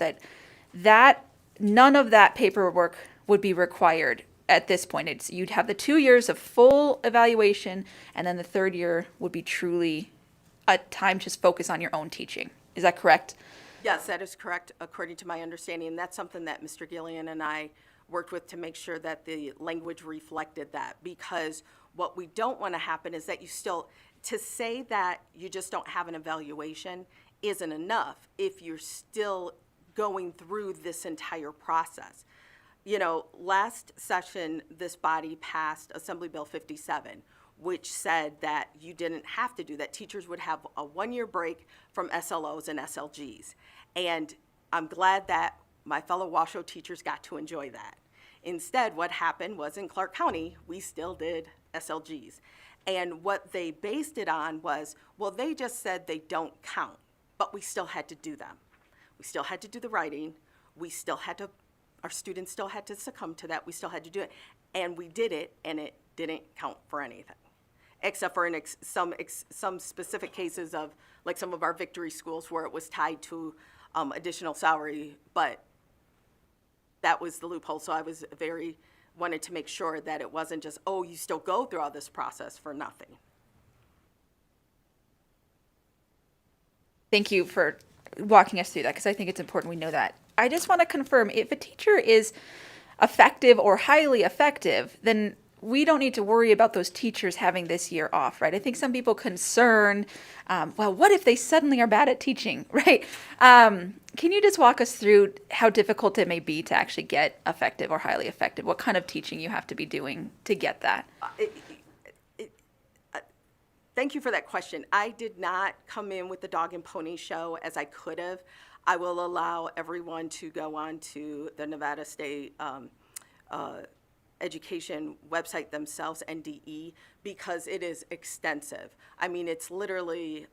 that none of that paperwork would be required at this point. You'd have the 2 years of full evaluation, and then the third year would be truly a time to focus on your own teaching. Is that correct? Yes, that is correct, according to my understanding. And that's something that Mr. Gillian and I worked with to make sure that the language reflected that. Because what we don't want to happen is that to say that you just don't have an evaluation isn't enough if you're still going through this entire process. Last session, this body passed Assembly Bill 57, which said that you didn't have to do that. Teachers would have a 1-year break from SLOs and SLGs. And I'm glad that my fellow Washoe teachers got to enjoy that. Instead, what happened was in Clark County, we still did SLGs. And what they based it on was, well, they just said they don't count, but we still had to do them. We still had to do the writing. Our students still had to succumb to that. We still had to do it. And we did it, and it didn't count for anything, except for in some specific cases of, like some of our victory schools where it was tied to additional salary, but that was the loophole. So I wanted to make sure that it wasn't just, oh, you still go through all this process for nothing. Thank you for walking us through that, because I think it's important we know that. I just want to confirm, if a teacher is effective or highly effective, then we don't need to worry about those teachers having this year off, right? I think some people concern, well, what if they suddenly are bad at teaching, right? Can you just walk us through how difficult it may be to actually get effective or highly effective? What kind of teaching you have to be doing to get that? Thank you for that question. I did not come in with the dog and pony show as I could have. I will allow everyone to go on to the Nevada State Education website themselves, NDE, because it is extensive. I mean, it's literally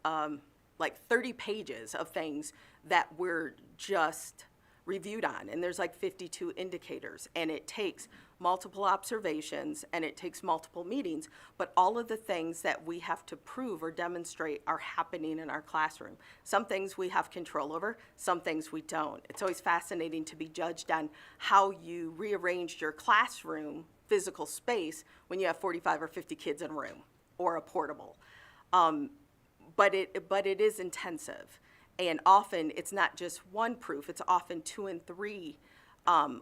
like 30 pages of things that we're just reviewed on, and there's like 52 indicators, and it takes multiple observations, and it takes multiple meetings, but all of the things that we have to prove or demonstrate are happening in our classroom. Some things we have control over, some things we don't. It's always fascinating to be judged on how you rearranged your classroom physical space when you have 45 or 50 kids in a room or a portable. But it is intensive. And often it's not just one proof, it's often 2 and 3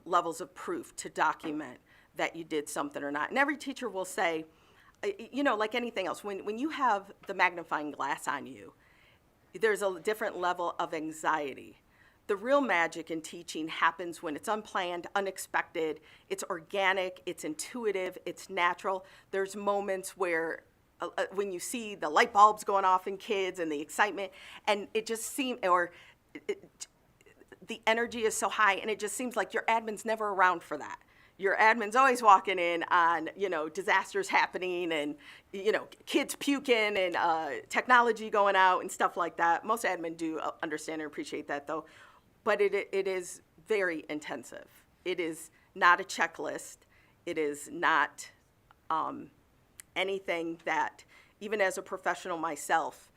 levels of proof to document that you did something or not. And every teacher will say, you know, like anything else, when you have the magnifying glass on you, there's a different level of anxiety. The real magic in teaching happens when it's unplanned, unexpected, it's organic, it's intuitive, it's natural. There's moments where when you see the light bulbs going off in kids and the excitement, and it just seems, the energy is so high, and it just seems like your admin's never around for that. Your admin's always walking in on, you know, disasters happening and, you know, kids puking and technology going out and stuff like that. Most admin do understand and appreciate that, though. But it is very intensive. It is not a checklist. It is not anything that, even as a professional myself,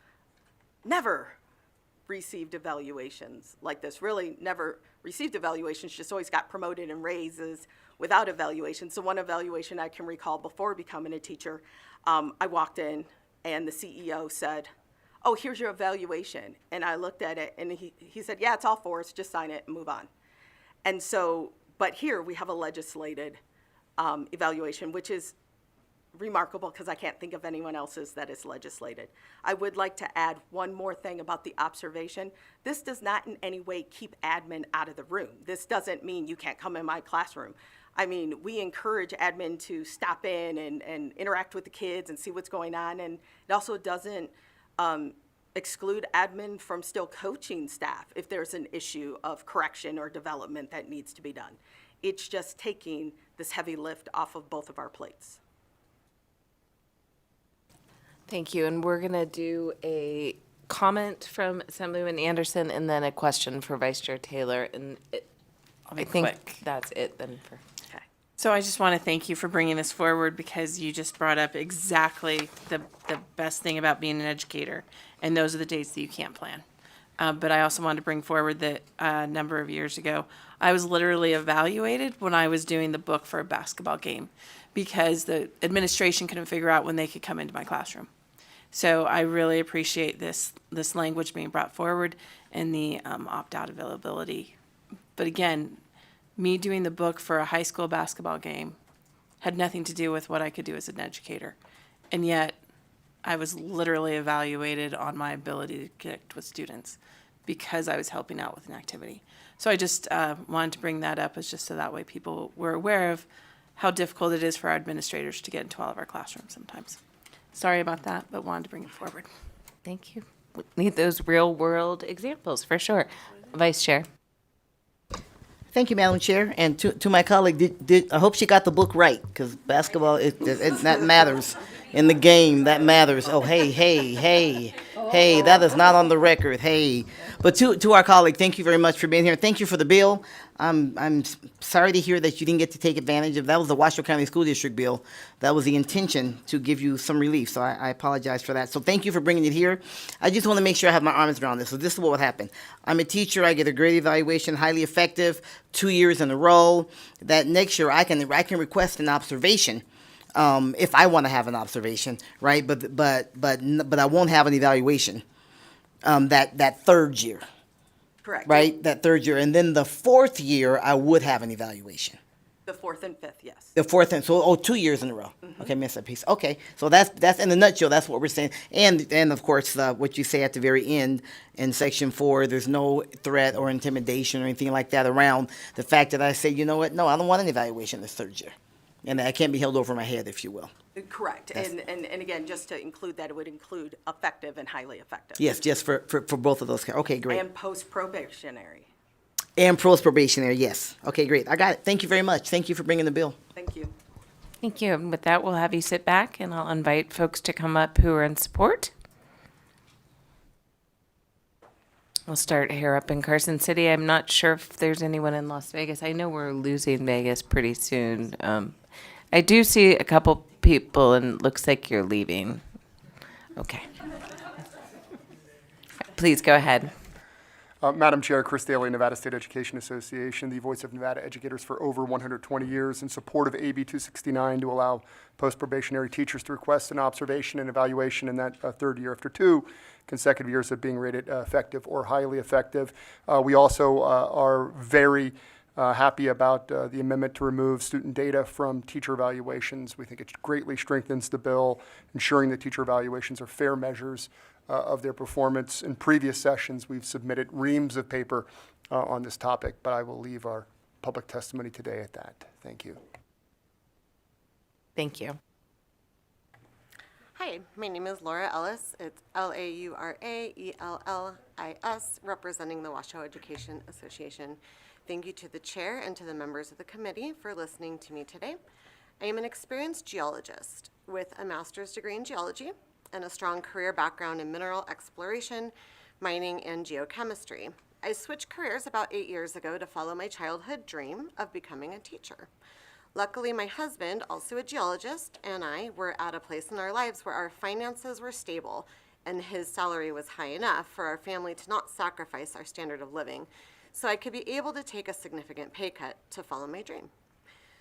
never received evaluations like this. Really never received evaluations, just always got promoted and raises without evaluations. So one evaluation I can recall before becoming a teacher, I walked in and the CEO said, "Oh, here's your evaluation." And I looked at it and he said, "Yeah, it's all for us, just sign it and move on." And so, but here we have a legislated evaluation, which is remarkable because I can't think of anyone else's that is legislated. I would like to add one more thing about the observation. This does not in any way keep admin out of the room. This doesn't mean you can't come in my classroom. I mean, we encourage admin to stop in and interact with the kids and see what's going on, and it also doesn't exclude admin from still coaching staff if there's an issue of correction or development that needs to be done. It's just taking this heavy lift off of both of our plates. Thank you, and we're gonna do a comment from Assemblyman Anderson and then a question for Vice Chair Taylor, and I think quick. that's it then for. So I just want to thank you for bringing this forward because you just brought up exactly the best thing about being an educator, and those are the dates that you can't plan. But I also wanted to bring forward that a number of years ago, I was literally evaluated when I was doing the book for a basketball game because the administration couldn't figure out when they could come into my classroom. So I really appreciate this language being brought forward and the opt-out availability. But again, me doing the book for a high school basketball game had nothing to do with what I could do as an educator. And yet, I was literally evaluated on my ability to connect with students because I was helping out with an activity. So I just wanted to bring that up as just so that way people were aware of how difficult it is for our administrators to get into all of our classrooms sometimes. Sorry about that, but wanted to bring it forward. Thank you. We need those real world examples for sure. Vice Chair. Thank you, Madam Chair. And to my colleague, I hope she got the book right, because basketball, that matters. In the game, that matters. Oh, hey, that is not on the record, hey. But to our colleague, thank you very much for being here. Thank you for the bill. I'm sorry to hear that you didn't get to take advantage of, that was the Washoe County School District bill. That was the intention to give you some relief, so I apologize for that. So thank you for bringing it here. I just want to make sure I have my arms around this. So this is what would happen. I'm a teacher, I get a grade evaluation, highly effective, 2 years in a row. That next year, I can request an observation. If I want to have an observation, right? But I won't have an evaluation. That third year. Correct. Right, that third year, and then the fourth year I would have an evaluation. The fourth and fifth, yes. The fourth and so 2 years in a row. Okay, missed that piece. Okay, so that's in a nutshell. That's what we're saying. And of course, what you say at the very end in section 4, there's no threat or intimidation or anything like that around the fact that I say, you know what? No, I don't want an evaluation this third year, and I can't be held over my head, if you will. Correct. And again, just to include that, it would include effective and highly effective. Yes, just for both of those. Okay, great. And post-probationary. And post-probationary, yes. Okay, great. I got it. Thank you very much. Thank you for bringing the bill. Thank you. Thank you. And with that, we'll have you sit back and I'll invite folks to come up who are in support. We'll start here up in Carson City. I'm not sure if there's anyone in Las Vegas. I know we're losing Vegas pretty soon. I do see a couple people, and it looks like you're leaving. Okay. Please go ahead. Madam Chair, Chris Daly, Nevada State Education Association, the voice of Nevada educators for over 120 years, in support of AB 269 to allow post-probationary teachers to request an observation and evaluation in that third year after 2 consecutive years of being rated effective or highly effective. We also are very happy about the amendment to remove student data from teacher evaluations. We think it greatly strengthens the bill, ensuring that teacher evaluations are fair measures of their performance. In previous sessions, we've submitted reams of paper on this topic, but I will leave our public testimony today at that. Thank you. Thank you. Hi, my name is Laura Ellis. It's Lauraellis, representing the Washoe Education Association. Thank you to the chair and to the members of the committee for listening to me today. I am an experienced geologist with a master's degree in geology and a strong career background in mineral exploration, mining, and geochemistry. I switched careers about 8 years ago to follow my childhood dream of becoming a teacher. Luckily, my husband, also a geologist, and I were at a place in our lives where our finances were stable and his salary was high enough for our family to not sacrifice our standard of living, so I could be able to take a significant pay cut to follow my dream.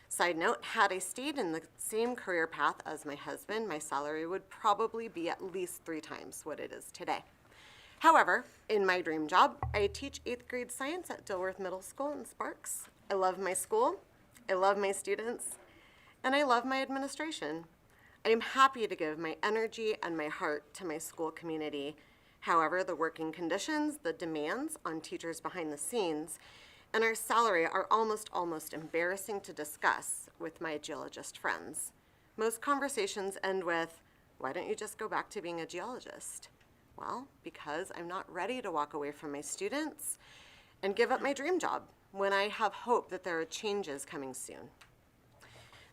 Side note, had I stayed in the same career path as my husband, my salary would probably be at least 3 times what it is today. However, in my dream job, I teach 8th grade science at Dilworth Middle School in Sparks. I love my school, I love my students, and I love my administration. I am happy to give my energy and my heart to my school community. However, the working conditions, the demands on teachers behind the scenes, and our salary are almost embarrassing to discuss with my geologist friends. Most conversations end with, why don't you just go back to being a geologist? Well, because I'm not ready to walk away from my students and give up my dream job when I have hope that there are changes coming soon.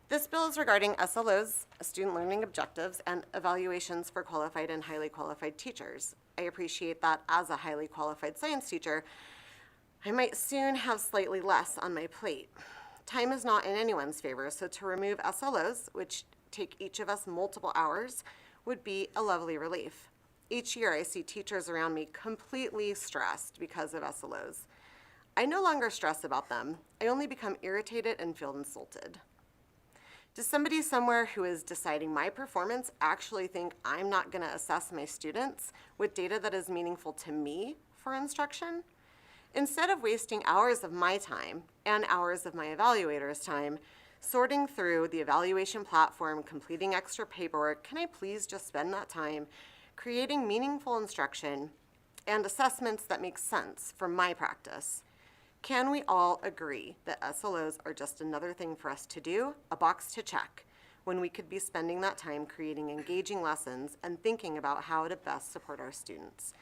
This bill is regarding SLOs, student learning objectives, and evaluations for qualified and highly qualified teachers. I appreciate that as a highly qualified science teacher, I might soon have slightly less on my plate. Time is not in anyone's favor, so to remove SLOs, which take each of us multiple hours, would be a lovely relief. Each year I see teachers around me completely stressed because of SLOs. I no longer stress about them. I only become irritated and feel insulted. Does somebody somewhere who is deciding my performance actually think I'm not going to assess my students with data that is meaningful to me for instruction? Instead of wasting hours of my time and hours of my evaluator's time sorting through the evaluation platform, completing extra paperwork, can I please just spend that time creating meaningful instruction and assessments that make sense for my practice? Can we all agree that SLOs are just another thing for us to do, a box to check, when we could be spending that time creating engaging lessons and thinking about how to best support our students?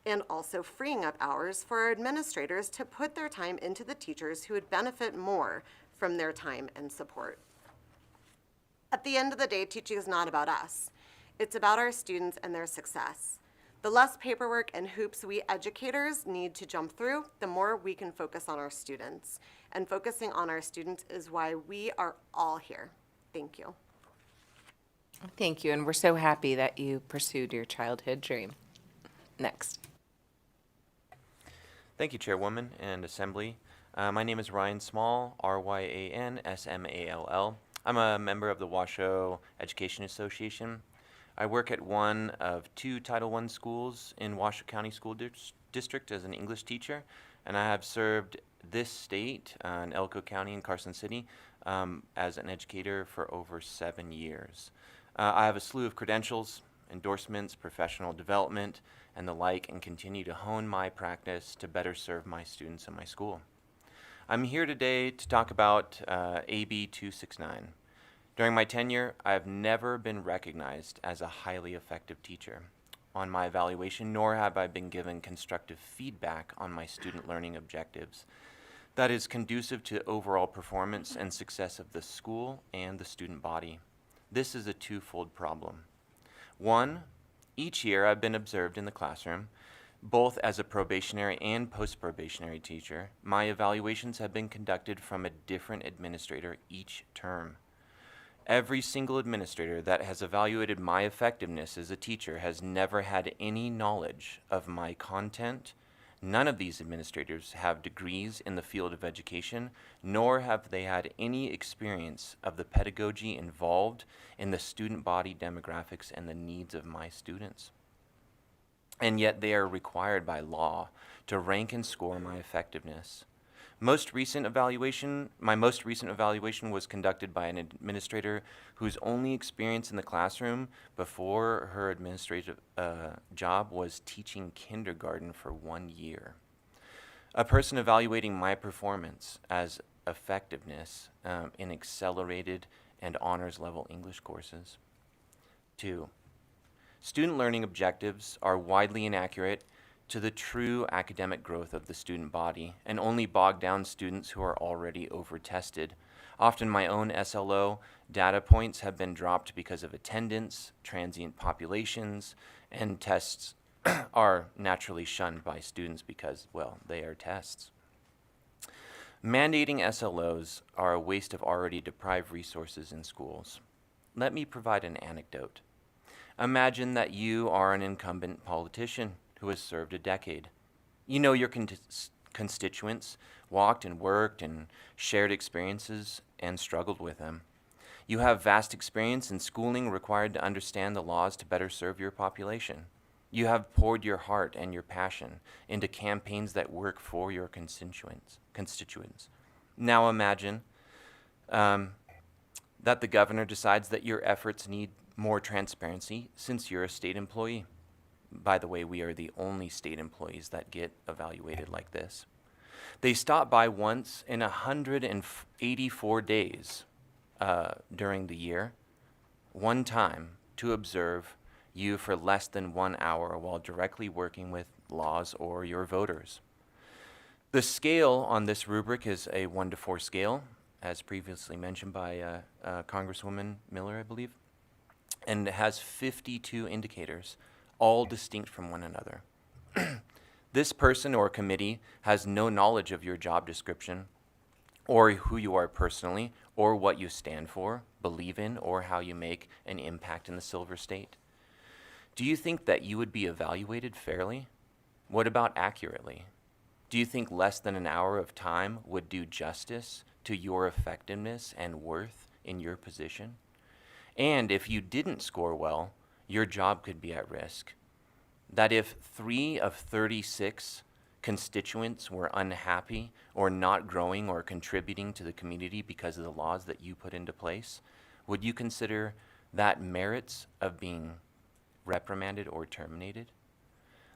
And also freeing up hours for our administrators to put their time into the teachers who would benefit more from their time and support. At the end of the day, teaching is not about us. It's about our students and their success. The less paperwork and hoops we educators need to jump through, the more we can focus on our students. And focusing on our students is why we are all here. Thank you. Thank you, and we're so happy that you pursued your childhood dream. Next. Thank you, Chairwoman and Assembly. My name is Ryan Small, RYANSMALL. I'm a member of the Washoe Education Association. I work at one of 2 Title I schools in Washoe County School District as an English teacher, and I have served this state in Elko County and Carson City as an educator for over 7 years. I have a slew of credentials, endorsements, professional development, and the like, and continue to hone my practice to better serve my students in my school. I'm here today to talk about AB 269. During my tenure, I have never been recognized as a highly effective teacher on my evaluation, nor have I been given constructive feedback on my student learning objectives that is conducive to overall performance and success of the school and the student body. This is a twofold problem. One, each year I've been observed in the classroom Both as a probationary and post-probationary teacher, my evaluations have been conducted from a different administrator each term. Every single administrator that has evaluated my effectiveness as a teacher has never had any knowledge of my content. None of these administrators have degrees in the field of education, nor have they had any experience of the pedagogy involved in the student body demographics and the needs of my students. And yet they are required by law to rank and score my effectiveness. My most recent evaluation was conducted by an administrator whose only experience in the classroom before her administrative job was teaching kindergarten for 1 year. A person evaluating my performance as effectiveness in accelerated and honors level English courses. 2, student learning objectives are widely inaccurate to the true academic growth of the student body and only bog down students who are already over-tested. Often my own SLO data points have been dropped because of attendance, transient populations, and tests are naturally shunned by students because, well, they are tests. Mandating SLOs are a waste of already deprived resources in schools. Let me provide an anecdote. Imagine that you are an incumbent politician who has served a decade. You know your constituents, walked and worked and shared experiences and struggled with them. You have vast experience in schooling required to understand the laws to better serve your population. You have poured your heart and your passion into campaigns that work for your constituents. Now imagine that the governor decides that your efforts need more transparency since you're a state employee. By the way, we are the only state employees that get evaluated like this. They stop by once in 184 days during the year, one time, to observe you for less than 1 hour while directly working with laws or your voters. The scale on this rubric is a 1 to 4 scale, as previously mentioned by Congresswoman Miller, I believe, and it has 52 indicators, all distinct from one another. This person or committee has no knowledge of your job description, or who you are personally, or what you stand for, believe in, or how you make an impact in the Silver State. Do you think that you would be evaluated fairly? What about accurately? Do you think less than an hour of time would do justice to your effectiveness and worth in your position? And if you didn't score well, your job could be at risk. That if 3 of 36 constituents were unhappy or not growing or contributing to the community because of the laws that you put into place, would you consider that merits of being reprimanded or terminated?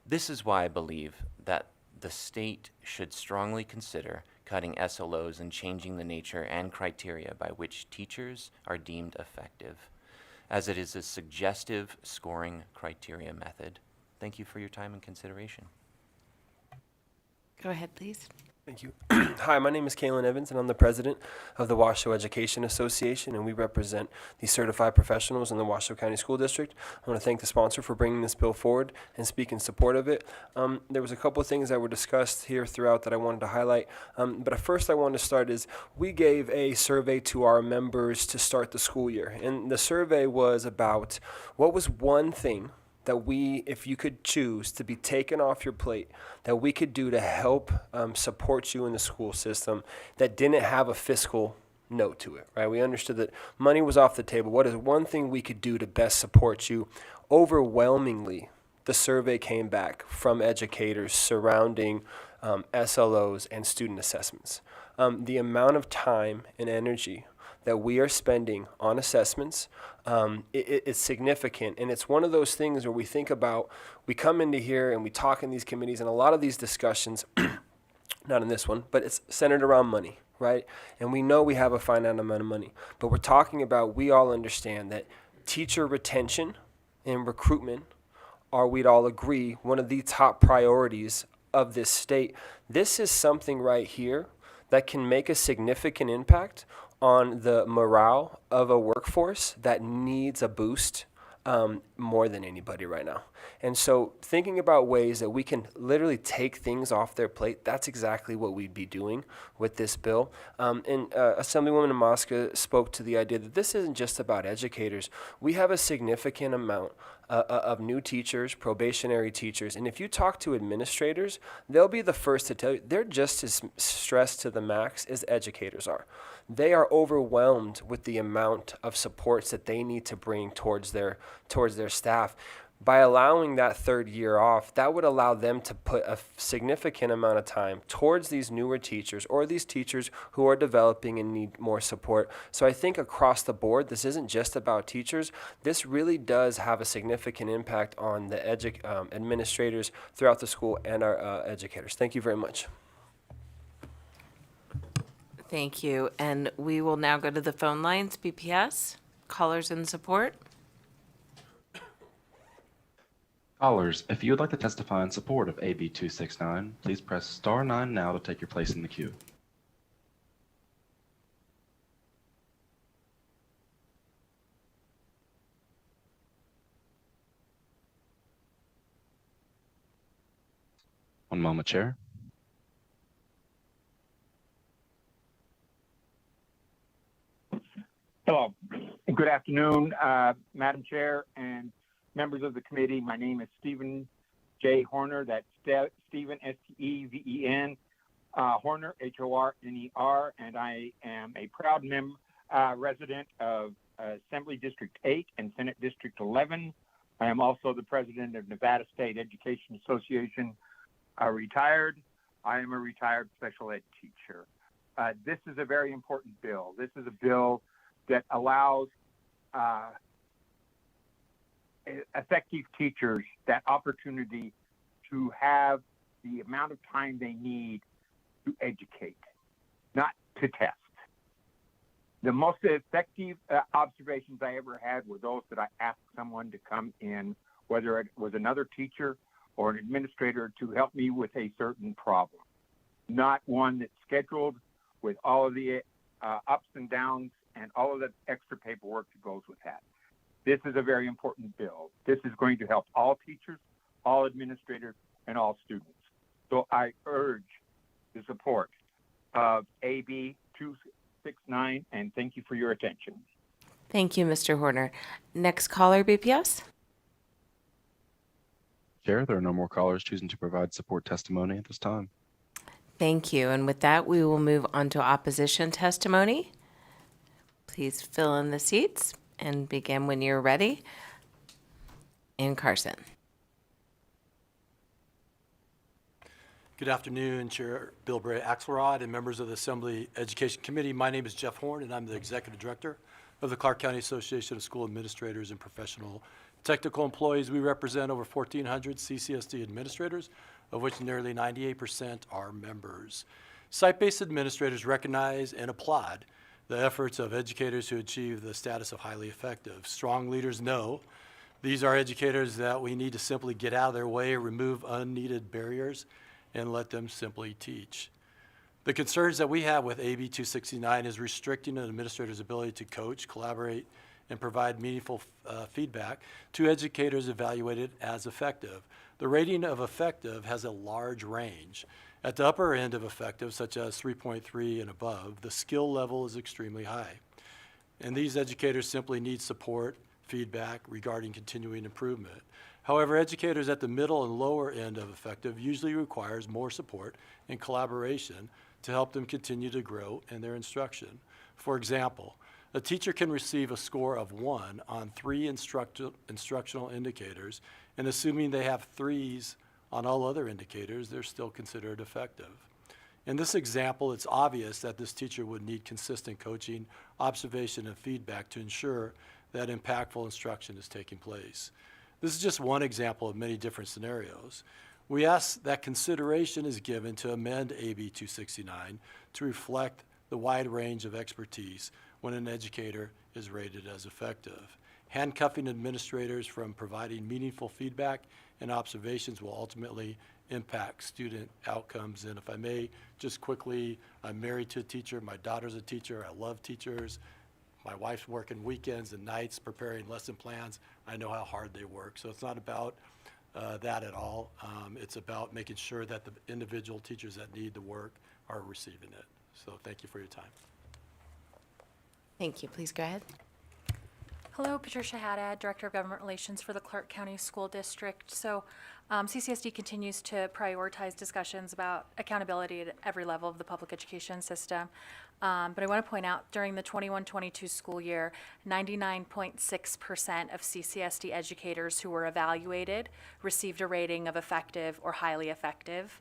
This is why I believe that the state should strongly consider cutting SLOs and changing the nature and criteria by which teachers are deemed effective, as it is a suggestive scoring criteria method. Thank you for your time and consideration. Go ahead, please. Thank you. Hi, my name is Kalen Evans, and I'm the president of the Washoe Education Association, and we represent the certified professionals in the Washoe County School District. I want to thank the sponsor for bringing this bill forward and speak in support of it. There was a couple of things that were discussed here throughout that I wanted to highlight, but first I wanted to start is we gave a survey to our members to start the school year, and the survey was about what was one thing that we, if you could choose to be taken off your plate, that we could do to help support you in the school system that didn't have a fiscal note to it, right? We understood that money was off the table. What is one thing we could do to best support you? Overwhelmingly, the survey came back from educators surrounding SLOs and student assessments. The amount of time and energy that we are spending on assessments, it's significant. And it's one of those things where we think about, we come into here and we talk in these committees, and a lot of these discussions, not in this one, but it's centered around money, right? And we know we have a finite amount of money, but we're talking about, we all understand that teacher retention and recruitment are, we'd all agree, one of the top priorities of this state. This is something right here that can make a significant impact on the morale of a workforce that needs a boost more than anybody right now. And so thinking about ways that we can literally take things off their plate, that's exactly what we'd be doing with this bill. And Assemblywoman Mosca spoke to the idea that this isn't just about educators. We have a significant amount of new teachers, probationary teachers, and if you talk to administrators, they'll be the first to tell you they're just as stressed to the max as educators are. They are overwhelmed with the amount of supports that they need to bring towards their staff. By allowing that third year off, that would allow them to put a significant amount of time towards these newer teachers or these teachers who are developing and need more support. So I think across the board, this isn't just about teachers. This really does have a significant impact on the administrators throughout the school and our educators. Thank you very much. Thank you. And we will now go to the phone lines. BPS, callers in support. Callers, if you would like to testify in support of AB 269, please press star 9 now to take your place in the queue. One moment, Chair. Hello. Good afternoon, Madam Chair and members of the committee. My name is Stephen J. Horner. That's Stephen, S-T-E-V-E-N, Horner, H-O-R-N-E-R, and I am a proud resident of Assembly District 8 and Senate District 11. I am also the president of Nevada State Education Association, retired. I am a retired special ed teacher. This is a very important bill. This is a bill that allows effective teachers that opportunity to have the amount of time they need to educate, not to test. The most effective observations I ever had were those that I asked someone to come in, whether it was another teacher or an administrator, to help me with a certain problem, not one that's scheduled with all of the ups and downs and all of the extra paperwork that goes with that. This is a very important bill. This is going to help all teachers, all administrators, and all students. So I urge the support of AB 269, and thank you for your attention. Thank you, Mr. Horner. Next caller, BPS. Chair, there are no more callers choosing to provide support testimony at this time. Thank you. And with that, we will move on to opposition testimony. Please fill in the seats and begin when you're ready. In Carson. Good afternoon, Chair Bilbray Axelrod and members of the Assembly Education Committee. My name is Jeff Horn, and I'm the Executive Director of the Clark County Association of School Administrators and Professional Technical Employees. We represent over 1,400 CCSD administrators, of which nearly 98% are members. Site-based administrators recognize and applaud the efforts of educators to achieve the status of highly effective. Strong leaders know these are educators that we need to simply get out of their way, remove unneeded barriers, and let them simply teach. The concerns that we have with AB 269 is restricting an administrator's ability to coach, collaborate, and provide meaningful feedback to educators evaluated as effective. The rating of effective has a large range. At the upper end of effective, such as 3.3 and above, the skill level is extremely high. And these educators simply need support, feedback regarding continuing improvement. However, educators at the middle and lower end of effective usually requires more support and collaboration to help them continue to grow in their instruction. For example, a teacher can receive a score of 1 on 3 instructional indicators, and assuming they have 3s on all other indicators, they're still considered effective. In this example, it's obvious that this teacher would need consistent coaching, observation, and feedback to ensure that impactful instruction is taking place. This is just one example of many different scenarios. We ask that consideration is given to amend AB 269 to reflect the wide range of expertise when an educator is rated as effective. Handcuffing administrators from providing meaningful feedback and observations will ultimately impact student outcomes. And if I may, just quickly, I'm married to a teacher. My daughter's a teacher. I love teachers. My wife's working weekends and nights preparing lesson plans. I know how hard they work. So it's not about that at all. It's about making sure that the individual teachers that need the work are receiving it. So thank you for your time. Thank you. Please go ahead. Hello, Patricia Haddad, Director of Government Relations for the Clark County School District. So CCSD continues to prioritize discussions about accountability at every level of the public education system. But I want to point out, during the 21-22 school year, 99.6% of CCSD educators who were evaluated received a rating of effective or highly effective.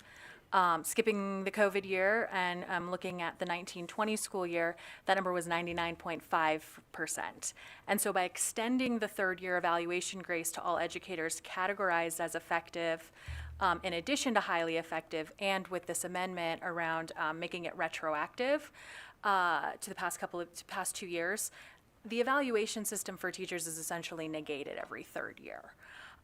Skipping the COVID year and looking at the 19-20 school year, that number was 99.5%. And so by extending the third year evaluation grace to all educators categorized as effective, in addition to highly effective, and with this amendment around making it retroactive to the past 2 years, the evaluation system for teachers is essentially negated every third year.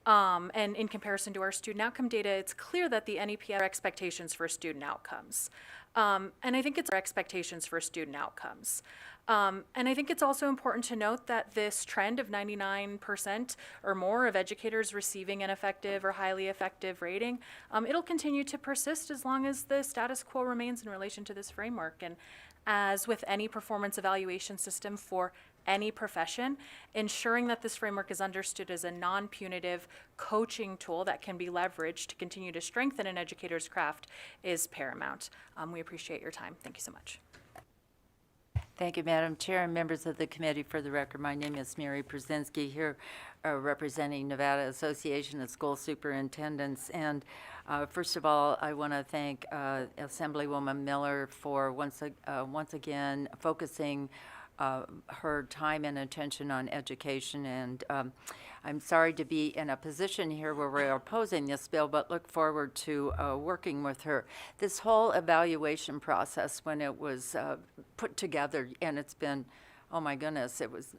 And in comparison to our student outcome data, it's clear that the NEP are expectations for student outcomes. And I think it's our expectations for student outcomes. And I think it's also important to note that this trend of 99% or more of educators receiving an effective or highly effective rating, it'll continue to persist as long as the status quo remains in relation to this framework. And as with any performance evaluation system for any profession, ensuring that this framework is understood as a non-punitive coaching tool that can be leveraged to continue to strengthen an educator's craft is paramount. We appreciate your time. Thank you so much. Thank you, Madam Chair and members of the committee. For the record, my name is Mary Brzezinski, here representing Nevada Association of School Superintendents. And first of all, I want to thank Assemblywoman Miller for once again focusing her time and attention on education, and I'm sorry to be in a position here where we're opposing this bill, but look forward to working with her. This whole evaluation process, when it was put together, and it's been, oh my goodness, it was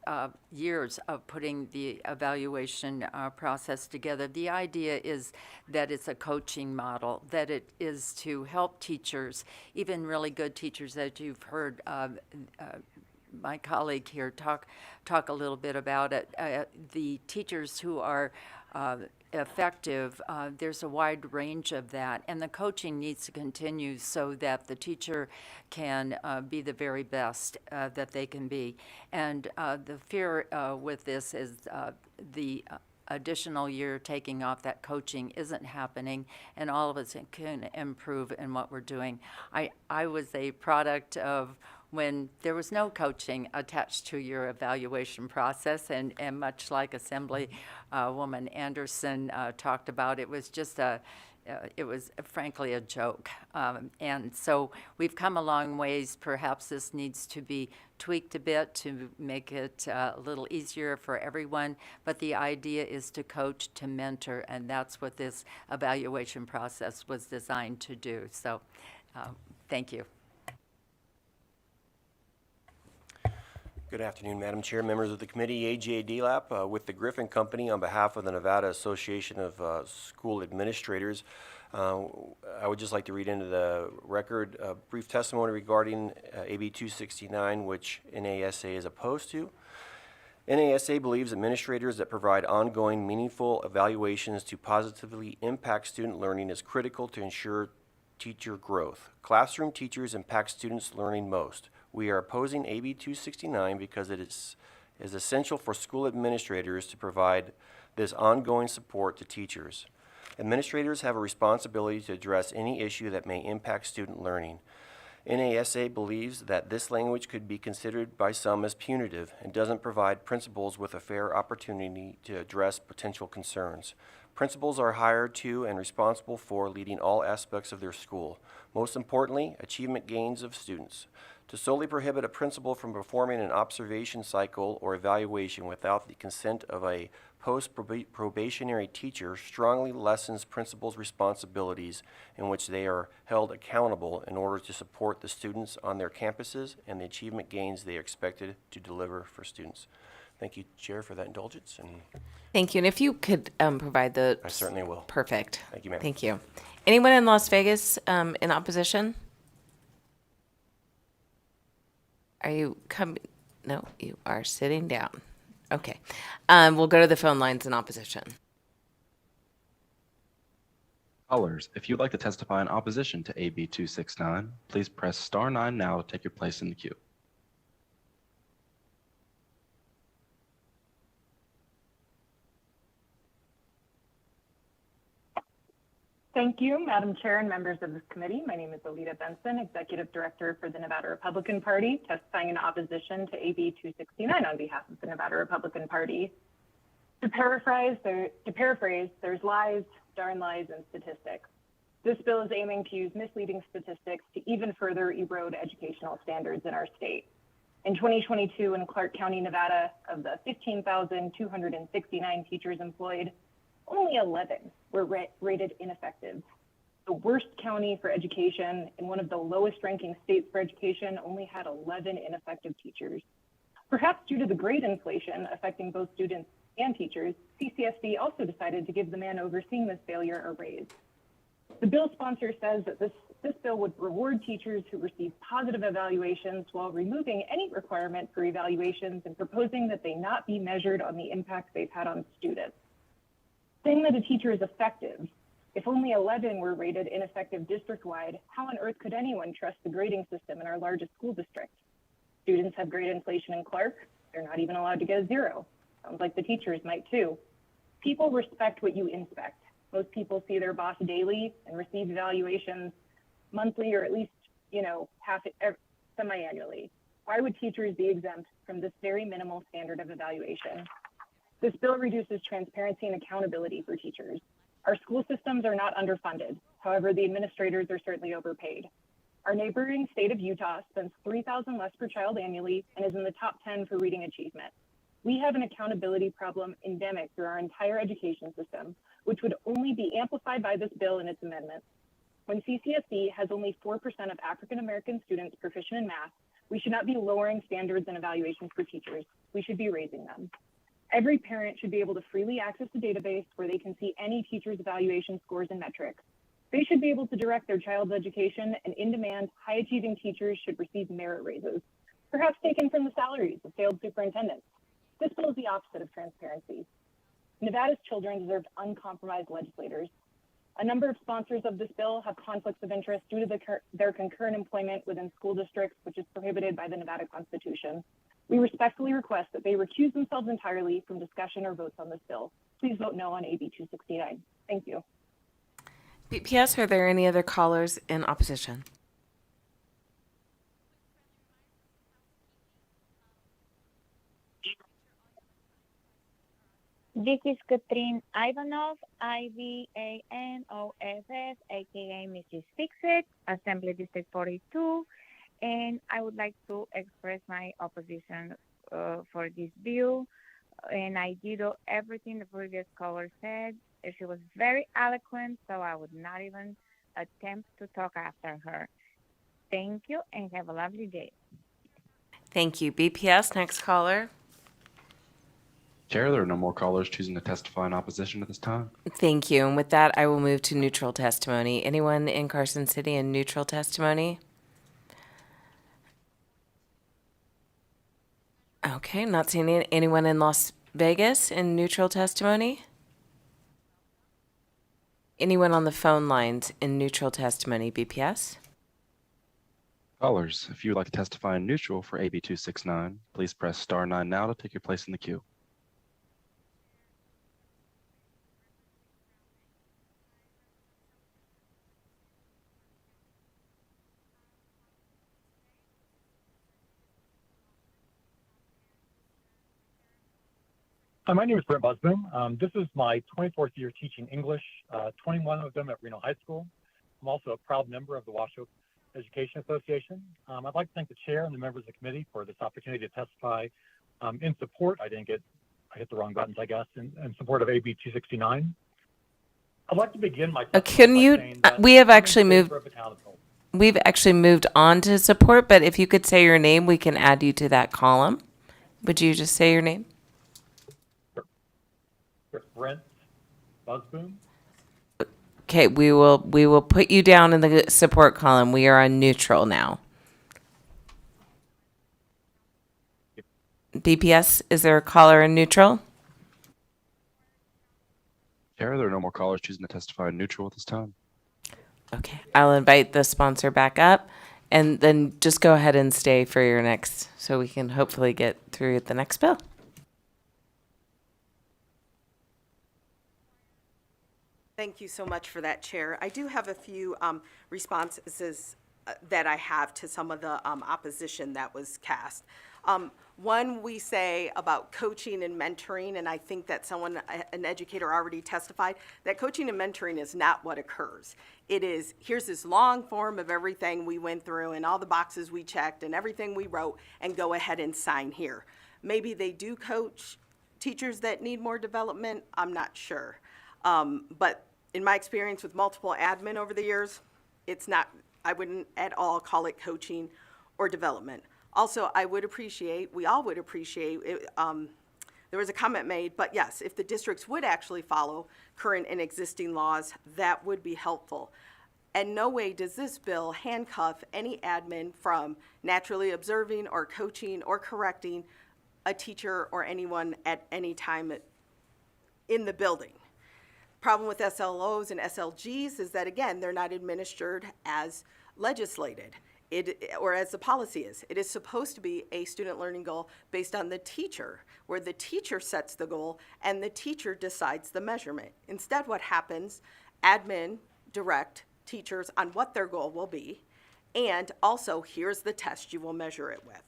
years of putting the evaluation process together. The idea is that it's a coaching model, that it is to help teachers, even really good teachers that you've heard my colleague here talk a little bit about it. The teachers who are effective, there's a wide range of that, and the coaching needs to continue so that the teacher can be the very best that they can be. And the fear with this is the additional year taking off that coaching isn't happening, and all of us can improve in what we're doing. I was a product of when there was no coaching attached to your evaluation process, and much like Assemblywoman Anderson talked about, it was just it was frankly a joke. And so we've come a long ways. Perhaps this needs to be tweaked a bit to make it a little easier for everyone, but the idea is to coach, to mentor, and that's what this evaluation process was designed to do. So thank you. Good afternoon, Madam Chair, members of the committee. A.J. Delap with the Griffin Company on behalf of the Nevada Association of School Administrators. I would just like to read into the record a brief testimony regarding AB 269, which NASA is opposed to. NASA believes administrators that provide ongoing, meaningful evaluations to positively impact student learning is critical to ensure teacher growth. Classroom teachers impact students' learning most. We are opposing AB 269 because it is essential for school administrators to provide this ongoing support to teachers. Administrators have a responsibility to address any issue that may impact student learning. NASA believes that this language could be considered by some as punitive and doesn't provide principals with a fair opportunity to address potential concerns. Principals are hired to and responsible for leading all aspects of their school, most importantly, achievement gains of students. To solely prohibit a principal from performing an observation cycle or evaluation without the consent of a post-probationary teacher strongly lessens principals' responsibilities in which they are held accountable in order to support the students on their campuses and the achievement gains they are expected to deliver for students. Thank you, Chair, for that indulgence. And thank you. And if you could provide the... I certainly will. Perfect. Thank you, ma'am. Thank you. Anyone in Las Vegas in opposition? Are you coming? No, you are sitting down. Okay. We'll go to the phone lines in opposition. Callers, if you'd like to testify in opposition to AB 269, please press star 9 now to take your place in the queue. Thank you, Madam Chair and members of this committee. My name is Alita Benson, Executive Director for the Nevada Republican Party, testifying in opposition to AB 269 on behalf of the Nevada Republican Party. To paraphrase, there's lies, darn lies, and statistics. This bill is aiming to use misleading statistics to even further erode educational standards in our state. In 2022, in Clark County, Nevada, of the 15,269 teachers employed, only 11 were rated ineffective. The worst county for education and one of the lowest ranking states for education only had 11 ineffective teachers. Perhaps due to the grade inflation affecting both students and teachers, CCSD also decided to give the man overseeing this failure a raise. The bill sponsor says that this bill would reward teachers who receive positive evaluations while removing any requirement for evaluations and proposing that they not be measured on the impact they've had on students. Saying that a teacher is effective, if only 11 were rated ineffective district-wide, how on earth could anyone trust the grading system in our largest school district? Students have grade inflation in Clark. They're not even allowed to get a 0. Sounds like the teachers might too. People respect what you inspect. Most people see their boss daily and receive evaluations monthly or at least, semi-annually. Why would teachers be exempt from this very minimal standard of evaluation? This bill reduces transparency and accountability for teachers. Our school systems are not underfunded. However, the administrators are certainly overpaid. Our neighboring state of Utah spends $3,000 less per child annually and is in the top 10 for reading achievement. We have an accountability problem endemic through our entire education system, which would only be amplified by this bill and its amendments. When CCSD has only 4% of African American students proficient in math, we should not be lowering standards and evaluations for teachers. We should be raising them. Every parent should be able to freely access the database where they can see any teacher's evaluation scores and metrics. They should be able to direct their child's education, and in-demand, high-achieving teachers should receive merit raises, perhaps taken from the salaries of failed superintendents. This bill is the opposite of transparency. Nevada's children deserve uncompromised legislators. A number of sponsors of this bill have conflicts of interest due to their concurrent employment within school districts, which is prohibited by the Nevada Constitution. We respectfully request that they recuse themselves entirely from discussion or votes on this bill. Please vote no on AB 269. Thank you. BPS, are there any other callers in opposition? This is Katrin Ivanov, IVANOFF, aka Mrs. Fixit, Assembly District 42, and I would like to express my opposition for this bill. And I ditto everything the previous caller said. She was very eloquent, so I would not even attempt to talk after her. Thank you, and have a lovely day. Thank you. BPS, next caller. Chair, there are no more callers choosing to testify in opposition at this time. Thank you. And with that, I will move to neutral testimony. Anyone in Carson City in neutral testimony? Okay, not seeing anyone in Las Vegas in neutral testimony? Anyone on the phone lines in neutral testimony, BPS? Callers, if you would like to testify in neutral for AB 269, please press star 9 now to take your place in the queue. Hi, my name is Brent Busboom. This is my 24th year teaching English, 21 of them at Reno High School. I'm also a proud member of the Washoe Education Association. I'd like to thank the chair and the members of the committee for this opportunity to testify in support. I hit the wrong buttons, I guess, in support of AB 269. I'd like to begin my testimony by saying that we have I'm in actually moved. favor of accountability. We've actually moved on to support, but if you could say your name, we can add you to that column. Would you just say your name? Brent Busboom. Okay, we will put you down in the support column. We are on neutral now. DPS, is there a caller in neutral? Chair, there are no more callers choosing to testify in neutral at this time. Okay, I'll invite the sponsor back up, and then just go ahead and stay for your next, so we can hopefully get through the next bill. Thank you so much for that, Chair. I do have a few responses that I have to some of the opposition that was cast. One, we say about coaching and mentoring, and I think that an educator already testified, that coaching and mentoring is not what occurs. It is, here's this long form of everything we went through and all the boxes we checked and everything we wrote, and go ahead and sign here. Maybe they do coach teachers that need more development, I'm not sure. But in my experience with multiple admin over the years, it's not, I wouldn't at all call it coaching or development. Also, we all would appreciate, there was a comment made, but yes, if the districts would actually follow current and existing laws, that would be helpful. And no way does this bill handcuff any admin from naturally observing or coaching or correcting a teacher or anyone at any time in the building. Problem with SLOs and SLGs is that, again, they're not administered as legislated. Or as the policy is. It is supposed to be a student learning goal based on the teacher, where the teacher sets the goal and the teacher decides the measurement. Instead, what happens, admin direct teachers on what their goal will be, and also here's the test you will measure it with.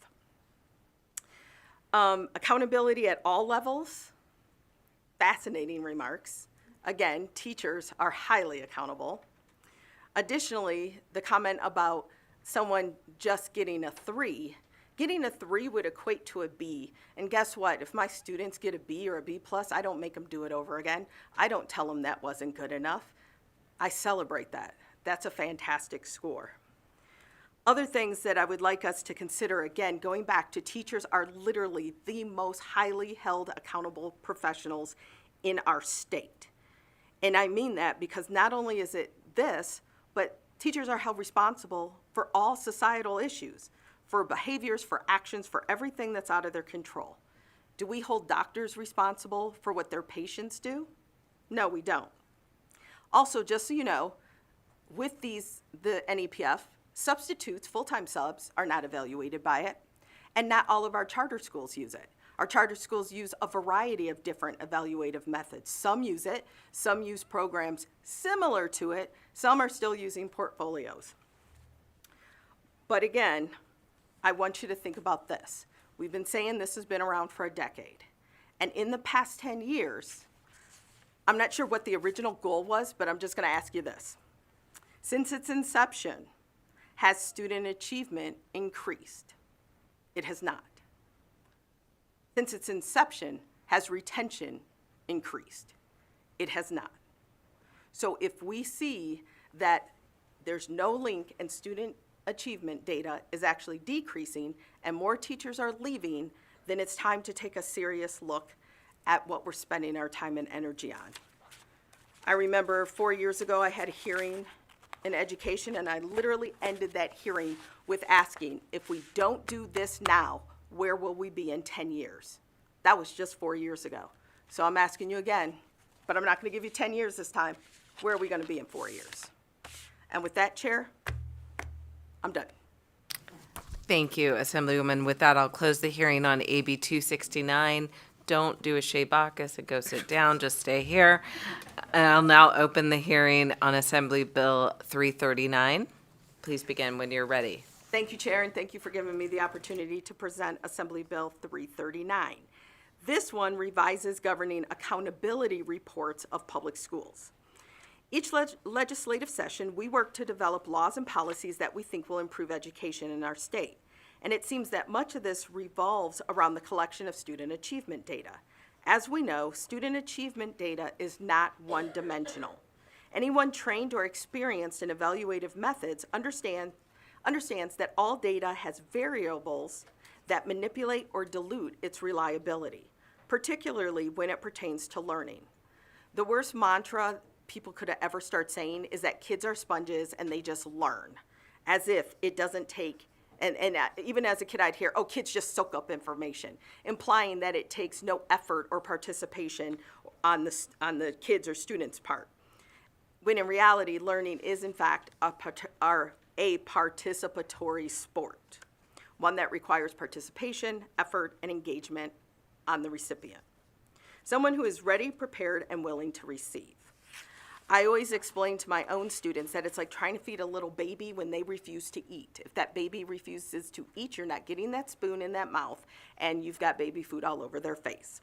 Accountability at all levels, fascinating remarks. Again, teachers are highly accountable. Additionally, the comment about someone just getting a 3. Getting a 3 would equate to a B. And guess what? If my students get a B or a B+, I don't make them do it over again. I don't tell them that wasn't good enough. I celebrate that. That's a fantastic score. Other things that I would like us to consider, again, going back to teachers are literally the most highly held accountable professionals in our state. And I mean that because not only is it this, but teachers are held responsible for all societal issues, for behaviors, for actions, for everything that's out of their control. Do we hold doctors responsible for what their patients do? No, we don't. Also, just so you know, with the NEPF, substitutes, full-time subs, are not evaluated by it, and not all of our charter schools use it. Our charter schools use a variety of different evaluative methods. Some use it, some use programs similar to it, some are still using portfolios. But again, I want you to think about this. We've been saying this has been around for a decade. And in the past 10 years, I'm not sure what the original goal was, but I'm just going to ask you this. Since its inception, has student achievement increased? It has not. Since its inception, has retention increased? It has not. So if we see that there's no link and student achievement data is actually decreasing and more teachers are leaving, then it's time to take a serious look at what we're spending our time and energy on. I remember 4 years ago I had a hearing in education, and I literally ended that hearing with asking, if we don't do this now, where will we be in 10 years? That was just 4 years ago. So I'm asking you again, but I'm not going to give you 10 years this time. Where are we going to be in 4 years? And with that, Chair, I'm done. Thank you, Assemblywoman. With that, I'll close the hearing on AB 269. Don't do a Shea Bacchus and go sit down, just stay here. And I'll now open the hearing on Assembly Bill 339. Please begin when you're ready. Thank you, Chair, and thank you for giving me the opportunity to present Assembly Bill 339. This one revises governing accountability reports of public schools. Each legislative session, we work to develop laws and policies that we think will improve education in our state. And it seems that much of this revolves around the collection of student achievement data. As we know, student achievement data is not one-dimensional. Anyone trained or experienced in evaluative methods understands that all data has variables that manipulate or dilute its reliability, particularly when it pertains to learning. The worst mantra people could ever start saying is that kids are sponges and they just learn, as if it doesn't take And even as a kid, I'd hear, oh, kids just soak up information, implying that it takes no effort or participation on the kids or students' part. When in reality, learning is in fact a participatory sport, one that requires participation, effort, and engagement on the recipient. Someone who is ready, prepared, and willing to receive. I always explain to my own students that it's like trying to feed a little baby when they refuse to eat. If that baby refuses to eat, you're not getting that spoon in that mouth, and you've got baby food all over their face.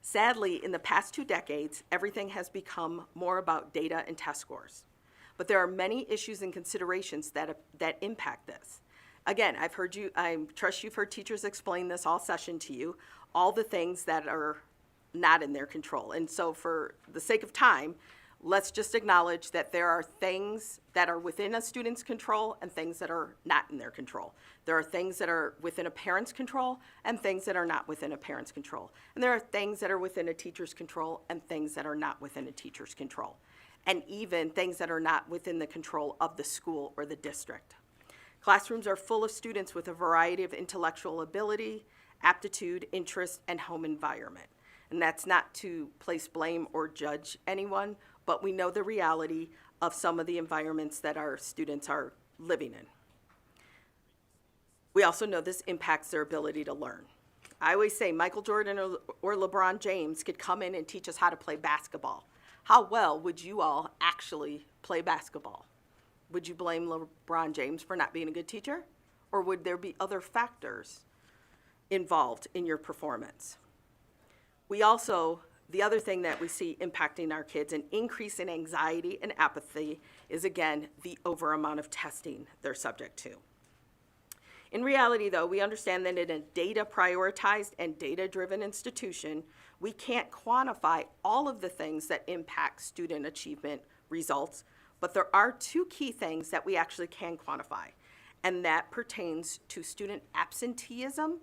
Sadly, in the past 2 decades, everything has become more about data and test scores. But there are many issues and considerations that impact this. Again, I trust you've heard teachers explain this all session to you, all the things that are not in their control. And so for the sake of time, let's just acknowledge that there are things that are within a student's control and things that are not in their control. There are things that are within a parent's control and things that are not within a parent's control. And there are things that are within a teacher's control and things that are not within a teacher's control. And even things that are not within the control of the school or the district. Classrooms are full of students with a variety of intellectual ability, aptitude, interest, and home environment. And that's not to place blame or judge anyone, but we know the reality of some of the environments that our students are living in. We also know this impacts their ability to learn. I always say Michael Jordan or LeBron James could come in and teach us how to play basketball. How well would you all actually play basketball? Would you blame LeBron James for not being a good teacher? Or would there be other factors involved in your performance? The other thing that we see impacting our kids, an increase in anxiety and apathy, is again, the over amount of testing they're subject to. In reality, though, we understand that in a data-prioritized and data-driven institution, we can't quantify all of the things that impact student achievement results, but there are 2 key things that we actually can quantify, and that pertains to student absenteeism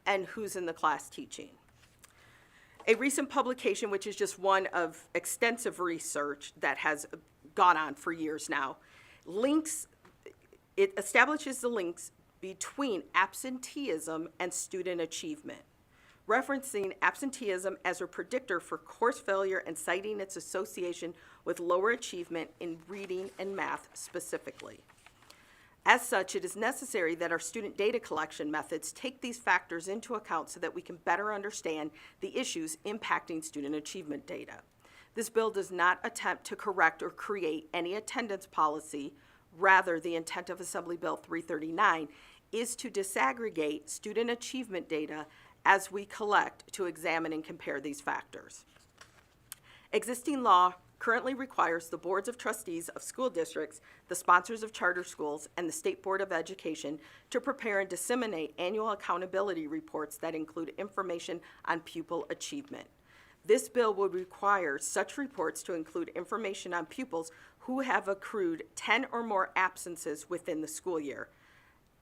and who's in the class teaching. A recent publication, which is just one of extensive research that has gone on for years now, it establishes the links between absenteeism and student achievement, referencing absenteeism as a predictor for course failure and citing its association with lower achievement in reading and math specifically. As such, it is necessary that our student data collection methods take these factors into account so that we can better understand the issues impacting student achievement data. This bill does not attempt to correct or create any attendance policy. Rather, the intent of Assembly Bill 339 is to disaggregate student achievement data as we collect to examine and compare these factors. Existing law currently requires the boards of trustees of school districts, the sponsors of charter schools, and the State Board of Education to prepare and disseminate annual accountability reports that include information on pupil achievement. This bill would require such reports to include information on pupils who have accrued 10 or more absences within the school year,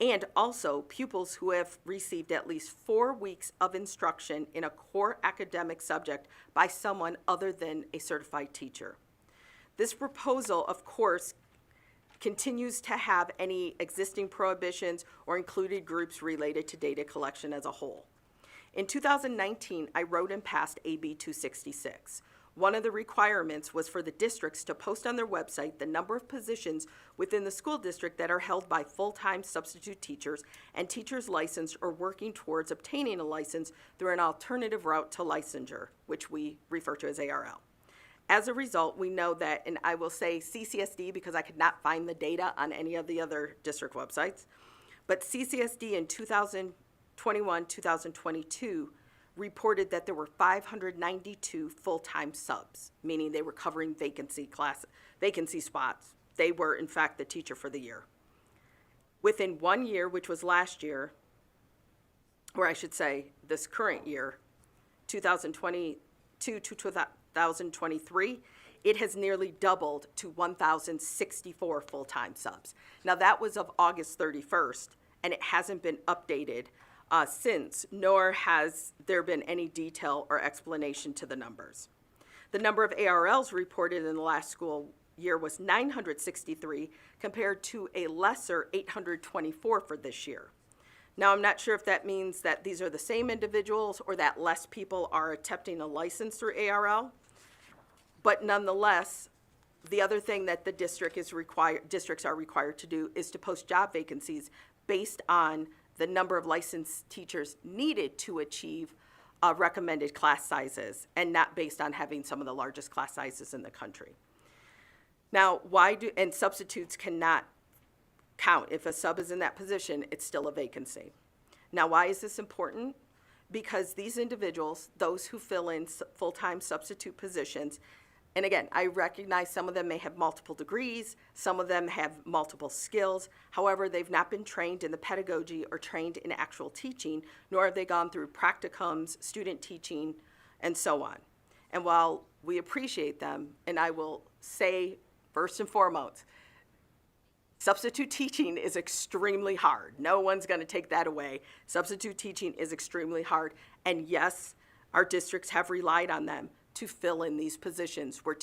and also pupils who have received at least 4 weeks of instruction in a core academic subject by someone other than a certified teacher. This proposal, of course, continues to have any existing prohibitions or included groups related to data collection as a whole. In 2019, I wrote and passed AB 266. One of the requirements was for the districts to post on their website the number of positions within the school district that are held by full-time substitute teachers and teachers licensed or working towards obtaining a license through an alternative route to licensure, which we refer to as ARL. As a result, we know that, and I will say CCSD because I could not find the data on any of the other district websites, but CCSD in 2021-2022 reported that there were 592 full-time subs, meaning they were covering vacancy spots. They were, in fact, the teacher for the year. Within 1 year, which was last year, or I should say this current year, 2022 to 2023, it has nearly doubled to 1,064 full-time subs. Now that was of August 31st, and it hasn't been updated since, nor has there been any detail or explanation to the numbers. The number of ARLs reported in the last school year was 963 compared to a lesser 824 for this year. Now, I'm not sure if that means that these are the same individuals or that less people are attempting a license through ARL, but nonetheless, the other thing that the districts are required to do is to post job vacancies based on the number of licensed teachers needed to achieve recommended class sizes, and not based on having some of the largest class sizes in the country. Now, and substitutes cannot count. If a sub is in that position, it's still a vacancy. Now, why is this important? Because these individuals, those who fill in full-time substitute positions, and again, I recognize some of them may have multiple degrees, some of them have multiple skills. However, they've not been trained in the pedagogy or trained in actual teaching, nor have they gone through practicums, student teaching, and so on. And while we appreciate them, and I will say first and foremost, substitute teaching is extremely hard. No one's going to take that away. Substitute teaching is extremely hard. And yes, our districts have relied on them to fill in these positions where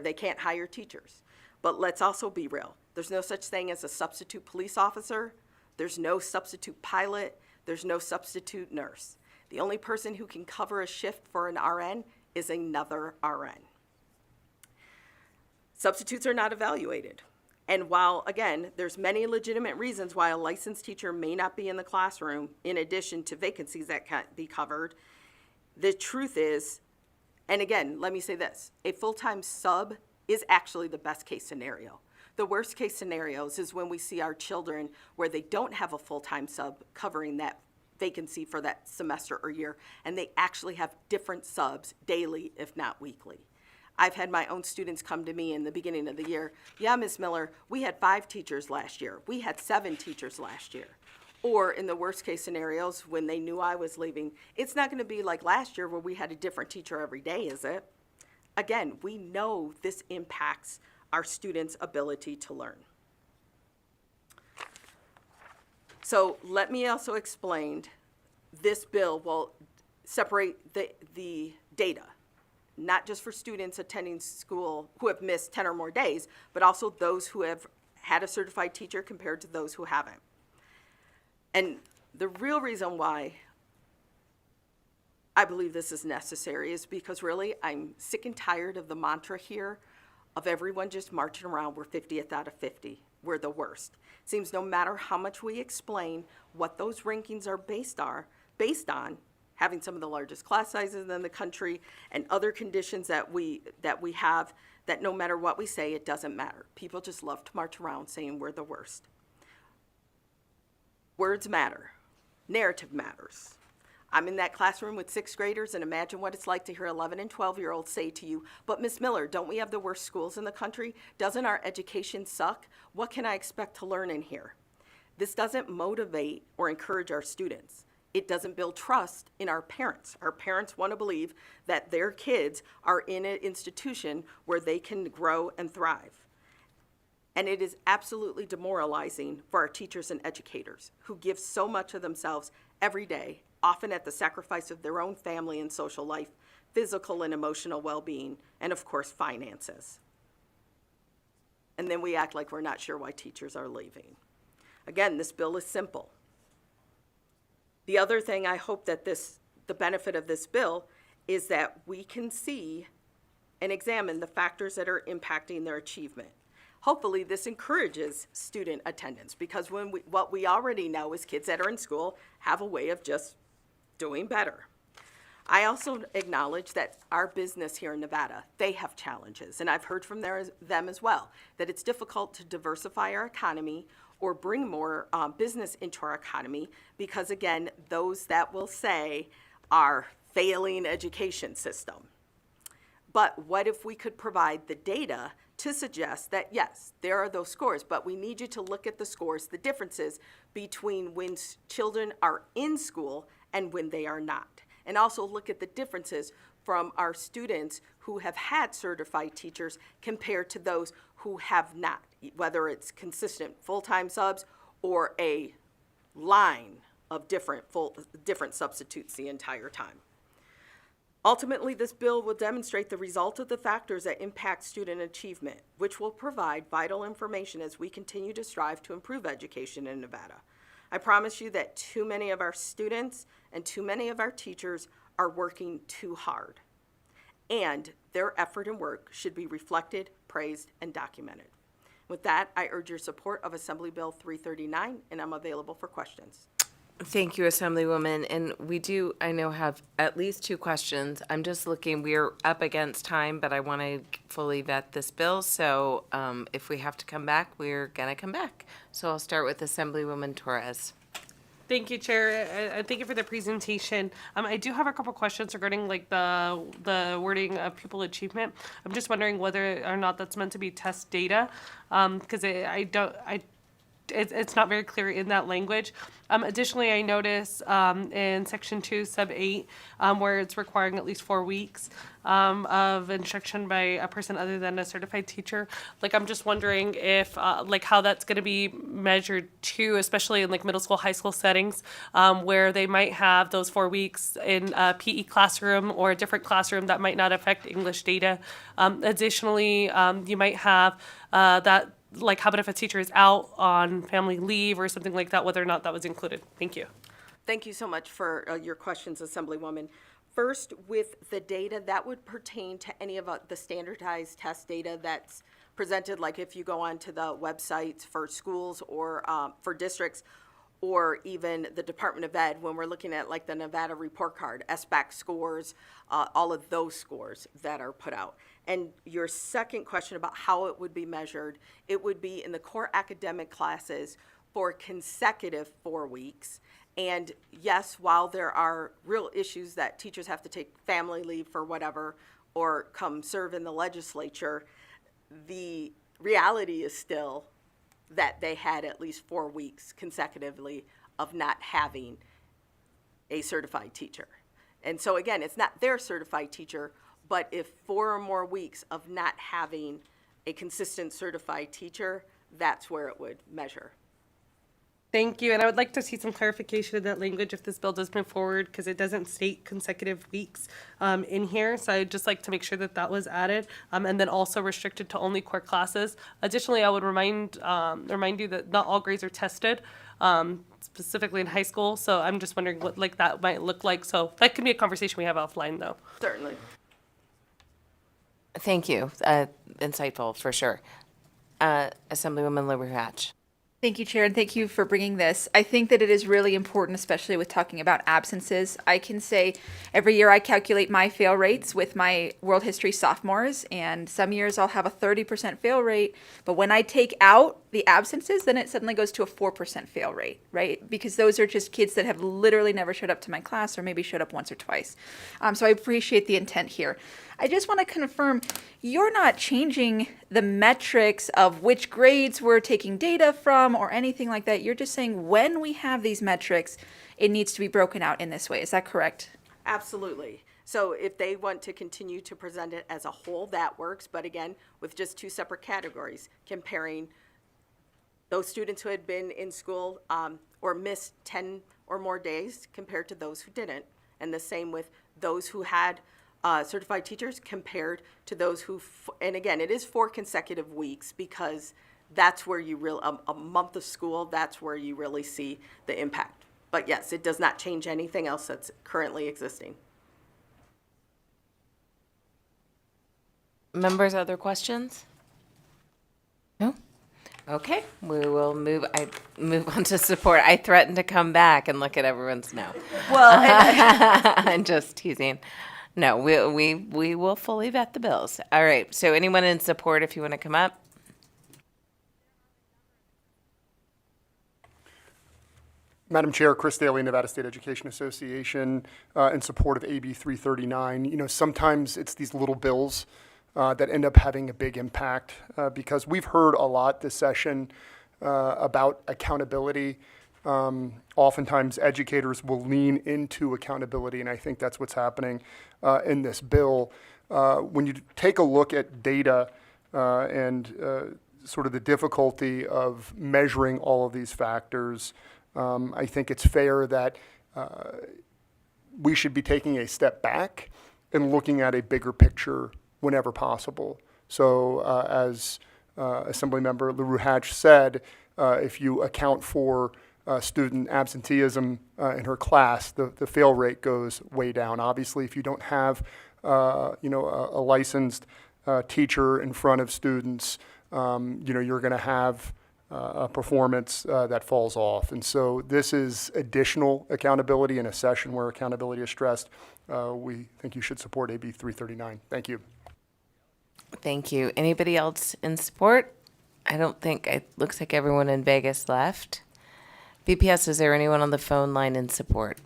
they can't hire teachers. But let's also be real. There's no such thing as a substitute police officer. There's no substitute pilot. There's no substitute nurse. The only person who can cover a shift for an RN is another RN. Substitutes are not evaluated. And while, again, there's many legitimate reasons why a licensed teacher may not be in the classroom, in addition to vacancies that can't be covered, the truth is, and again, let me say this, a full-time sub is actually the best case scenario. The worst case scenarios is when we see our children where they don't have a full-time sub covering that vacancy for that semester or year, and they actually have different subs daily, if not weekly. I've had my own students come to me in the beginning of the year, yeah, Ms. Miller, we had 5 teachers last year. We had 7 teachers last year. Or in the worst case scenarios, when they knew I was leaving, it's not going to be like last year where we had a different teacher every day, is it? Again, we know this impacts our students' ability to learn. So let me also explain, this bill will separate the data, not just for students attending school who have missed 10 or more days, but also those who have had a certified teacher compared to those who haven't. And the real reason why I believe this is necessary is because really I'm sick and tired of the mantra here of everyone just marching around, we're 50th out of 50, we're the worst. It seems no matter how much we explain what those rankings are based on, having some of the largest class sizes in the country and other conditions that we have, that no matter what we say, it doesn't matter. People just love to march around saying we're the worst. Words matter. Narrative matters. I'm in that classroom with 6th graders, and imagine what it's like to hear 11 and 12-year-olds say to you, but Ms. Miller, don't we have the worst schools in the country? Doesn't our education suck? What can I expect to learn in here? This doesn't motivate or encourage our students. It doesn't build trust in our parents. Our parents want to believe that their kids are in an institution where they can grow and thrive. And it is absolutely demoralizing for our teachers and educators who give so much of themselves every day, often at the sacrifice of their own family and social life, physical and emotional well-being, and of course, finances. And then we act like we're not sure why teachers are leaving. Again, this bill is simple. The other thing I hope that the benefit of this bill is that we can see and examine the factors that are impacting their achievement. Hopefully this encourages student attendance, because what we already know is kids that are in school have a way of just doing better. I also acknowledge that our business here in Nevada, they have challenges, and I've heard from them as well, that it's difficult to diversify our economy or bring more business into our economy because, again, those that will say our failing education system. But what if we could provide the data to suggest that, yes, there are those scores, but we need you to look at the scores, the differences between when children are in school and when they are not. And also look at the differences from our students who have had certified teachers compared to those who have not, whether it's consistent full-time subs or a line of different substitutes the entire time. Ultimately, this bill will demonstrate the result of the factors that impact student achievement, which will provide vital information as we continue to strive to improve education in Nevada. I promise you that too many of our students and too many of our teachers are working too hard, and their effort and work should be reflected, praised, and documented. With that, I urge your support of Assembly Bill 339, and I'm available for questions. Thank you, Assemblywoman. And we do, I know, have at least 2 questions. I'm just looking, we're up against time, but I want to fully vet this bill. So if we have to come back, we're going to come back. So I'll start with Assemblywoman Torres. Thank you, Chair. Thank you for the presentation. I do have a couple questions regarding like the wording of pupil achievement. I'm just wondering whether or not that's meant to be test data, because it's not very clear in that language. Additionally, I notice in Section 2, Sub 8, where it's requiring at least 4 weeks of instruction by a person other than a certified teacher. Like, I'm just wondering if, like, how that's going to be measured too, especially in like middle school, high school settings, where they might have those 4 weeks in a PE classroom or a different classroom that might not affect English data. Additionally, you might have that. Like, how about if a teacher is out on family leave or something like that, whether or not that was included? Thank you. Thank you so much for your questions, Assemblywoman. First, with the data, that would pertain to any of the standardized test data that's presented, like if you go onto the websites for schools or for districts, or even the Department of Ed, when we're looking at like the Nevada report card, SBAC scores, all of those scores that are put out. And your second question about how it would be measured, it would be in the core academic classes for consecutive 4 weeks. And yes, while there are real issues that teachers have to take family leave for whatever, or come serve in the legislature, the reality is still that they had at least 4 weeks consecutively of not having a certified teacher. And so again, it's not their certified teacher, but if 4 or more weeks of not having a consistent certified teacher, that's where it would measure. Thank you. And I would like to see some clarification of that language if this bill does move forward, because it doesn't state consecutive weeks in here. So I'd just like to make sure that that was added, and then also restricted to only core classes. Additionally, I would remind you that not all grades are tested, specifically in high school. So I'm just wondering what like that might look like. So that could be a conversation we have offline, though. Certainly. Thank you. Insightful, for sure. Assemblywoman Liberty Hatch. Thank you, Chair, and thank you for bringing this. I think that it is really important, especially with talking about absences. I can say every year I calculate my fail rates with my world history sophomores, and some years I'll have a 30% fail rate, but when I take out the absences, then it suddenly goes to a 4% fail rate, right? Because those are just kids that have literally never showed up to my class or maybe showed up once or twice. So I appreciate the intent here. I just want to confirm, you're not changing the metrics of which grades we're taking data from or anything like that. You're just saying when we have these metrics, it needs to be broken out in this way. Is that correct? Absolutely. So if they want to continue to present it as a whole, that works. But again, with just 2 separate categories, comparing those students who had been in school or missed 10 or more days compared to those who didn't. And the same with those who had certified teachers compared to those who, and again, it is 4 consecutive weeks because that's where you a month of school, that's where you really see the impact. But yes, it does not change anything else that's currently existing. Members, other questions? No? Okay, we will move on to support. I threatened to come back and look at everyone's no. Well, I'm just teasing. No, we will fully vet the bills. All right, so anyone in support, if you want to come up? Madam Chair, Chris Daly, Nevada State Education Association, in support of AB 339. You know, sometimes it's these little bills that end up having a big impact because we've heard a lot this session about accountability. Oftentimes educators will lean into accountability, and I think that's what's happening in this bill. When you take a look at data and sort of the difficulty of measuring all of these factors, I think it's fair that we should be taking a step back and looking at a bigger picture whenever possible. So as Assemblymember LaRue Hatch said, if you account for student absenteeism in her class, the fail rate goes way down. Obviously, if you don't have a licensed teacher in front of students, you're going to have a performance that falls off. And so this is additional accountability in a session where accountability is stressed. We think you should support AB 339. Thank you. Thank you. Anybody else in support? I don't think, it looks like everyone in Vegas left. BPS, is there anyone on the phone line in support?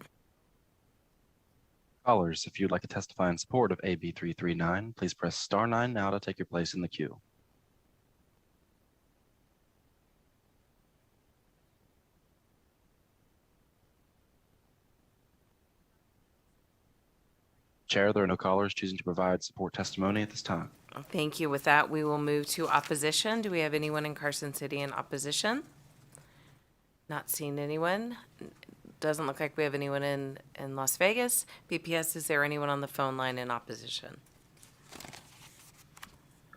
Callers, if you'd like to testify in support of AB 339, please press star 9 now to take your place in the queue. Chair, there are no callers choosing to provide support testimony at this time. Thank you. With that, we will move to opposition. Do we have anyone in Carson City in opposition? Not seeing anyone. Doesn't look like we have anyone in Las Vegas. BPS, is there anyone on the phone line in opposition?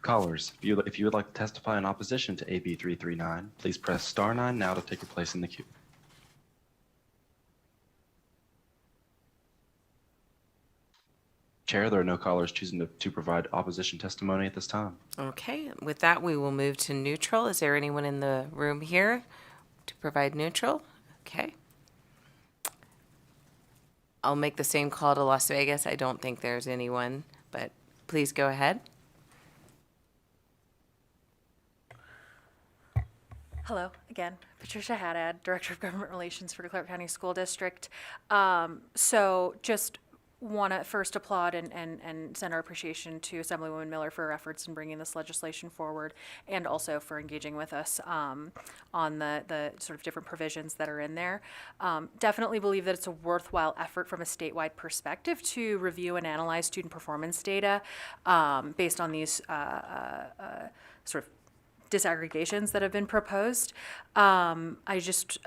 Callers, if you would like to testify in opposition to AB 339, please press star 9 now to take your place in the queue. Chair, there are no callers choosing to provide opposition testimony at this time. Okay, with that, we will move to neutral. Is there anyone in the room here to provide neutral? Okay. I'll make the same call to Las Vegas. I don't think there's anyone, but please go ahead. Hello, again, Patricia Haddad, Director of Government Relations for Clark County School District. So just want to first applaud and send our appreciation to Assemblywoman Miller for her efforts in bringing this legislation forward, and also for engaging with us on the sort of different provisions that are in there. Definitely believe that it's a worthwhile effort from a statewide perspective to review and analyze student performance data based on these sort of disaggregations that have been proposed. I just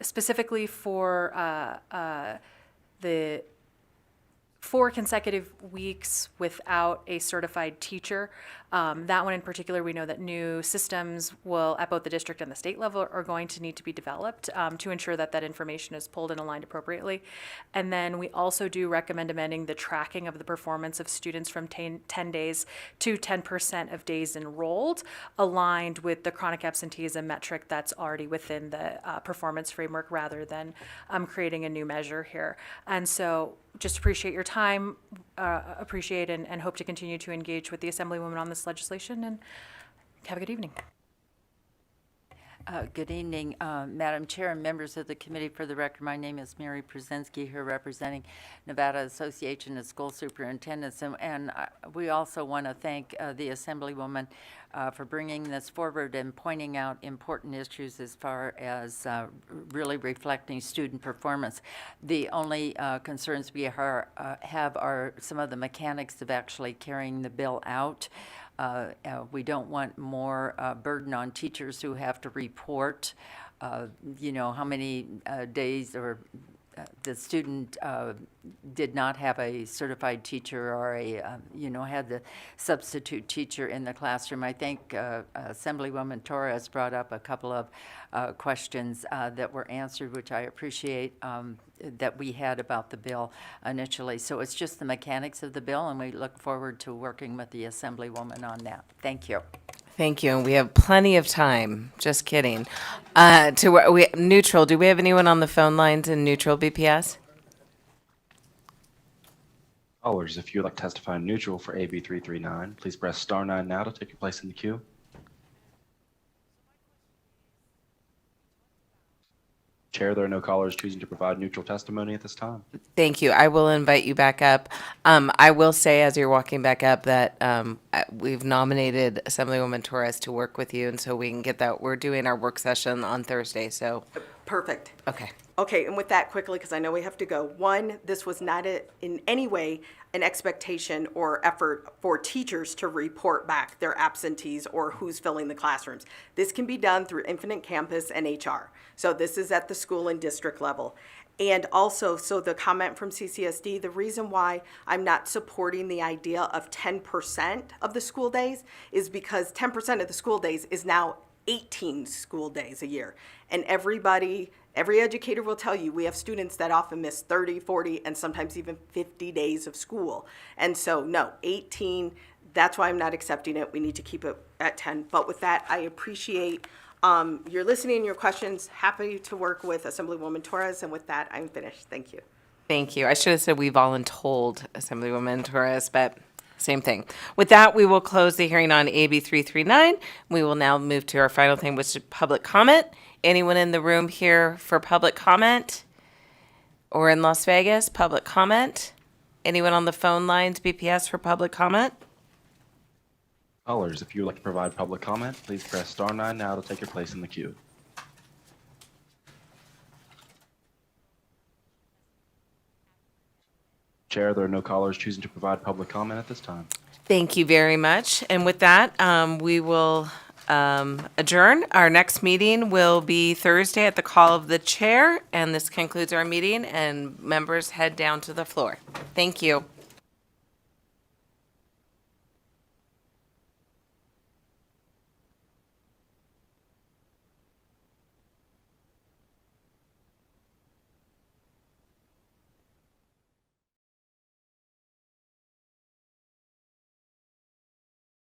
specifically for the 4 consecutive weeks without a certified teacher. That one in particular, we know that new systems will, at both the district and the state level, are going to need to be developed to ensure that that information is pulled and aligned appropriately. And then we also do recommend amending the tracking of the performance of students from 10 days to 10% of days enrolled, aligned with the chronic absenteeism metric that's already within the performance framework, rather than creating a new measure here. And so just appreciate your time, appreciate and hope to continue to engage with the Assemblywoman on this legislation, and have a good evening. Good evening, Madam Chair and members of the committee. For the record, my name is Mary Przensky, here representing Nevada Association of School Superintendents, and we also want to thank the Assemblywoman for bringing this forward and pointing out important issues as far as really reflecting student performance. The only concerns we have are some of the mechanics of actually carrying the bill out. We don't want more burden on teachers who have to report, how many days or the student did not have a certified teacher or had the substitute teacher in the classroom. I think Assemblywoman Torres brought up a couple of questions that were answered, which I appreciate that we had about the bill initially. So it's just the mechanics of the bill, and we look forward to working with the Assemblywoman on that. Thank you. Thank you, and we have plenty of time. Just kidding. Neutral, do we have anyone on the phone lines in neutral, BPS? Callers, if you would like to testify in neutral for AB 339, please press star 9 now to take your place in the queue. Chair, there are no callers choosing to provide neutral testimony at this time. Thank you. I will invite you back up. I will say, as you're walking back up, that we've nominated Assemblywoman Torres to work with you, and so we can get that. We're doing our work session on Thursday, so. Perfect. Okay. Okay, and with that, quickly, because I know we have to go. One, this was not in any way an expectation or effort for teachers to report back their absentees or who's filling the classrooms. This can be done through Infinite Campus and HR. So this is at the school and district level. And also, so the comment from CCSD, the reason why I'm not supporting the idea of 10% of the school days is because 10% of the school days is now 18 school days a year. And every educator will tell you, we have students that often miss 30, 40, and sometimes even 50 days of school. And so, no, 18, that's why I'm not accepting it. We need to keep it at 10. But with that, I appreciate your listening and your questions. Happy to work with Assemblywoman Torres. And with that, I'm finished. Thank you. Thank you. I should have said we voluntold Assemblywoman Torres, but same thing. With that, we will close the hearing on AB 339. We will now move to our final thing, which is public comment. Anyone in the room here for public comment? Or in Las Vegas, public comment? Anyone on the phone lines, BPS, for public comment? Callers, if you would like to provide public comment, please press star 9 now to take your place in the queue. Chair, there are no callers choosing to provide public comment at this time. Thank you very much. And with that, we will adjourn. Our next meeting will be Thursday at the call of the chair. And this concludes our meeting, and members head down to the floor. Thank you.